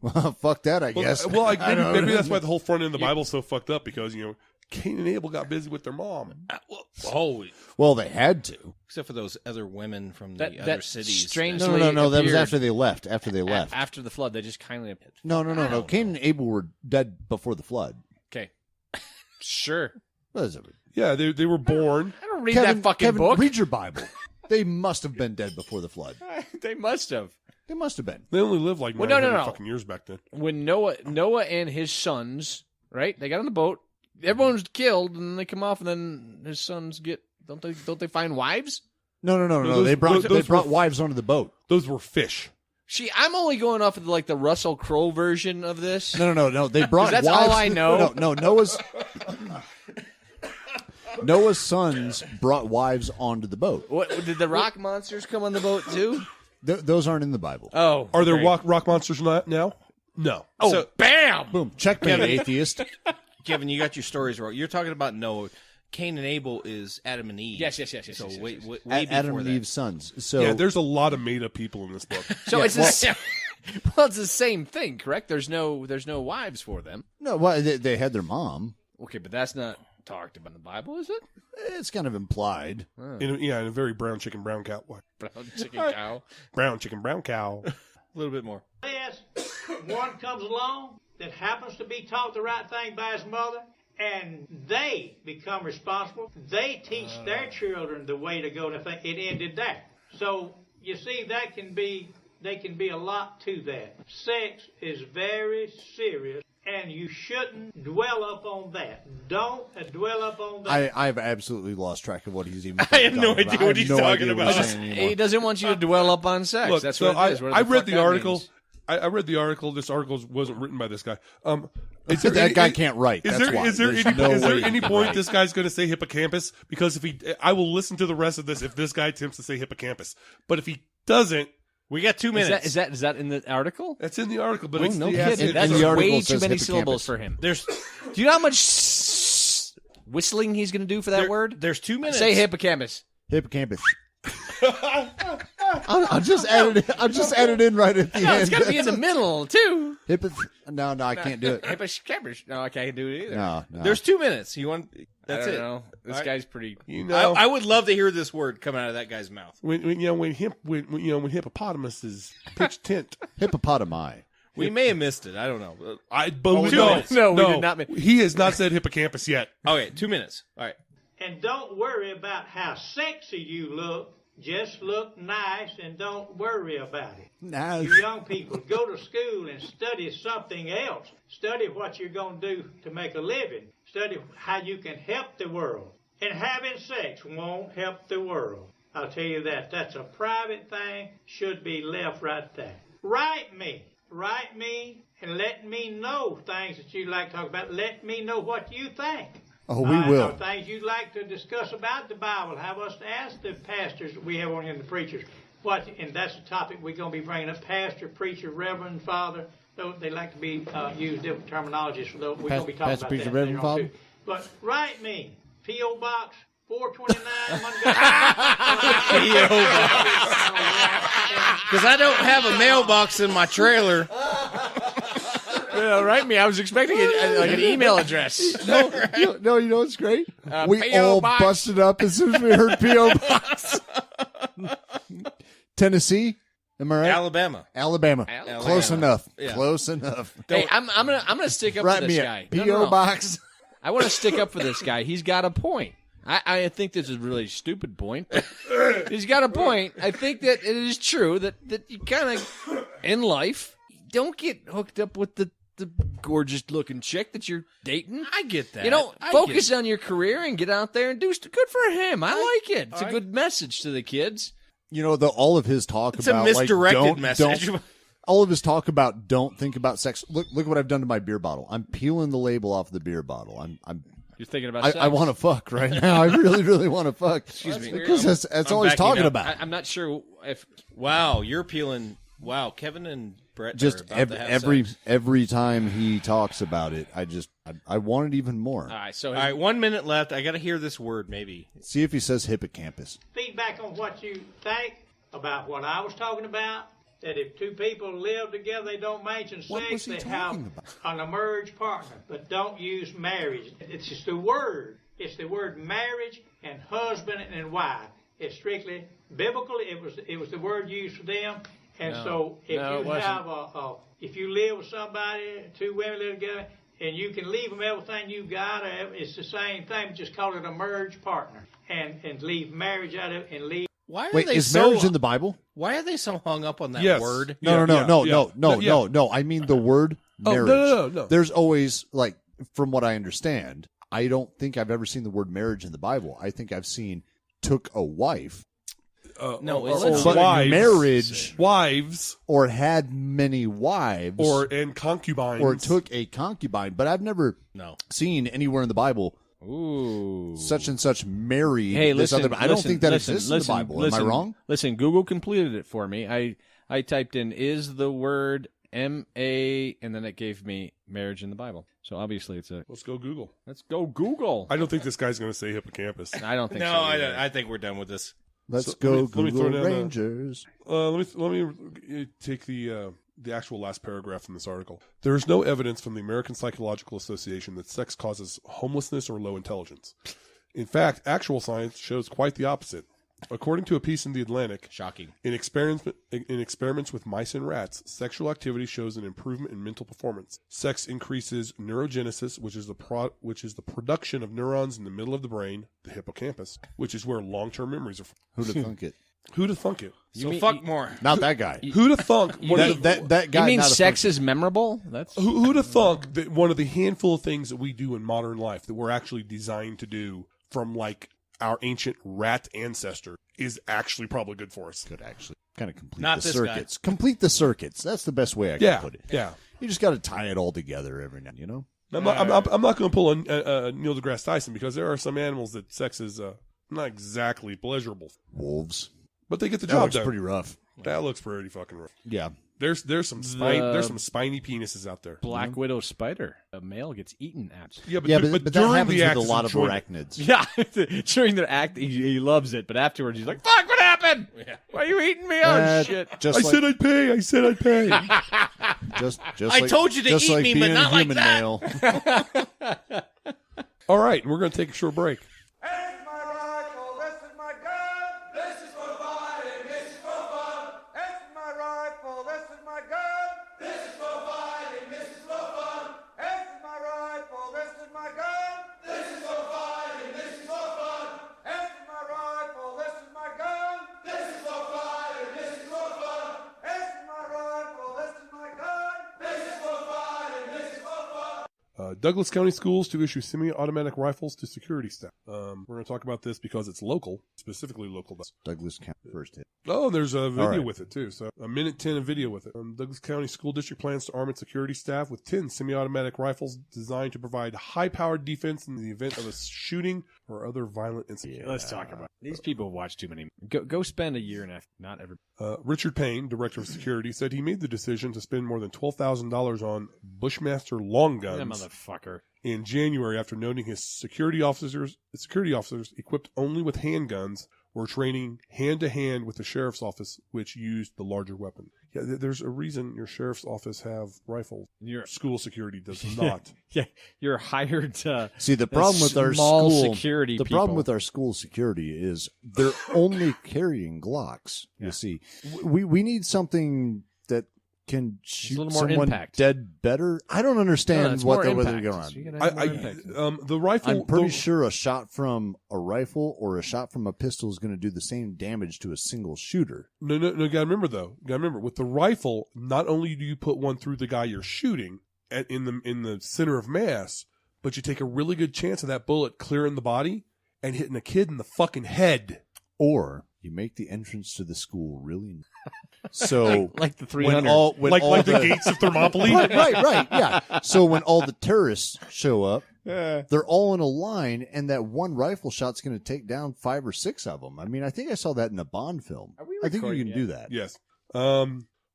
Speaker 1: Well, fuck that, I guess.
Speaker 2: Well, maybe that's why the whole front end of the Bible's so fucked up, because, Cain and Abel got busy with their mom.
Speaker 1: Well, they had to.
Speaker 3: Except for those other women from the other cities.
Speaker 8: Strangely,
Speaker 1: No. That was
Speaker 8: appeared
Speaker 1: after they left. After they left.
Speaker 8: After the flood, they just kindly.
Speaker 1: No. Cain and Abel were dead before the flood.
Speaker 8: Okay, sure.
Speaker 1: What is it?
Speaker 2: Yeah, they were born.
Speaker 8: I don't read that fucking
Speaker 1: Kevin,
Speaker 8: book.
Speaker 1: read your Bible. They must have been dead before the flood.
Speaker 8: They must have.
Speaker 1: They must have been.
Speaker 2: They only lived like 900 fucking years back then.
Speaker 8: When Noah and his sons, right? They got on the boat. Everyone's killed, and then they come off, and then his sons get. Don't they find wives?
Speaker 1: No. They brought wives onto the boat.
Speaker 2: Those were fish.
Speaker 8: I'm only going off of the Russell Crowe version of this.
Speaker 1: No. They brought.
Speaker 8: That's
Speaker 1: wives.
Speaker 8: all I know.
Speaker 1: No. Noah's sons brought wives onto the boat.
Speaker 8: What did the rock monsters come on the boat too?
Speaker 1: Those aren't in the Bible.
Speaker 8: Oh,
Speaker 2: are there rock monsters now? No.
Speaker 8: Oh,
Speaker 3: So-
Speaker 8: bam!
Speaker 1: Boom. Checkmate, atheist.
Speaker 3: Kevin, you got your stories wrong. You're talking about Noah. Cain and Abel is Adam and Eve.
Speaker 8: Yes.
Speaker 3: So way
Speaker 1: Adam
Speaker 3: before
Speaker 1: and
Speaker 3: that.
Speaker 1: Eve's sons. So
Speaker 2: Yeah, there's a lot of made up people in this book.
Speaker 8: So it's the same. Well, it's the same thing, correct? There's no wives for them.
Speaker 1: no, well, they had their mom.
Speaker 8: Okay, but that's not talked about in the Bible, is it?
Speaker 1: It's kind of implied.
Speaker 2: In a very brown chicken, brown cow. What?
Speaker 8: Brown chicken cow.
Speaker 2: Brown chicken, brown cow.
Speaker 3: A little bit more.
Speaker 7: Unless one comes along that happens to be taught the right thing by his mother, and they become responsible. They teach their children the way to go. And it ended there. So you see, there can be a lot to that. Sex is very serious, and you shouldn't dwell up on that. Don't dwell up on that.
Speaker 1: I've absolutely lost track of what he's even.
Speaker 3: I have no
Speaker 1: talking
Speaker 3: idea
Speaker 1: about.
Speaker 3: what he's talking about.
Speaker 1: he's saying anymore.
Speaker 8: He doesn't want you to dwell up on sex.
Speaker 2: Look,
Speaker 8: That's
Speaker 2: so
Speaker 8: what it is.
Speaker 2: I read the article. I read the article. This article wasn't written by this guy.
Speaker 1: That guy can't write. That's why.
Speaker 2: Is there
Speaker 1: There's
Speaker 2: any,
Speaker 1: no
Speaker 2: is there
Speaker 1: way he
Speaker 2: any
Speaker 1: can
Speaker 2: point
Speaker 1: write.
Speaker 2: this guy's going to say hippocampus? Because I will listen to the rest of this if this guy attempts to say hippocampus. But if he doesn't,
Speaker 3: We got 2 minutes.
Speaker 8: Is that in the article?
Speaker 2: that's in the article. But
Speaker 8: Oh,
Speaker 2: it's
Speaker 8: no
Speaker 2: the
Speaker 8: kidding.
Speaker 1: in
Speaker 8: That's
Speaker 1: the article
Speaker 8: way
Speaker 1: it
Speaker 8: too
Speaker 1: says
Speaker 8: many
Speaker 1: hippocampus.
Speaker 8: syllables for him.
Speaker 3: There's
Speaker 8: Do you know how much whistling he's going to do for that word?
Speaker 3: There's 2 minutes.
Speaker 8: Say hippocampus.
Speaker 1: Hippocampus. I'll just edit in right at the
Speaker 8: No,
Speaker 1: end.
Speaker 8: it's got to be in the middle too.
Speaker 1: No, I can't do it.
Speaker 8: Hippocampus. No, I can't do it either.
Speaker 1: No.
Speaker 3: There's 2 minutes. You want? That's
Speaker 8: I don't
Speaker 3: it.
Speaker 8: know. This guy's pretty.
Speaker 3: I would love to hear this word come out of that guy's mouth.
Speaker 2: when hippopotamus is pitch tent.
Speaker 1: Hippopotami.
Speaker 3: We may have missed it. I don't know.
Speaker 2: But we
Speaker 3: 2
Speaker 2: no,
Speaker 3: minutes.
Speaker 8: No, we did not.
Speaker 2: He has not said hippocampus yet.
Speaker 3: Okay, 2 minutes. All right.
Speaker 7: And don't worry about how sexy you look. Just look nice and don't worry about it.
Speaker 1: No.
Speaker 7: You young people, go to school and study something else. Study what you're going to do to make a living. Study how you can help the world. And having sex won't help the world. I'll tell you that. That's a private thing. Should be left right there. Write me, and let me know things that you'd like to talk about. Let me know what you think.
Speaker 1: Oh, we will.
Speaker 7: Things you'd like to discuss about the Bible. Have us to ask the pastors we have on here, the preachers. And that's the topic we're going to be bringing up. Pastor, preacher, reverend, father. They like to be use different terminologies for those. We're going to be talking
Speaker 1: Pastor,
Speaker 7: about
Speaker 1: preacher,
Speaker 7: that
Speaker 1: reverend,
Speaker 7: later on,
Speaker 1: father?
Speaker 7: too. But write me, P.O. Box 429,
Speaker 3: Because I don't have a mailbox in my trailer.
Speaker 8: Write me. I was expecting like an email address.
Speaker 1: You know what's great? We
Speaker 8: P.O.
Speaker 1: all
Speaker 8: Box.
Speaker 1: busted up as soon as we heard P.O. Box. Tennessee? Am I right?
Speaker 3: Alabama.
Speaker 1: Alabama. Close enough.
Speaker 3: Yeah.
Speaker 1: Close enough.
Speaker 8: Hey, I'm gonna stick up
Speaker 1: Write
Speaker 8: for
Speaker 1: me
Speaker 8: this
Speaker 1: a
Speaker 8: guy.
Speaker 1: P.O.
Speaker 8: No.
Speaker 1: Box.
Speaker 8: I want to stick up for this guy. He's got a point. I think this is a really stupid point, but he's got a point. I think that it is true that you kind of, in life, don't get hooked up with the gorgeous looking chick that you're dating.
Speaker 3: I get that.
Speaker 8: You know,
Speaker 3: I
Speaker 8: focus
Speaker 3: get
Speaker 8: on your career and get out there and do good for him. I like it. It's a good message to the kids.
Speaker 1: You know, all of his talk
Speaker 3: It's
Speaker 1: about
Speaker 3: a misdirected
Speaker 1: like,
Speaker 3: message.
Speaker 1: Don't, all of his talk about don't think about sex. Look what I've done to my beer bottle. I'm peeling the label off the beer bottle.
Speaker 8: You're thinking about sex.
Speaker 1: I want to fuck right now. I really, really want to fuck.
Speaker 3: Excuse me.
Speaker 1: Because that's
Speaker 3: I'm
Speaker 1: all he's
Speaker 3: backing
Speaker 1: talking
Speaker 3: up.
Speaker 1: about.
Speaker 8: I'm not sure if
Speaker 3: Wow, you're peeling. Wow, Kevin and Brett
Speaker 1: Just
Speaker 3: are about to have
Speaker 1: every
Speaker 3: sex.
Speaker 1: time he talks about it, I want it even more.
Speaker 8: all right. So
Speaker 3: All right, 1 minute left. I got to hear this word, maybe.
Speaker 1: See if he says hippocampus.
Speaker 7: Feedback on what you think about what I was talking about. That if two people live together, they don't mention
Speaker 1: What
Speaker 7: sex,
Speaker 1: was he
Speaker 7: they
Speaker 1: talking
Speaker 7: have an emerged partner. But don't use marriage. It's just the word. It's the word marriage and husband and wife. It's strictly biblical. It was the word used for them. And so if
Speaker 8: it
Speaker 7: you
Speaker 8: wasn't.
Speaker 7: have if you live with somebody, two women live together, and you can leave them everything you got, it's the same thing. Just call it a merged partner, and leave marriage out of it, and leave.
Speaker 3: Why are
Speaker 1: Wait,
Speaker 3: they
Speaker 1: is
Speaker 3: so?
Speaker 1: marriage in the Bible?
Speaker 3: Why are they so hung up on that
Speaker 2: Yes.
Speaker 3: word?
Speaker 2: Yeah,
Speaker 1: No. I mean the word
Speaker 2: Oh,
Speaker 1: marriage.
Speaker 2: no.
Speaker 1: There's always, like, from what I understand, I don't think I've ever seen the word marriage in the Bible. I think I've seen took a wife
Speaker 3: No,
Speaker 2: or
Speaker 3: it's
Speaker 1: but
Speaker 2: wives,
Speaker 1: marriage
Speaker 2: wives,
Speaker 1: or had many wives
Speaker 2: and concubines,
Speaker 1: or took a concubine. But I've never
Speaker 3: No.
Speaker 1: seen anywhere in the Bible
Speaker 4: Ooh.
Speaker 1: such and such married
Speaker 4: Hey,
Speaker 1: this
Speaker 4: listen.
Speaker 1: other. I don't
Speaker 4: listen,
Speaker 1: think that
Speaker 4: listen,
Speaker 1: exists
Speaker 4: listen,
Speaker 1: in the Bible.
Speaker 4: Listen,
Speaker 1: Am I wrong?
Speaker 4: Listen, Google completed it for me. I typed in "is the word M-A," and then it gave me marriage in the Bible. So obviously it's a.
Speaker 2: Let's go Google.
Speaker 4: Let's go Google.
Speaker 2: I don't think this guy's going to say hippocampus.
Speaker 4: I don't think
Speaker 3: No,
Speaker 4: so.
Speaker 3: I,
Speaker 4: either.
Speaker 3: don't. I think we're done with this.
Speaker 1: Let's
Speaker 2: So,
Speaker 1: go
Speaker 2: let me throw
Speaker 1: Google
Speaker 2: down a-
Speaker 1: Rangers.
Speaker 2: Let me take the actual last paragraph from this article. There is no evidence from the American Psychological Association that sex causes homelessness or low intelligence. In fact, actual science shows quite the opposite. According to a piece in The Atlantic,
Speaker 3: Shocking.
Speaker 2: in experiments with mice and rats, sexual activity shows an improvement in mental performance. Sex increases neurogenesis, which is the production of neurons in the middle of the brain, the hippocampus, which is where long-term memories are from.
Speaker 1: Who'd have thunk it?
Speaker 2: Who'd have thunk it?
Speaker 3: So fuck more.
Speaker 1: Not that guy.
Speaker 2: Who'd have thunk? one of the-
Speaker 1: That guy.
Speaker 4: You mean
Speaker 1: not a
Speaker 4: sex
Speaker 1: thunk-
Speaker 4: is memorable? That's
Speaker 2: Who'd have thunk that one of the handful of things that we do in modern life that we're actually designed to do from like our ancient rat ancestor is actually probably good for us.
Speaker 1: could actually kind of complete
Speaker 3: Not
Speaker 1: the
Speaker 3: this guy.
Speaker 1: circuits. Complete the circuits. That's the best way I can
Speaker 2: Yeah,
Speaker 1: put it.
Speaker 2: yeah.
Speaker 1: You just got to tie it all together every now, you know.
Speaker 2: I'm not going to pull a Neil deGrasse Tyson because there are some animals that sex is not exactly pleasurable,
Speaker 1: Wolves.
Speaker 2: but they get the
Speaker 1: That
Speaker 2: job
Speaker 1: looks
Speaker 2: done.
Speaker 1: pretty rough.
Speaker 2: That looks pretty fucking rough.
Speaker 1: Yeah.
Speaker 2: There's some spiny penises out there.
Speaker 4: Black Widow spider. A male gets eaten at.
Speaker 2: Yeah, but,
Speaker 1: Yeah,
Speaker 2: but
Speaker 1: but that
Speaker 2: during
Speaker 1: happens
Speaker 2: the
Speaker 1: with
Speaker 2: act
Speaker 1: a
Speaker 2: is
Speaker 1: lot of
Speaker 2: enjoyment.
Speaker 1: arachnids.
Speaker 4: Yeah, during the act, he loves it, but afterwards he's like, "Fuck! What happened? Why are you eating me? Oh shit!"
Speaker 1: Just
Speaker 2: I
Speaker 1: like,
Speaker 2: said I'd pay. I said I'd pay.
Speaker 1: just
Speaker 3: I
Speaker 1: like,
Speaker 3: told you to
Speaker 1: just
Speaker 3: eat
Speaker 1: like
Speaker 3: me,
Speaker 1: being
Speaker 3: but not
Speaker 1: a
Speaker 3: like
Speaker 1: human
Speaker 3: that.
Speaker 1: male.
Speaker 2: All right, we're going to take a short break. Douglas County Schools to issue semi-automatic rifles to security staff. We're going to talk about this because it's local, specifically local.
Speaker 1: Douglas County first hit.
Speaker 2: Oh, there's a video
Speaker 1: right.
Speaker 2: with it too. So a minute 10 of video with it. Douglas County School District plans to arm its security staff with 10 semi-automatic rifles designed to provide high-powered defense in the event of a shooting or other violent incident.
Speaker 4: Let's talk about it. These people watch too many. Go spend a year and a half. Not every.
Speaker 2: Richard Payne, director of security, said he made the decision to spend more than $12,000 on Bushmaster long
Speaker 4: That
Speaker 2: guns
Speaker 4: motherfucker.
Speaker 2: in January after noting his security officers equipped only with handguns were training hand-to-hand with the sheriff's office, which used the larger weapon. Yeah, there's a reason your sheriff's office have rifles.
Speaker 4: Your
Speaker 2: School security does not.
Speaker 4: yeah, you're hired.
Speaker 1: See, the problem with our
Speaker 4: small
Speaker 1: school
Speaker 4: security.
Speaker 1: The
Speaker 4: people.
Speaker 1: problem with our school security is they're only carrying Glocks.
Speaker 4: Yeah.
Speaker 1: You see, we need something that can shoot
Speaker 4: little more
Speaker 1: someone
Speaker 4: impact.
Speaker 1: dead better. I don't understand
Speaker 4: it's
Speaker 1: what
Speaker 4: more
Speaker 1: they're
Speaker 4: impact.
Speaker 1: going
Speaker 4: So you
Speaker 1: on.
Speaker 4: gotta have more impact.
Speaker 2: The rifle.
Speaker 1: I'm pretty
Speaker 2: the-
Speaker 1: sure a shot from a rifle or a shot from a pistol is going to do the same damage to a single shooter.
Speaker 2: No. You gotta remember though. You gotta remember with the rifle. Not only do you put one through the guy you're shooting in the center of mass, but you take a really good chance of that bullet clearing the body and hitting a kid in the fucking head.
Speaker 1: Or you make the entrance to the school really. So
Speaker 4: like the
Speaker 1: when
Speaker 4: 300.
Speaker 1: all when all
Speaker 2: Like the gates of Thermopylae.
Speaker 1: right, yeah. So when all the terrorists show up, they're all in a line, and that one rifle shot's going to take down 5 or 6 of them. I mean, I think I saw that in a Bond film.
Speaker 4: Are we
Speaker 1: I think you
Speaker 4: recording
Speaker 1: can
Speaker 4: yet?
Speaker 1: do that.
Speaker 2: Yes.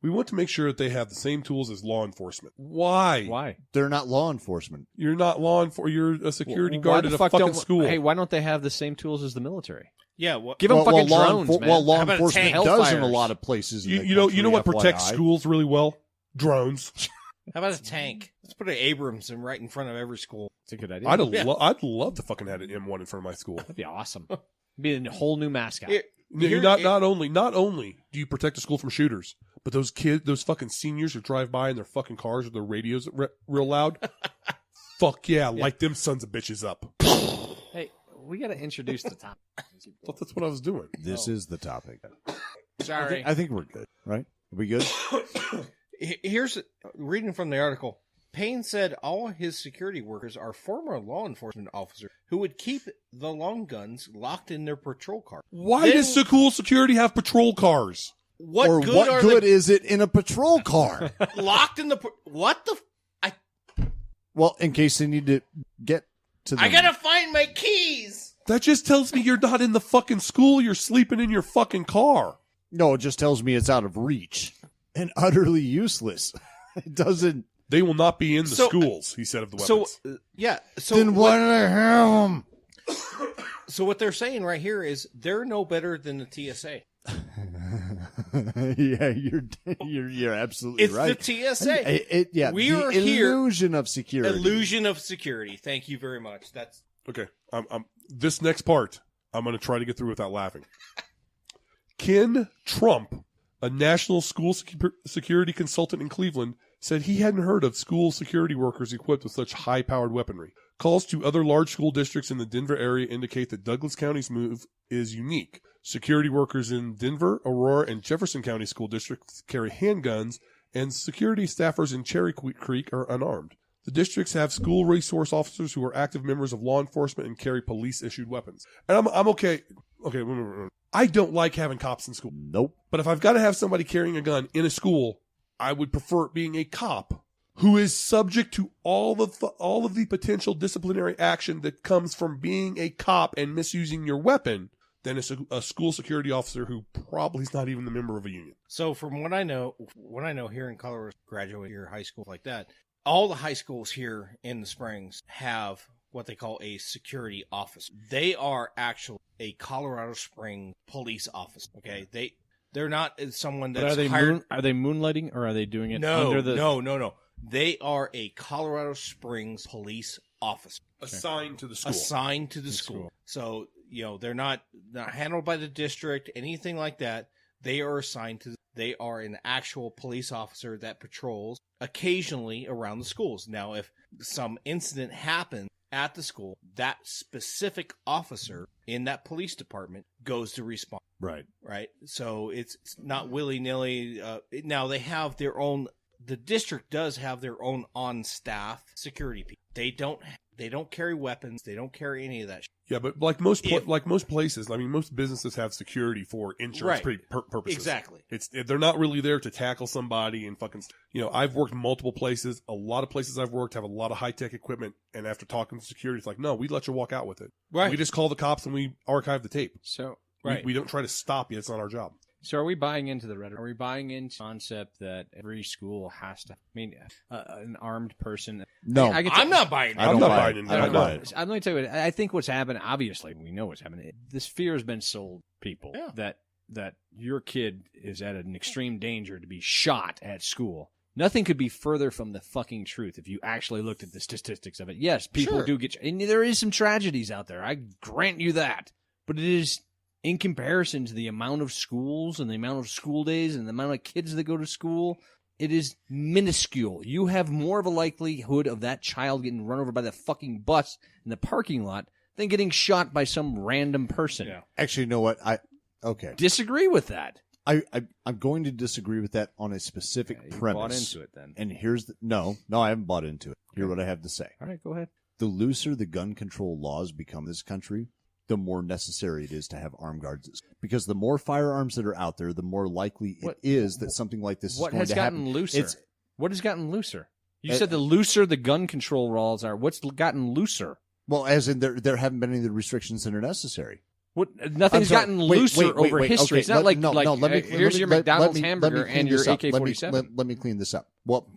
Speaker 2: We want to make sure that they have the same tools as law enforcement. Why?
Speaker 4: Why?
Speaker 1: They're not law enforcement.
Speaker 2: You're not law enforcement. You're a security
Speaker 4: Why
Speaker 2: guard
Speaker 4: the
Speaker 2: at a
Speaker 4: fuck
Speaker 2: fucking
Speaker 4: don't-
Speaker 2: school.
Speaker 4: Hey, why don't they have the same tools as the military?
Speaker 3: Yeah, what?
Speaker 4: Give them fucking drones, man.
Speaker 1: Well, law
Speaker 3: How about a
Speaker 1: enforcement
Speaker 3: tank?
Speaker 1: does in a
Speaker 4: Hellfires.
Speaker 1: lot of places. In the
Speaker 2: you know
Speaker 1: country,
Speaker 2: what protects
Speaker 1: FYI.
Speaker 2: schools really well? Drones.
Speaker 3: How about a tank? Let's put an Abrams in right in front of every school.
Speaker 4: It's a good idea.
Speaker 2: I'd love to fucking have an M1 in front of my school.
Speaker 4: That'd be awesome. Be a whole new mascot.
Speaker 3: Here-
Speaker 2: You're not only do you protect the school from shooters, but those fucking seniors who drive by in their fucking cars with their radios real loud. Fuck yeah, light them sons of bitches up.
Speaker 4: Hey, we got to introduce the topic.
Speaker 2: Thought that's what I was doing.
Speaker 1: This is the topic.
Speaker 4: Sorry.
Speaker 1: I think we're good, right? Are we good?
Speaker 3: Here's reading from the article. Payne said all his security workers are former law enforcement officers who would keep the long guns locked in their patrol car.
Speaker 2: Why
Speaker 3: Then-
Speaker 2: does school security have patrol cars?
Speaker 3: What
Speaker 1: or
Speaker 3: good
Speaker 1: what
Speaker 3: are
Speaker 1: good is it in a patrol car?
Speaker 3: the locked in the what the?
Speaker 1: Well, in case they need to get to them.
Speaker 3: I gotta find my keys.
Speaker 2: That just tells me you're not in the fucking school. You're sleeping in your fucking car.
Speaker 1: No, it just tells me it's out of reach and utterly useless. It doesn't.
Speaker 2: They will not be in the
Speaker 3: So-
Speaker 2: schools, he said of the
Speaker 3: So
Speaker 2: weapons.
Speaker 3: yeah. So
Speaker 1: Then why do they have them?
Speaker 3: So what they're saying right here is they're no better than the TSA.
Speaker 1: Yeah, you're absolutely
Speaker 3: It's
Speaker 1: right.
Speaker 3: the TSA. We
Speaker 1: the
Speaker 3: are here-
Speaker 1: illusion of security.
Speaker 3: Illusion of security. Thank you very much. That's
Speaker 2: Okay, this next part, I'm going to try to get through without laughing. Ken Trump, a national school security consultant in Cleveland, said he hadn't heard of school security workers equipped with such high-powered weaponry. Calls to other large school districts in the Denver area indicate that Douglas County's move is unique. Security workers in Denver, Aurora, and Jefferson County school districts carry handguns, and security staffers in Cherry Creek are unarmed. The districts have school resource officers who are active members of law enforcement and carry police-issued weapons. And I'm okay. Okay, I don't like having cops in school.
Speaker 1: Nope.
Speaker 2: But if I've got to have somebody carrying a gun in a school, I would prefer it being a cop who is subject to all of the potential disciplinary action that comes from being a cop and misusing your weapon than a school security officer who probably is not even a member of a union.
Speaker 3: so. From what I know here in Colorado, graduate your high school like that. All the high schools here in the Springs have what they call a security officer. They are actually a Colorado Springs police officer. Okay, they're not someone
Speaker 4: But
Speaker 3: that's
Speaker 4: are they
Speaker 3: hired.
Speaker 4: are they moonlighting or are they doing it
Speaker 3: No,
Speaker 4: under the?
Speaker 3: no. They are a Colorado Springs police officer
Speaker 2: Assigned to the school.
Speaker 3: assigned to the school. So they're not handled by the district, anything like that. They are assigned to. They are an actual police officer that patrols occasionally around the schools. Now, if some incident happens at the school, that specific officer in that police department goes to respond.
Speaker 1: Right.
Speaker 3: Right. So it's not willy nilly. Now they have their own. The district does have their own on staff security people. They don't carry weapons. They don't carry any of that.
Speaker 2: Yeah, but like most places, I mean, most businesses have security for insurance
Speaker 3: Right.
Speaker 2: purposes.
Speaker 3: Exactly.
Speaker 2: They're not really there to tackle somebody and fucking. I've worked multiple places. A lot of places I've worked have a lot of high tech equipment, and after talking to security, it's like, no, we let you walk out with it.
Speaker 3: Right.
Speaker 2: We just call the cops and we archive the tape.
Speaker 4: So
Speaker 2: We don't try to stop you. It's not our job.
Speaker 4: So are we buying into the rhetoric? Are we buying into the concept that every school has to? I mean, an armed person.
Speaker 1: No.
Speaker 3: I'm not buying it.
Speaker 1: I don't
Speaker 2: I'm not
Speaker 1: buy
Speaker 2: buying
Speaker 1: it.
Speaker 2: into
Speaker 1: I
Speaker 2: that.
Speaker 1: don't buy it.
Speaker 4: Let me tell you what I think. What's happened? Obviously, we know what's happening. This fear has been sold to people
Speaker 3: Yeah.
Speaker 4: that that your kid is at an extreme danger to be shot at school, nothing could be further from the fucking truth if you actually looked at the statistics of it. Yes, people do get, and there is some tragedies out there. I grant you that. But it is, in comparison to the amount of schools and the amount of school days and the amount of kids that go to school, it is minuscule. You have more of a likelihood of that child getting run over by the fucking bus in the parking lot than getting shot by some random person.
Speaker 2: Yeah.
Speaker 1: Actually, you know what? Okay.
Speaker 4: Disagree with that.
Speaker 1: I'm going to disagree with that on a specific
Speaker 4: You
Speaker 1: premise.
Speaker 4: bought into it then.
Speaker 1: And here's the no, I haven't bought into it. Here's what I have to say.
Speaker 4: All right, go ahead.
Speaker 1: The looser the gun control laws become in this country, the more necessary it is to have armed guards. Because the more firearms that are out there, the more likely it is that something like this is
Speaker 4: What
Speaker 1: going
Speaker 4: has
Speaker 1: to happen.
Speaker 4: gotten looser?
Speaker 1: It's,
Speaker 4: What has gotten looser? You said the looser the gun control laws are. What's gotten looser?
Speaker 1: well, as in there haven't been any of the restrictions that are necessary.
Speaker 4: What? Nothing's
Speaker 1: I'm sorry.
Speaker 4: gotten
Speaker 1: Wait,
Speaker 4: looser
Speaker 1: wait,
Speaker 4: over
Speaker 1: wait.
Speaker 4: history.
Speaker 1: Okay,
Speaker 4: It's not here's your McDonald's hamburger
Speaker 1: clean
Speaker 4: and your
Speaker 1: this up.
Speaker 4: AK-47.
Speaker 1: Let me clean this up. Well,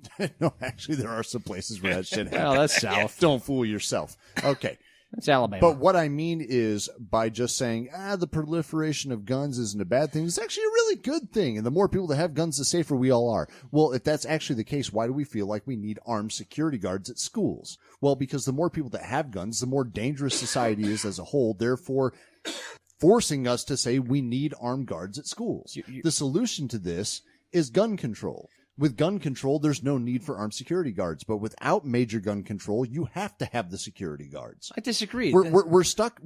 Speaker 1: no, actually, there are some places where that shit happens.
Speaker 4: Well, that's south.
Speaker 1: Don't fool yourself. Okay.
Speaker 4: That's Alabama.
Speaker 1: But what I mean is, by just saying, the proliferation of guns isn't a bad thing, it's actually a really good thing. And the more people that have guns, the safer we all are. Well, if that's actually the case, why do we feel like we need armed security guards at schools? Well, because the more people that have guns, the more dangerous society is as a whole. Therefore, forcing us to say we need armed guards at schools. The solution to this is gun control. With gun control, there's no need for armed security guards. But without major gun control, you have to have the security guards.
Speaker 4: I disagree.
Speaker 1: We're stuck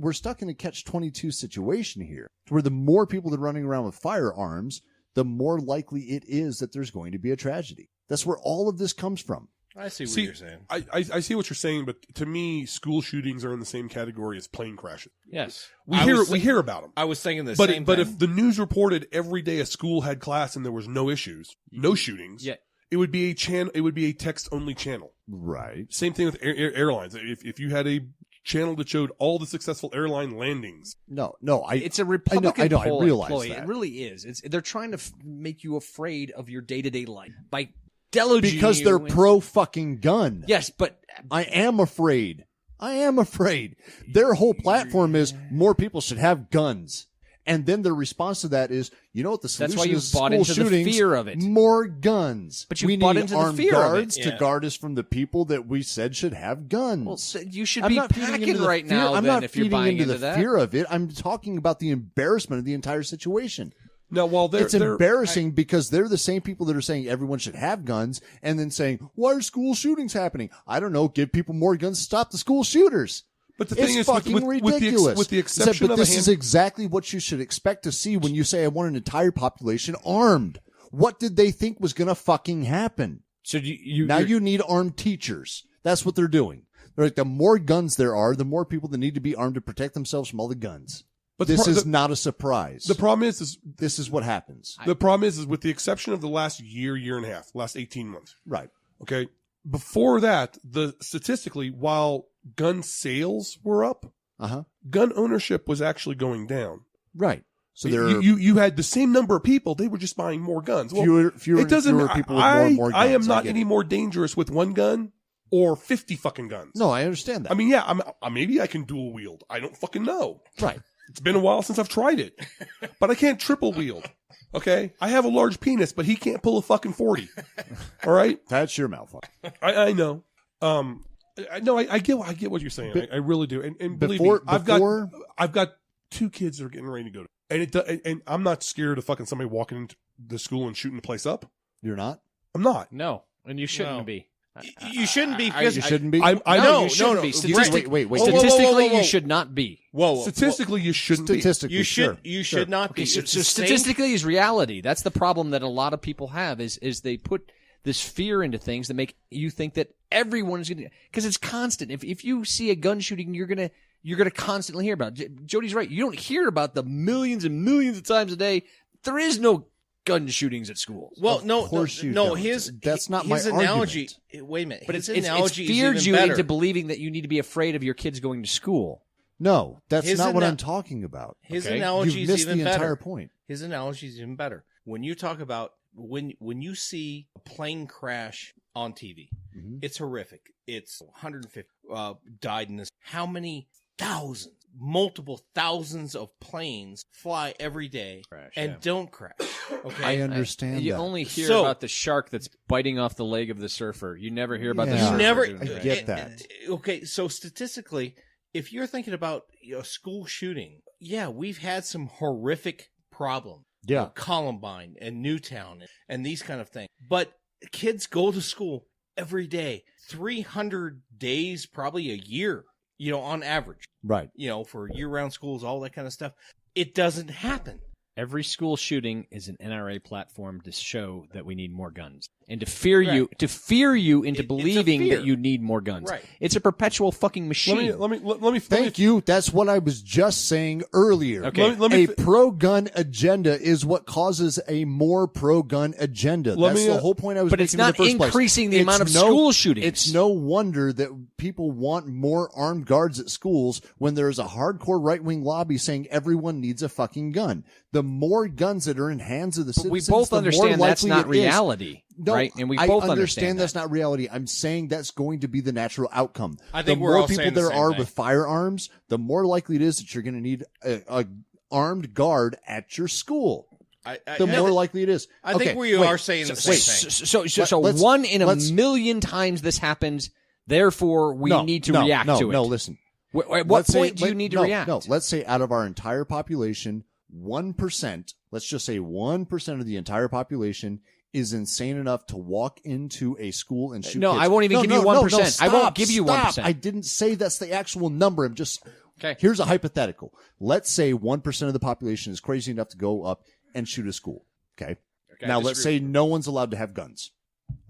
Speaker 1: in a catch-22 situation here, where the more people that are running around with firearms, the more likely it is that there's going to be a tragedy. That's where all of this comes from.
Speaker 3: I see what
Speaker 2: See,
Speaker 3: you're saying.
Speaker 2: I see what you're saying, but to me, school shootings are in the same category as plane crashes.
Speaker 4: Yes.
Speaker 2: We hear about them.
Speaker 3: I was thinking the
Speaker 2: But
Speaker 3: same
Speaker 2: but
Speaker 3: thing.
Speaker 2: if the news reported every day a school had class and there was no issues, no shootings,
Speaker 4: Yeah.
Speaker 2: it would be a channel. It would be a text-only channel.
Speaker 1: Right.
Speaker 2: Same thing with airlines. If you had a channel that showed all the successful airline landings,
Speaker 1: No.
Speaker 4: It's a Republican
Speaker 1: I know,
Speaker 4: poll
Speaker 1: I realize
Speaker 4: employee.
Speaker 1: that.
Speaker 4: It really is. They're trying to make you afraid of your day-to-day life by deluging
Speaker 1: because
Speaker 4: you
Speaker 1: they're
Speaker 4: with-
Speaker 1: pro-fucking gun.
Speaker 4: Yes, but
Speaker 1: I am afraid. Their whole platform is more people should have guns. And then their response to that is, you know what the solution
Speaker 4: That's why you
Speaker 1: is?
Speaker 4: bought
Speaker 1: School
Speaker 4: into the
Speaker 1: shootings,
Speaker 4: fear of it.
Speaker 1: More guns.
Speaker 4: But you
Speaker 1: we
Speaker 4: bought
Speaker 1: need
Speaker 4: into the
Speaker 1: armed
Speaker 4: fear of it.
Speaker 1: guards to
Speaker 3: Yeah.
Speaker 1: guard us from the people that we said should have guns.
Speaker 4: well, so you should
Speaker 1: I'm
Speaker 4: be
Speaker 1: not feeding
Speaker 4: packing
Speaker 1: into the
Speaker 4: right
Speaker 1: fear.
Speaker 4: now.
Speaker 1: I'm
Speaker 4: then,
Speaker 1: not
Speaker 4: if you're
Speaker 1: feeding
Speaker 4: buying
Speaker 1: into
Speaker 4: into
Speaker 1: the
Speaker 4: that,
Speaker 1: fear of it. I'm talking about the embarrassment of the entire situation.
Speaker 2: now while
Speaker 1: It's embarrassing because they're the same people that are saying everyone should have guns and then saying, why are school shootings happening? I don't know. Give people more guns to stop the school shooters.
Speaker 2: But the thing
Speaker 1: It's
Speaker 2: is,
Speaker 1: fucking ridiculous.
Speaker 2: with the exception
Speaker 1: but
Speaker 2: of a
Speaker 1: this is exactly what you should expect to see when you say I want an entire population armed. What did they think was going to fucking happen?
Speaker 4: so
Speaker 1: Now you need armed teachers. That's what they're doing. They're like, the more guns there are, the more people that need to be armed to protect themselves from all the guns.
Speaker 2: But
Speaker 1: This is not a surprise.
Speaker 2: the problem is
Speaker 1: This is what happens.
Speaker 2: the problem is with the exception of the last year and a half, last 18 months.
Speaker 1: Right.
Speaker 2: Okay. Before that, statistically, while gun sales were up,
Speaker 1: Uh-huh.
Speaker 2: gun ownership was actually going down.
Speaker 1: Right. So there are
Speaker 2: you had the same number of people; they were just buying more guns. Well,
Speaker 1: fewer
Speaker 2: it doesn't.
Speaker 1: fewer people with more and more guns.
Speaker 2: I am not
Speaker 1: get
Speaker 2: any
Speaker 1: it.
Speaker 2: more dangerous with one gun or 50 fucking guns.
Speaker 1: No, I understand that.
Speaker 2: I mean, yeah, maybe I can dual wield. I don't fucking know.
Speaker 1: right.
Speaker 2: It's been a while since I've tried it, but I can't triple wield. Okay, I have a large penis, but he can't pull a fucking 40. All right,
Speaker 1: That's your mouth.
Speaker 2: I know. I get what you're saying.
Speaker 1: But-
Speaker 2: I really do. And believe
Speaker 1: Before-
Speaker 2: me,
Speaker 1: before-
Speaker 2: I've got 2 kids that are getting ready to go. And I'm not scared of fucking somebody walking into the school and shooting the place up.
Speaker 1: You're not?
Speaker 2: I'm not.
Speaker 4: no, and you shouldn't
Speaker 3: No.
Speaker 4: be.
Speaker 3: You shouldn't be
Speaker 1: You
Speaker 3: because
Speaker 1: shouldn't be?
Speaker 2: I
Speaker 4: No,
Speaker 2: know.
Speaker 4: you shouldn't be.
Speaker 1: Wait,
Speaker 4: Statistic-
Speaker 1: wait.
Speaker 3: Whoa, whoa, whoa,
Speaker 4: Statistically,
Speaker 3: whoa, whoa.
Speaker 4: you should not be.
Speaker 3: whoa,
Speaker 2: Statistically, you shouldn't be.
Speaker 1: Statistically,
Speaker 3: you should
Speaker 1: sure.
Speaker 3: you
Speaker 1: Sure.
Speaker 3: should not be.
Speaker 4: Okay, so
Speaker 3: It's the same-
Speaker 4: statistically is reality. That's the problem that a lot of people have is they put this fear into things that make you think that everyone is going to, because it's constant. If you see a gun shooting, you're gonna constantly hear about it. Jody's right. You don't hear about the millions and millions of times a day. There is no gun shootings at schools.
Speaker 3: Well,
Speaker 1: Of
Speaker 3: no,
Speaker 1: course you
Speaker 3: no.
Speaker 1: don't. That's not my
Speaker 3: his analogy.
Speaker 1: argument.
Speaker 3: Wait a minute,
Speaker 4: But
Speaker 3: his
Speaker 4: it's
Speaker 3: analogy is
Speaker 4: feared
Speaker 3: even
Speaker 4: you
Speaker 3: better.
Speaker 4: into believing that you need to be afraid of your kids going to school.
Speaker 1: No, that's
Speaker 3: His
Speaker 1: not what
Speaker 3: ana-
Speaker 1: I'm talking about.
Speaker 3: His
Speaker 4: Okay.
Speaker 3: analogy
Speaker 1: You've
Speaker 3: is
Speaker 1: missed
Speaker 3: even
Speaker 1: the
Speaker 3: better.
Speaker 1: entire point.
Speaker 3: His analogy is even better. When you talk about when you see a plane crash on TV,
Speaker 1: Mhm.
Speaker 3: it's horrific. It's 150 died in this. How many multiple thousands of planes fly every day and don't crash. Okay,
Speaker 1: I understand
Speaker 4: You
Speaker 1: that.
Speaker 4: only hear
Speaker 3: So-
Speaker 4: about the shark that's biting off the leg of the surfer. You never hear about the
Speaker 1: Yeah.
Speaker 4: surfer.
Speaker 3: never
Speaker 4: doing
Speaker 1: I
Speaker 4: that.
Speaker 1: get that.
Speaker 3: Okay, so statistically, if you're thinking about school shooting, yeah, we've had some horrific problems.
Speaker 1: Yeah.
Speaker 3: Columbine and Newtown and these kind of things. But kids go to school every day, 300 days, probably a year, on average,
Speaker 1: Right.
Speaker 3: for year-round schools, all that kind of stuff. It doesn't happen.
Speaker 4: Every school shooting is an NRA platform to show that we need more guns and to fear you into
Speaker 3: It's a
Speaker 4: believing
Speaker 3: fear.
Speaker 4: that you need more guns.
Speaker 3: Right.
Speaker 4: It's a perpetual fucking machine.
Speaker 2: Let me
Speaker 1: Thank you. That's what I was just saying earlier.
Speaker 4: Okay.
Speaker 2: Let me
Speaker 1: A pro-gun agenda is what causes a more pro-gun agenda.
Speaker 2: Let
Speaker 1: That's
Speaker 2: me,
Speaker 1: the whole point I was
Speaker 4: but
Speaker 1: making
Speaker 4: it's
Speaker 1: in the
Speaker 4: not
Speaker 1: first place.
Speaker 4: increasing the
Speaker 1: It's
Speaker 4: amount of school shootings.
Speaker 1: It's no wonder that people want more armed guards at schools when there's a hardcore right-wing lobby saying everyone needs a fucking gun. The more guns that are in hands of the
Speaker 4: But
Speaker 1: citizens,
Speaker 4: we both
Speaker 1: the more
Speaker 4: understand that's
Speaker 1: likely
Speaker 4: not
Speaker 1: it is.
Speaker 4: reality,
Speaker 1: No,
Speaker 4: right? And we
Speaker 1: I
Speaker 4: both
Speaker 1: understand
Speaker 4: that.
Speaker 1: that's not reality. I'm saying that's going to be the natural outcome.
Speaker 3: I think
Speaker 1: the
Speaker 3: we're
Speaker 1: more
Speaker 3: all
Speaker 1: people
Speaker 3: saying the
Speaker 1: there
Speaker 3: same
Speaker 1: are
Speaker 3: thing.
Speaker 1: with firearms, the more likely it is that you're going to need a armed guard at your school. The more likely it is.
Speaker 3: I think
Speaker 1: Okay,
Speaker 3: we
Speaker 1: wait.
Speaker 3: are saying the same thing.
Speaker 4: So
Speaker 1: Let's-
Speaker 4: one in a
Speaker 1: let's-
Speaker 4: million times this happens. Therefore, we need to react to it.
Speaker 1: No, listen.
Speaker 4: At what
Speaker 1: Let's say-
Speaker 4: point do you need to react?
Speaker 1: No, let's say out of our entire population, 1%, let's just say 1% of the entire population is insane enough to walk into a school and shoot
Speaker 4: No,
Speaker 1: kids.
Speaker 4: I won't even give you 1%. I won't give you
Speaker 1: stop.
Speaker 4: 1%.
Speaker 1: I didn't say that's the actual number. I'm just,
Speaker 4: Okay.
Speaker 1: Here's a hypothetical. Let's say 1% of the population is crazy enough to go up and shoot a school. Okay. Now let's say no one's allowed to have guns.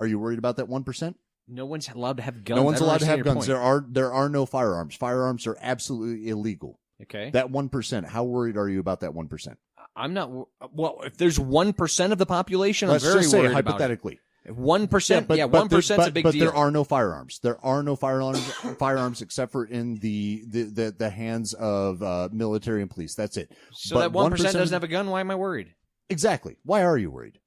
Speaker 1: Are you worried about that 1%?
Speaker 4: No one's allowed to have guns.
Speaker 1: No one's
Speaker 4: I don't
Speaker 1: allowed to have
Speaker 4: understand your
Speaker 1: guns.
Speaker 4: point.
Speaker 1: There are no firearms. Firearms are absolutely illegal.
Speaker 4: Okay.
Speaker 1: That 1%, how worried are you about that 1%?
Speaker 4: I'm not. Well, if there's 1% of the population,
Speaker 1: Let's
Speaker 4: I'm very
Speaker 1: just say
Speaker 4: worried about it.
Speaker 1: hypothetically.
Speaker 4: 1%. Yeah,
Speaker 1: but
Speaker 4: 1% is a big
Speaker 1: but
Speaker 4: deal.
Speaker 1: there are no firearms. There are no firearms except for in the hands of military and police. That's it.
Speaker 4: So
Speaker 1: But
Speaker 4: that 1%
Speaker 1: 1%
Speaker 4: doesn't have a gun. Why am I worried?
Speaker 1: Exactly. Why are you worried?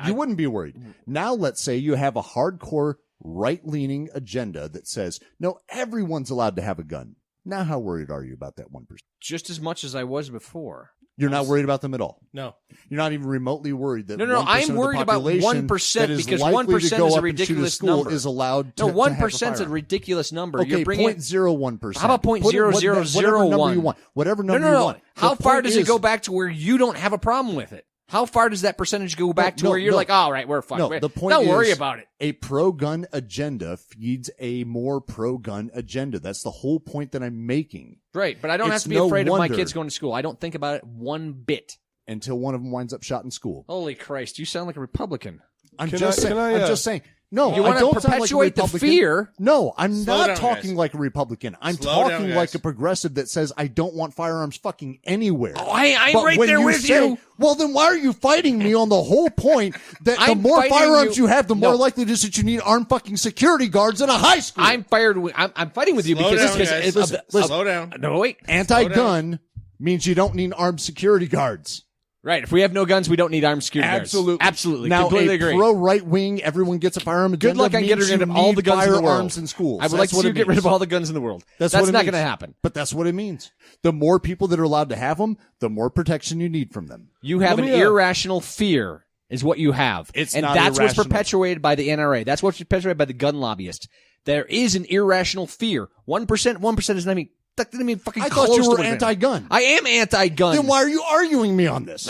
Speaker 1: You wouldn't be worried. Now let's say you have a hardcore right-leaning agenda that says, no, everyone's allowed to have a gun. Now how worried are you about that 1%?
Speaker 4: Just as much as I was before.
Speaker 1: You're not worried about them at all.
Speaker 3: No.
Speaker 1: You're not even remotely worried that
Speaker 4: No,
Speaker 1: 1%
Speaker 4: I'm
Speaker 1: of the
Speaker 4: worried about
Speaker 1: population
Speaker 4: 1%
Speaker 1: that is
Speaker 4: because
Speaker 1: likely
Speaker 4: 1%
Speaker 1: to go
Speaker 4: is a
Speaker 1: up and shoot
Speaker 4: ridiculous
Speaker 1: school
Speaker 4: number.
Speaker 1: is allowed to
Speaker 4: No,
Speaker 1: to have
Speaker 4: 1% is a
Speaker 1: firearm.
Speaker 4: ridiculous number.
Speaker 1: Okay,
Speaker 4: You're bringing
Speaker 1: 0.01%.
Speaker 4: How about
Speaker 1: Put it- whatever number
Speaker 4: 0.0001?
Speaker 1: you want. Whatever
Speaker 4: No,
Speaker 1: number
Speaker 4: no,
Speaker 1: you
Speaker 4: no.
Speaker 1: want.
Speaker 4: How
Speaker 1: The
Speaker 4: far
Speaker 1: point
Speaker 4: does it
Speaker 1: is-
Speaker 4: go back to where you don't have a problem with it? How far does that percentage go back to
Speaker 1: no,
Speaker 4: where you're
Speaker 1: no.
Speaker 4: like, all right, we're fucked.
Speaker 1: No, the point
Speaker 4: Don't worry
Speaker 1: is
Speaker 4: about it.
Speaker 1: A pro-gun agenda feeds a more pro-gun agenda. That's the whole point that I'm making.
Speaker 4: Right, but I don't have
Speaker 1: It's
Speaker 4: to be
Speaker 1: no
Speaker 4: afraid of my
Speaker 1: wonder-
Speaker 4: kids going to school. I don't think about it one bit.
Speaker 1: Until one of them winds up shot in school.
Speaker 4: Holy Christ, you sound like a Republican.
Speaker 1: I'm
Speaker 2: Can
Speaker 1: just
Speaker 2: I-
Speaker 1: saying.
Speaker 2: can I,
Speaker 1: I'm just saying. No,
Speaker 4: You
Speaker 1: I
Speaker 4: wanna
Speaker 1: don't sound like a
Speaker 4: perpetuate the
Speaker 1: Republican.
Speaker 4: fear.
Speaker 1: No, I'm
Speaker 3: Slow
Speaker 1: not
Speaker 3: down,
Speaker 1: talking
Speaker 3: guys.
Speaker 1: like a Republican. I'm
Speaker 3: Slow down,
Speaker 1: talking
Speaker 3: guys.
Speaker 1: like a progressive that says I don't want firearms fucking anywhere.
Speaker 4: Oh, I'm
Speaker 1: But
Speaker 4: right
Speaker 1: when
Speaker 4: there
Speaker 1: you
Speaker 4: with
Speaker 1: say,
Speaker 4: you.
Speaker 1: well, then why are you fighting me on the whole point that the
Speaker 4: I'm
Speaker 1: more
Speaker 4: fighting
Speaker 1: firearms
Speaker 4: you-
Speaker 1: you have, the more
Speaker 4: No.
Speaker 1: likely it is that you need armed fucking security guards in a high school?
Speaker 4: I'm fighting with you
Speaker 3: Slow
Speaker 4: because
Speaker 3: down,
Speaker 4: because
Speaker 3: guys.
Speaker 4: of the-
Speaker 3: Slow down.
Speaker 4: No, wait.
Speaker 1: Anti-gun means you don't need armed security guards.
Speaker 4: Right. If we have no guns, we don't need armed security guards. Absolutely.
Speaker 1: Now,
Speaker 4: Completely
Speaker 1: a
Speaker 4: agree.
Speaker 1: pro-right wing, everyone gets a firearm agenda.
Speaker 4: Good luck on
Speaker 1: means
Speaker 4: getting rid
Speaker 1: you
Speaker 4: of all
Speaker 1: need
Speaker 4: the guns in the world.
Speaker 1: firearms in schools.
Speaker 4: I would
Speaker 1: That's
Speaker 4: like to
Speaker 1: what
Speaker 4: see you
Speaker 1: it
Speaker 4: get rid
Speaker 1: means.
Speaker 4: of all the guns in the world.
Speaker 1: That's
Speaker 4: not
Speaker 1: what it
Speaker 4: going
Speaker 1: means.
Speaker 4: to happen.
Speaker 1: But that's what it means. The more people that are allowed to have them, the more protection you need from them.
Speaker 4: You have
Speaker 2: Let
Speaker 4: an
Speaker 2: me,
Speaker 4: irrational fear is what you have.
Speaker 1: It's
Speaker 4: and
Speaker 1: not
Speaker 4: that's what's
Speaker 1: irrational.
Speaker 4: perpetuated by the NRA. That's what's perpetuated by the gun lobbyists. There is an irrational fear. 1% is not even, that didn't even fucking
Speaker 1: I
Speaker 4: close
Speaker 1: thought you
Speaker 4: to
Speaker 1: were
Speaker 4: what it is.
Speaker 1: anti-gun.
Speaker 4: I am anti-gun.
Speaker 1: Then why are you arguing me on this?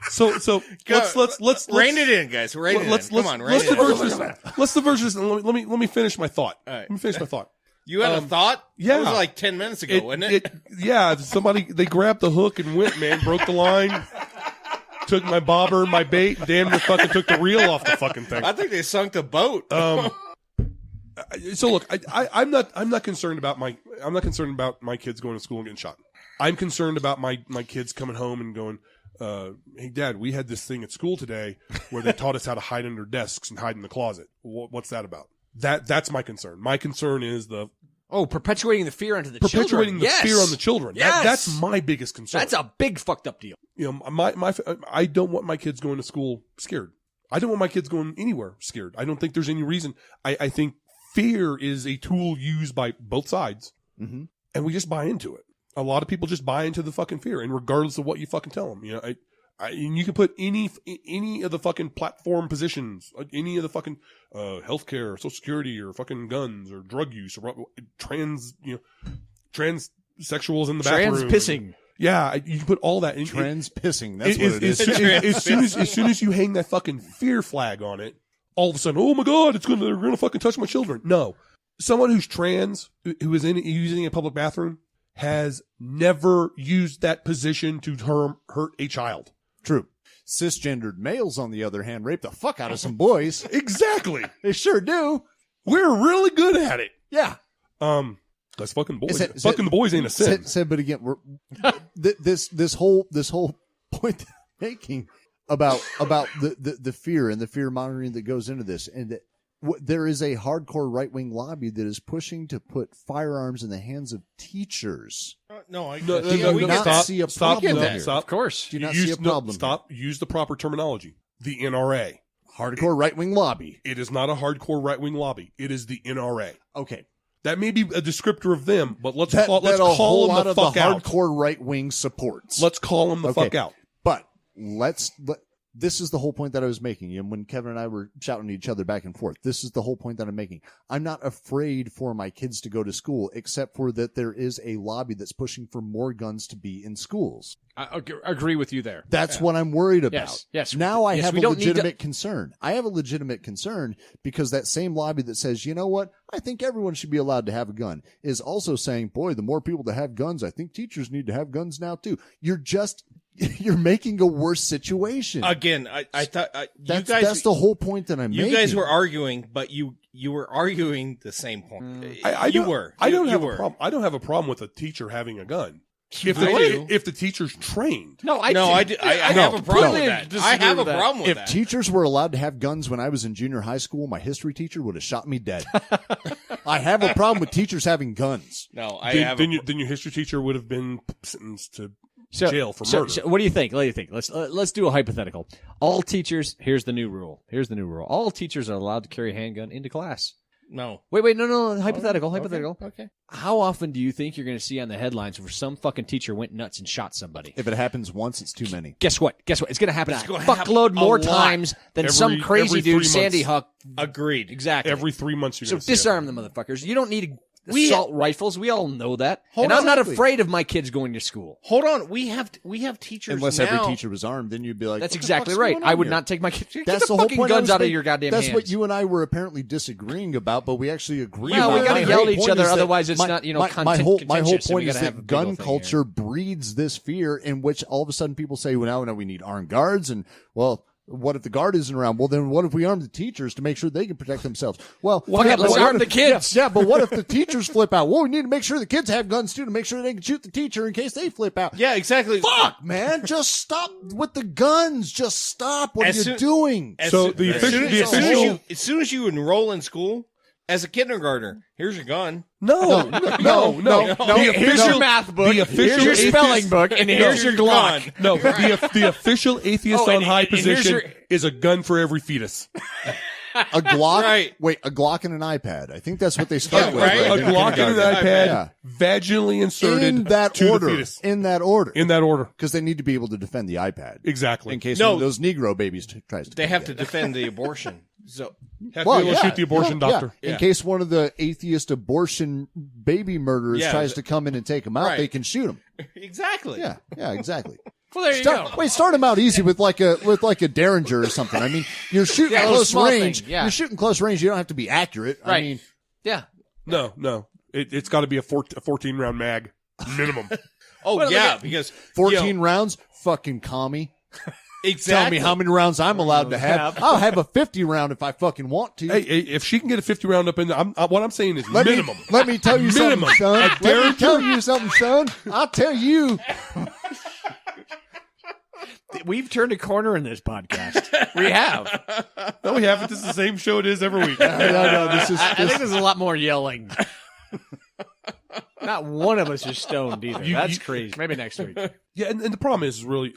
Speaker 2: So let's
Speaker 3: Rein it in, guys. Rein it in. Come on, rein
Speaker 2: let's
Speaker 3: it in.
Speaker 2: diverge this. Let's diverge this. And let me finish my thought.
Speaker 3: All right.
Speaker 2: Let me finish my thought.
Speaker 3: You had a thought?
Speaker 2: yeah.
Speaker 3: That was like 10 minutes ago, wasn't it?
Speaker 2: Yeah, they grabbed the hook and went, man, broke the line, took my bobber, my bait, damn near fucking took the reel off the fucking thing.
Speaker 3: I think they sunk the boat.
Speaker 2: So look, I'm not concerned about my kids going to school and getting shot. I'm concerned about my kids coming home and going, hey Dad, we had this thing at school today where they taught us how to hide under desks and hide in the closet. What's that about? That's my concern. My concern is
Speaker 4: perpetuating the fear onto the children.
Speaker 2: perpetuating the
Speaker 4: Yes.
Speaker 2: fear on the children.
Speaker 4: Yes.
Speaker 2: That's my biggest concern.
Speaker 4: That's a big fucked up deal.
Speaker 2: You know, I don't want my kids going to school scared. I don't want my kids going anywhere scared. I don't think there's any reason. I think fear is a tool used by both sides
Speaker 1: Mm-hmm.
Speaker 2: And we just buy into it. A lot of people just buy into the fucking fear, and regardless of what you fucking tell them, and you can put any of the fucking platform positions, any of the fucking healthcare, Social Security, or fucking guns, or drug use, or transsexuals in the bathroom.
Speaker 8: Trans pissing.
Speaker 2: Yeah, you can put all that in.
Speaker 1: Trans pissing. That's what it is.
Speaker 2: As soon as you hang that fucking fear flag on it, all of a sudden, oh my God, they're gonna fucking touch my children. No, someone who's trans, who is using a public bathroom, has never used that position to hurt a child.
Speaker 1: True. Cisgendered males, on the other hand, rape the fuck out of some boys.
Speaker 2: Exactly.
Speaker 1: They sure do.
Speaker 2: We're really good at it.
Speaker 1: Yeah.
Speaker 2: That's fucking boys. Fucking the boys ain't a sin.
Speaker 1: Said, but again, this whole point that I'm making about the fear and the fear mongering that goes into this, and that there is a hardcore right wing lobby that is pushing to put firearms in the hands of teachers.
Speaker 3: No,
Speaker 1: Do you not see a problem here?
Speaker 2: Stop.
Speaker 8: Of course.
Speaker 1: Do you not see a problem?
Speaker 2: Stop. Use the proper terminology. The NRA.
Speaker 1: Hardcore right wing lobby.
Speaker 2: It is not a hardcore right wing lobby. It is the NRA.
Speaker 1: Okay.
Speaker 2: That may be a descriptor of them, but let's
Speaker 1: That
Speaker 2: call
Speaker 1: a
Speaker 2: them
Speaker 1: whole lot
Speaker 2: the
Speaker 1: of the
Speaker 2: fuck out.
Speaker 1: hardcore right wing supports.
Speaker 2: Let's call them the fuck out.
Speaker 1: But this is the whole point that I was making. And when Kevin and I were shouting at each other back and forth, this is the whole point that I'm making. I'm not afraid for my kids to go to school, except for that there is a lobby that's pushing for more guns to be in schools.
Speaker 8: I agree with you there.
Speaker 1: That's what I'm worried about.
Speaker 8: Yes.
Speaker 1: Now I have
Speaker 8: we
Speaker 1: a
Speaker 8: don't need to-
Speaker 1: legitimate concern. I have a legitimate concern because that same lobby that says, you know what, I think everyone should be allowed to have a gun, is also saying, boy, the more people that have guns, I think teachers need to have guns now too. You're making a worse situation.
Speaker 3: Again, I thought
Speaker 1: that's the whole point that I'm making.
Speaker 3: You guys were arguing, but you were arguing the same point.
Speaker 2: I don't have a problem with a teacher having a gun. If the teacher's trained.
Speaker 3: I have a problem with that. I have a problem with
Speaker 1: if
Speaker 3: that.
Speaker 1: teachers were allowed to have guns when I was in junior high school, my history teacher would have shot me dead. I have a problem with teachers having guns.
Speaker 3: No,
Speaker 2: Then your history teacher would have been sentenced to jail for murder.
Speaker 8: So what do you think? Let's do a hypothetical. All teachers. Here's the new rule. All teachers are allowed to carry a handgun into class.
Speaker 3: No.
Speaker 8: Wait, no. Hypothetical.
Speaker 3: Okay.
Speaker 8: How often do you think you're going to see on the headlines where some fucking teacher went nuts and shot somebody?
Speaker 1: If it happens once, it's too many.
Speaker 8: Guess what? It's going to happen a
Speaker 3: gonna
Speaker 8: fuckload
Speaker 3: happen
Speaker 8: more
Speaker 3: a lot.
Speaker 8: times than some crazy
Speaker 2: every
Speaker 8: dude,
Speaker 2: 3
Speaker 8: Sandy
Speaker 2: months.
Speaker 8: Hook.
Speaker 3: Agreed.
Speaker 8: Exactly.
Speaker 2: Every 3 months you're
Speaker 8: So
Speaker 2: going to see it.
Speaker 8: disarm the motherfuckers. You don't need assault rifles. We all know that.
Speaker 3: Hold
Speaker 8: and I'm
Speaker 3: on.
Speaker 8: not afraid of my kids going to school.
Speaker 3: Hold on. We have teachers
Speaker 1: Unless
Speaker 3: now.
Speaker 1: every teacher was armed, then you'd be like,
Speaker 8: That's
Speaker 1: what the
Speaker 8: exactly
Speaker 1: fuck's
Speaker 8: right.
Speaker 1: going on
Speaker 8: I would
Speaker 1: here?
Speaker 8: not take my kids. Get
Speaker 1: That's
Speaker 8: the
Speaker 1: the whole
Speaker 8: fucking
Speaker 1: point. I
Speaker 8: guns
Speaker 1: was
Speaker 8: out of
Speaker 1: making.
Speaker 8: your goddamn
Speaker 1: That's
Speaker 8: hands.
Speaker 1: what you and I were apparently disagreeing about, but we actually agree.
Speaker 8: Well,
Speaker 1: on
Speaker 8: we gotta
Speaker 1: it.
Speaker 8: yell
Speaker 1: My
Speaker 8: at each
Speaker 1: whole
Speaker 8: other,
Speaker 1: point is that
Speaker 8: otherwise it's not,
Speaker 1: my whole
Speaker 8: contentious, and
Speaker 1: point
Speaker 8: we
Speaker 1: is
Speaker 8: gotta have a
Speaker 1: that
Speaker 8: big old
Speaker 1: gun
Speaker 8: thing
Speaker 1: culture breeds this fear in which all of a sudden people say, well, now we need armed guards, and well, what if the guard isn't around? Well, then what if we arm the teachers to make sure they can protect themselves? Well,
Speaker 8: let's arm the kids.
Speaker 1: Yeah, but what if the teachers flip out? Well, we need to make sure the kids have guns too to make sure they can shoot the teacher in case they flip out.
Speaker 3: Yeah, exactly.
Speaker 1: Fuck, man, just stop with the guns. Just stop. What are you doing?
Speaker 3: As
Speaker 2: So
Speaker 3: soon-
Speaker 2: the
Speaker 3: as
Speaker 2: official-
Speaker 3: soon-
Speaker 2: the
Speaker 3: as soon as
Speaker 2: official-
Speaker 3: you- as soon as you enroll in school as a kindergartner, here's your gun.
Speaker 2: No.
Speaker 8: Here's your math book.
Speaker 2: The official
Speaker 8: Here's your
Speaker 2: atheist-
Speaker 8: spelling book, and here's your Glock.
Speaker 2: No, the official atheist
Speaker 8: Oh,
Speaker 2: on high
Speaker 8: and here's
Speaker 2: position
Speaker 8: your-
Speaker 2: is a gun for every fetus.
Speaker 1: A Glock?
Speaker 3: Right.
Speaker 1: Wait, a Glock and an iPad. I think that's what they start
Speaker 3: Yeah,
Speaker 1: with.
Speaker 3: right.
Speaker 2: A
Speaker 1: in
Speaker 2: Glock and an
Speaker 1: kindergarten.
Speaker 2: iPad
Speaker 1: Yeah.
Speaker 2: vaginally inserted
Speaker 1: In that
Speaker 2: to
Speaker 1: order.
Speaker 2: the fetus.
Speaker 1: In that order.
Speaker 2: In that order.
Speaker 1: Because they need to be able to defend the iPad.
Speaker 2: Exactly.
Speaker 1: In case
Speaker 3: No.
Speaker 1: one of those Negro babies tries to
Speaker 3: They
Speaker 1: come
Speaker 3: have
Speaker 1: get
Speaker 3: to
Speaker 1: it.
Speaker 3: defend the abortion. So
Speaker 2: Have to be able to shoot the abortion doctor.
Speaker 1: In
Speaker 3: Yeah.
Speaker 1: case one of the atheist abortion baby murderers
Speaker 3: Yeah,
Speaker 1: tries to come in and take them out,
Speaker 3: Right.
Speaker 1: they can shoot them.
Speaker 3: exactly.
Speaker 1: Yeah, exactly.
Speaker 8: Well, there you go.
Speaker 1: Start them out easy with like a Derringer or something. I mean, you're shooting
Speaker 8: Yeah, a little
Speaker 1: close
Speaker 8: small
Speaker 1: range.
Speaker 8: thing, yeah.
Speaker 1: You're shooting close range. You don't have to be accurate. I
Speaker 8: Right.
Speaker 1: mean,
Speaker 8: Yeah.
Speaker 2: No. It's got to be a 14 round mag minimum.
Speaker 3: Oh
Speaker 8: Well,
Speaker 3: yeah,
Speaker 8: look
Speaker 3: because
Speaker 1: 14 rounds, fucking commie.
Speaker 3: exactly.
Speaker 1: Tell me how many rounds I'm allowed to have. I'll have a 50 round if I fucking want to.
Speaker 2: Hey, if she can get a 50 round up in there, what I'm saying is minimum.
Speaker 1: Let me tell you
Speaker 2: Minimum.
Speaker 1: something, son.
Speaker 2: A
Speaker 1: Let me
Speaker 2: Derringer?
Speaker 1: tell you something, son. I'll tell you.
Speaker 8: We've turned a corner in this podcast. We have.
Speaker 2: No, we haven't. This is the same show it is every week.
Speaker 1: No, this is
Speaker 8: I think there's a lot more yelling. Not one of us is stoned either. That's crazy. Maybe next week.
Speaker 2: Yeah, and the problem is really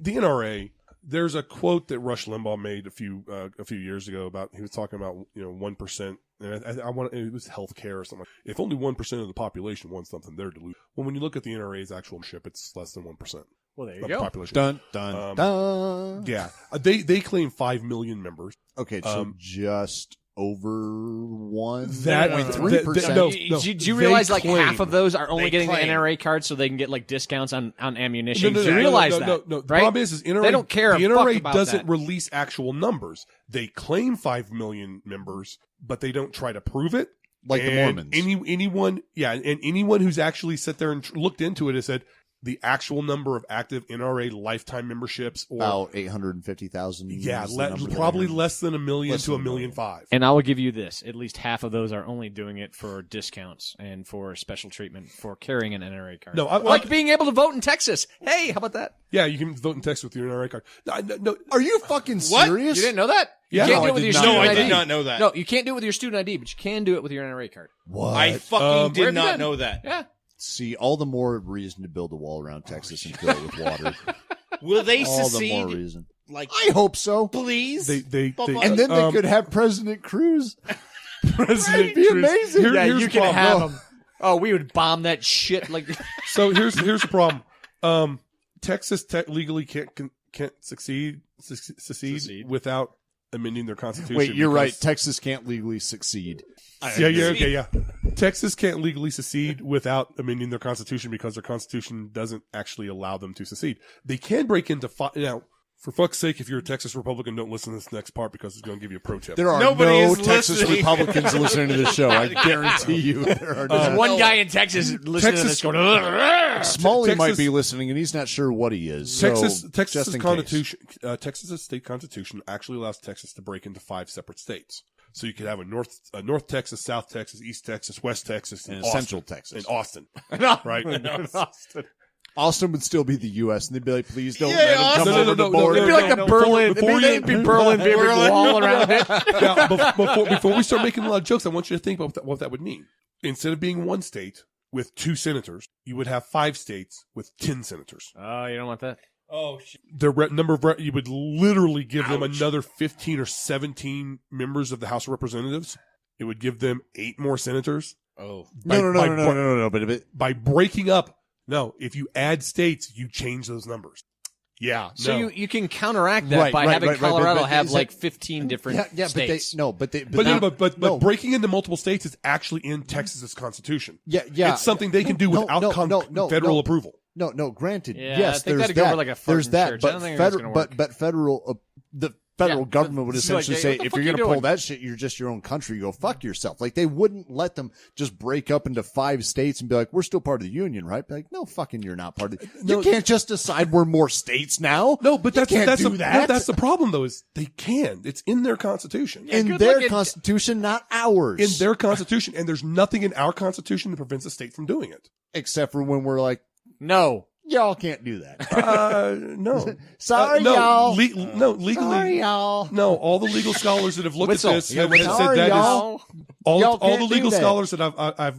Speaker 2: the NRA. There's a quote that Rush Limbaugh made a few years ago about, he was talking about 1%, and I want, it was healthcare or something. If only 1% of the population wants something, they're deluded. Well, when you look at the NRA's actual membership, it's less than 1%.
Speaker 4: Well, there you
Speaker 2: of
Speaker 4: go.
Speaker 2: the population.
Speaker 1: Dun dun dun.
Speaker 2: Yeah, they claim 5 million members.
Speaker 1: Okay, so just over one.
Speaker 2: That-
Speaker 1: only
Speaker 2: that-
Speaker 1: 3%.
Speaker 2: no.
Speaker 8: Do you
Speaker 2: They
Speaker 8: realize like
Speaker 2: claim-
Speaker 8: half of those are only
Speaker 3: they
Speaker 8: getting
Speaker 3: claim.
Speaker 8: the NRA card so they can get like discounts on ammunition?
Speaker 2: No,
Speaker 8: Do you realize
Speaker 2: no,
Speaker 8: that?
Speaker 2: No. The
Speaker 8: right?
Speaker 2: problem is NRA,
Speaker 8: They don't care
Speaker 2: The
Speaker 8: a fuck
Speaker 2: NRA
Speaker 8: about
Speaker 2: doesn't
Speaker 8: that.
Speaker 2: release actual numbers. They claim 5 million members, but they don't try to prove it.
Speaker 1: Like the
Speaker 2: And
Speaker 1: Mormons.
Speaker 2: Anyone, yeah, and anyone who's actually sat there and looked into it has said the actual number of active NRA lifetime memberships, or
Speaker 1: About 850,000.
Speaker 2: yeah,
Speaker 1: is the number that I
Speaker 2: probably
Speaker 1: heard.
Speaker 2: less than 1 million
Speaker 1: Less
Speaker 2: to
Speaker 1: than
Speaker 2: 1.5
Speaker 1: a million.
Speaker 2: million.
Speaker 8: And I will give you this: at least half of those are only doing it for discounts and for special treatment for carrying an NRA card.
Speaker 2: No,
Speaker 8: like being able to vote in Texas. Hey, how about that?
Speaker 2: yeah, you can vote in Texas with your NRA card. No,
Speaker 1: Are you fucking
Speaker 3: What?
Speaker 1: serious?
Speaker 8: You didn't know that?
Speaker 2: Yeah.
Speaker 8: you can't
Speaker 2: No,
Speaker 8: do it
Speaker 2: I
Speaker 8: with
Speaker 2: did
Speaker 8: your
Speaker 2: not.
Speaker 8: student
Speaker 3: No, I
Speaker 8: ID.
Speaker 3: did not know that.
Speaker 8: No, you can't do it with your student ID, but you can do it with your NRA card.
Speaker 1: What?
Speaker 3: I fucking
Speaker 2: where
Speaker 3: did
Speaker 2: have you
Speaker 3: not
Speaker 2: been?
Speaker 3: know that.
Speaker 8: Yeah.
Speaker 1: See, all the more reason to build a wall around Texas and fill it with water.
Speaker 3: Will they
Speaker 1: all the more
Speaker 3: secede?
Speaker 1: reason.
Speaker 3: Like,
Speaker 1: I hope so.
Speaker 3: please?
Speaker 2: they
Speaker 1: And then they could have President Cruz. That'd be amazing.
Speaker 2: Here-
Speaker 8: Yeah,
Speaker 2: here's
Speaker 8: you
Speaker 2: the
Speaker 8: can
Speaker 2: problem.
Speaker 8: have them. Oh, we would bomb that shit like.
Speaker 2: So here's the problem. Texas legally can't secede without amending their constitution.
Speaker 1: Wait, you're right.
Speaker 2: because-
Speaker 1: Texas can't legally succeed.
Speaker 2: Yeah. Texas can't legally secede without amending their constitution because their constitution doesn't actually allow them to secede. They can break into now. For fuck's sake, if you're a Texas Republican, don't listen to this next part because it's going to give you a pro tip.
Speaker 1: There are
Speaker 3: Nobody
Speaker 1: no
Speaker 3: is
Speaker 1: Texas
Speaker 3: listening.
Speaker 1: Republicans listening to this show. I guarantee you. There are
Speaker 8: There's
Speaker 1: not.
Speaker 8: one guy in Texas listening to this going. "Ugh."
Speaker 1: Smalley might
Speaker 2: Texas-
Speaker 1: be listening, and he's not sure what he is.
Speaker 2: Texas,
Speaker 1: so,
Speaker 2: Texas's
Speaker 1: just in
Speaker 2: constitution, Texas's state constitution actually allows Texas to break into 5 separate states. So you could have a North Texas, South Texas, East Texas, West Texas,
Speaker 1: And
Speaker 2: Austin,
Speaker 1: Central Texas.
Speaker 2: and Austin, right?
Speaker 1: Austin would still be the U.S., and they'd be like, please don't
Speaker 3: Yeah,
Speaker 1: let him come
Speaker 3: Austin.
Speaker 1: over the border.
Speaker 8: It'd be like the Berlin. It'd be Berlin, big wall around it.
Speaker 2: Now, before we start making a lot of jokes, I want you to think about what that would mean. Instead of being one state with 2 senators, you would have 5 states with 10 senators.
Speaker 8: Oh, you don't want that.
Speaker 3: Oh, shit.
Speaker 2: The number of you would literally give them another 15 or 17 members of the House of Representatives. It would give them 8 more senators.
Speaker 3: Oh.
Speaker 1: No. But
Speaker 2: By breaking up, no, if you add states, you change those numbers. Yeah.
Speaker 8: So
Speaker 2: no.
Speaker 8: you can counteract that
Speaker 1: Right,
Speaker 8: by
Speaker 1: right,
Speaker 8: having
Speaker 1: right, right,
Speaker 8: Colorado
Speaker 1: but
Speaker 8: have
Speaker 1: is
Speaker 8: like
Speaker 1: that-
Speaker 8: 15 different
Speaker 1: yeah,
Speaker 8: states.
Speaker 2: But
Speaker 1: no.
Speaker 2: breaking into multiple states is actually in Texas's constitution.
Speaker 1: Yeah.
Speaker 2: It's something they can do without federal approval.
Speaker 1: No. Granted,
Speaker 8: Yeah,
Speaker 1: yes,
Speaker 8: I think
Speaker 1: there's
Speaker 8: that'd go
Speaker 1: that.
Speaker 8: over like a
Speaker 1: there's
Speaker 8: fucking
Speaker 1: that,
Speaker 8: church. I
Speaker 1: but
Speaker 8: don't think that's gonna work.
Speaker 1: federal, the federal
Speaker 8: Yeah,
Speaker 1: government would
Speaker 8: this is like,
Speaker 1: essentially
Speaker 8: hey,
Speaker 1: say,
Speaker 8: what the
Speaker 1: if
Speaker 8: fuck
Speaker 1: you're
Speaker 8: you
Speaker 1: going to pull
Speaker 8: doing?
Speaker 1: that shit, you're just your own country. Go fuck yourself. Like they wouldn't let them just break up into 5 states and be like, we're still part of the union, right? Be like, no, fucking, you're not part of. You can't just decide we're more states now.
Speaker 2: No, but
Speaker 1: You can't do
Speaker 2: no,
Speaker 1: that.
Speaker 2: that's the problem, though. Is they can. It's in their constitution.
Speaker 1: in
Speaker 8: good
Speaker 1: their
Speaker 8: luck at-
Speaker 1: constitution, not ours.
Speaker 2: In their constitution, and there's nothing in our constitution that prevents a state from doing it.
Speaker 1: except for when we're like,
Speaker 8: No.
Speaker 1: y'all can't do that.
Speaker 2: No,
Speaker 1: Sorry,
Speaker 2: no,
Speaker 1: y'all.
Speaker 2: legally.
Speaker 1: Sorry, y'all.
Speaker 2: No, all the legal scholars that have looked
Speaker 8: Whistle.
Speaker 2: at this
Speaker 8: Yeah,
Speaker 2: have
Speaker 8: whistle.
Speaker 2: said
Speaker 1: Sorry,
Speaker 2: that is
Speaker 1: y'all.
Speaker 2: all
Speaker 1: Y'all
Speaker 2: the
Speaker 1: can't do
Speaker 2: legal
Speaker 1: that.
Speaker 2: scholars that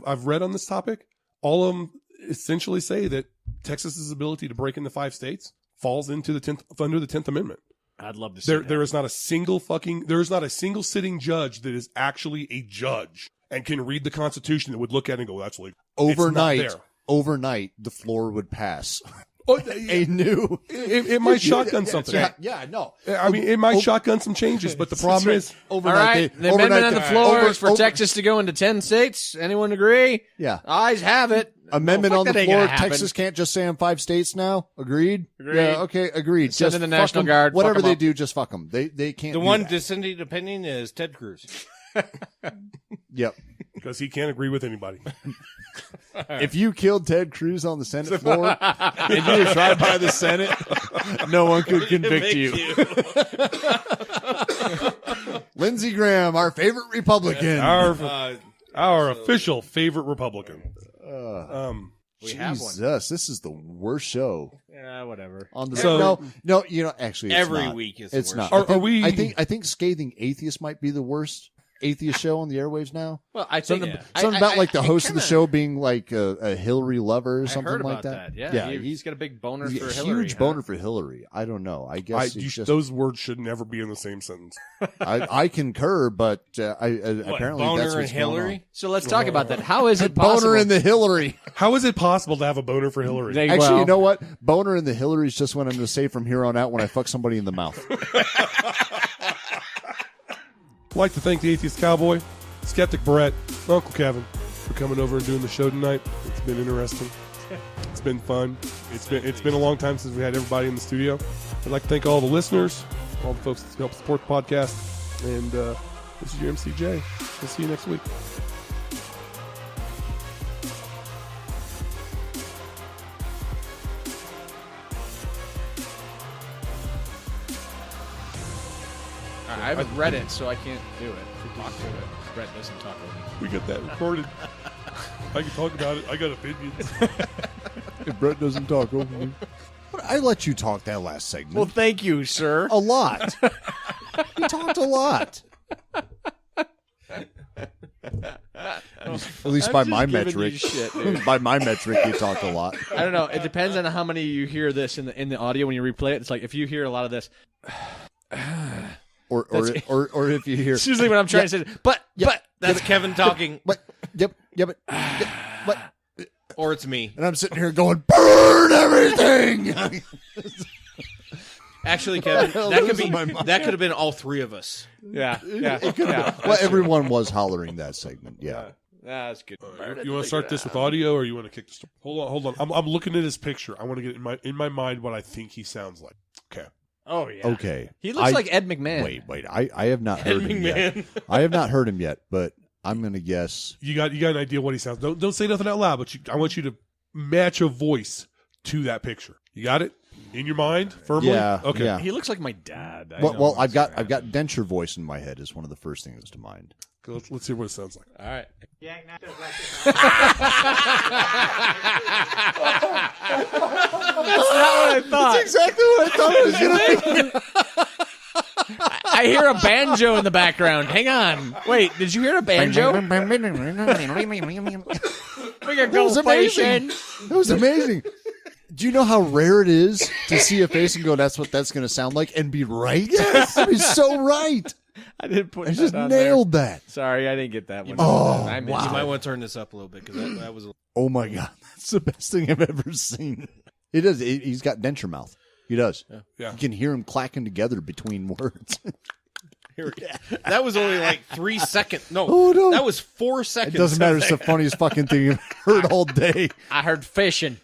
Speaker 2: I've read on this topic. All of them essentially say that Texas's ability to break into 5 states falls into under the 10th Amendment.
Speaker 8: I'd love to see that.
Speaker 2: There is not a single sitting judge that is actually a judge and can read the Constitution that would look at it and go, that's legal.
Speaker 1: Overnight, the floor would pass.
Speaker 2: Oh,
Speaker 1: A new.
Speaker 2: it might shotgun something.
Speaker 1: Yeah, no.
Speaker 2: I mean, it might shotgun some changes, but the problem is,
Speaker 8: All right, the amendment on the floor is for Texas to go into 10 states. Anyone agree?
Speaker 1: Yeah.
Speaker 8: Ayes have it.
Speaker 1: Amendment
Speaker 8: Oh,
Speaker 1: on
Speaker 8: fuck,
Speaker 1: the
Speaker 8: that ain't
Speaker 1: floor.
Speaker 8: gonna happen.
Speaker 1: Texas can't just say I'm 5 states now. Agreed?
Speaker 8: Agreed.
Speaker 1: Yeah, okay, agreed.
Speaker 8: Send
Speaker 1: Just
Speaker 8: in the
Speaker 1: fuck
Speaker 8: National
Speaker 1: 'em.
Speaker 8: Guard, fuck
Speaker 1: Whatever
Speaker 8: 'em
Speaker 1: they
Speaker 8: up.
Speaker 1: do, just fuck them. They can't
Speaker 3: The
Speaker 1: do
Speaker 3: one
Speaker 1: that.
Speaker 3: dissenting opinion is Ted Cruz.
Speaker 1: Yep.
Speaker 2: because he can't agree with anybody.
Speaker 1: If you killed Ted Cruz on the Senate floor and you were tried by the Senate, no one could convict you. Lindsey Graham, our favorite Republican.
Speaker 2: Our official favorite Republican.
Speaker 8: We have one.
Speaker 1: Jesus, this is the worst show
Speaker 8: Yeah, whatever.
Speaker 1: on the
Speaker 2: So-
Speaker 1: no, actually, it's
Speaker 3: Every
Speaker 1: not.
Speaker 3: week is the
Speaker 1: It's
Speaker 3: worst.
Speaker 1: not.
Speaker 2: Are we-
Speaker 1: I think scathing atheist might be the worst. atheist show on the airwaves now?
Speaker 8: Well, I think
Speaker 1: Something about like the host of the show being like a Hillary lover or
Speaker 8: I
Speaker 1: something
Speaker 8: heard
Speaker 1: like
Speaker 8: about
Speaker 1: that.
Speaker 8: Yeah, he's got a big boner
Speaker 1: He's
Speaker 8: for
Speaker 1: a
Speaker 8: Hillary.
Speaker 1: huge boner for Hillary. I don't know. I guess it's just,
Speaker 2: those words should never be in the same sentence.
Speaker 1: I concur, but apparently
Speaker 3: boner
Speaker 1: that's
Speaker 3: and
Speaker 1: what's
Speaker 3: Hillary?
Speaker 1: going on.
Speaker 8: So let's talk about that. How is it possible?
Speaker 1: Boner in the Hillary.
Speaker 2: How is it possible to have a boner for Hillary?
Speaker 1: Actually, you know what? Boner in the Hillary is just what I'm going to say from here on out when I fuck somebody in the mouth.
Speaker 2: I'd like to thank the Atheist Cowboy, Skeptic Brett, Uncle Kevin for coming over and doing the show tonight. It's been interesting. It's been fun. It's been a long time since we had everybody in the studio. I'd like to thank all the listeners, all the folks that help support the podcast. And this is your MCJ. We'll see you next week.
Speaker 8: I haven't read it, so I can't do it. Talk to it. Brett doesn't talk over me.
Speaker 2: We got that recorded. I can talk about it. I got opinions.
Speaker 1: If Brett doesn't talk over me. But I let you talk that last segment.
Speaker 8: Well, thank you, sir.
Speaker 1: A lot. You talked a lot. At least by
Speaker 8: I'm
Speaker 1: my
Speaker 8: just giving
Speaker 1: metric.
Speaker 8: you shit, dude.
Speaker 1: By my metric, you talked a lot.
Speaker 8: I don't know. It depends on how many you hear this in the audio when you replay it. It's like if you hear a lot of this.
Speaker 1: Or if you hear.
Speaker 8: It's usually what I'm trying to say. But
Speaker 3: That's Kevin talking.
Speaker 1: But
Speaker 3: Or it's me.
Speaker 1: and I'm sitting here going, burn everything.
Speaker 3: Actually, Kevin, that could have been all three of us.
Speaker 8: yeah.
Speaker 1: Well, everyone was hollering that segment. Yeah.
Speaker 8: That's good.
Speaker 2: You want to start this with audio, or you want to kick the story? Hold on. I'm looking at his picture. I want to get in my mind what I think he sounds like. Okay.
Speaker 8: Oh yeah.
Speaker 1: Okay.
Speaker 8: He looks like Ed McMahon.
Speaker 1: Wait. I have not heard him yet. I have not heard him yet, but I'm going to guess.
Speaker 2: You got an idea what he sounds. Don't say nothing out loud, but I want you to match a voice to that picture. You got it in your mind firmly.
Speaker 1: Yeah.
Speaker 2: Okay.
Speaker 1: Yeah.
Speaker 8: He looks like my dad.
Speaker 1: Well, I've got denture voice in my head is one of the first things to mind.
Speaker 2: Let's hear what it sounds like.
Speaker 8: All right.
Speaker 7: You act not just like this.
Speaker 8: That's
Speaker 1: Exactly what I thought it was going to be.
Speaker 8: I hear a banjo in the background. Hang on. Wait, did you hear a banjo? We can go
Speaker 1: was amazing.
Speaker 8: fishing.
Speaker 1: That was amazing. Do you know how rare it is to see a face and go, that's what that's going to sound like, and be right? Yes. He's so right.
Speaker 8: I didn't put
Speaker 1: I
Speaker 8: that
Speaker 1: just
Speaker 8: on
Speaker 1: nailed that.
Speaker 8: Sorry, I didn't get that one.
Speaker 1: Oh,
Speaker 8: I missed
Speaker 3: You
Speaker 8: it.
Speaker 3: might want to turn this up a little bit because that was.
Speaker 1: Oh, my God. That's the best thing I've ever seen. It is. He's got denture mouth. He does.
Speaker 2: Yeah.
Speaker 1: You can hear him clacking together between words.
Speaker 3: That was only like 3 seconds. No,
Speaker 1: Oh, no.
Speaker 3: that was 4 seconds.
Speaker 1: It doesn't matter. It's the funniest fucking thing you've heard all day.
Speaker 8: I heard fishing.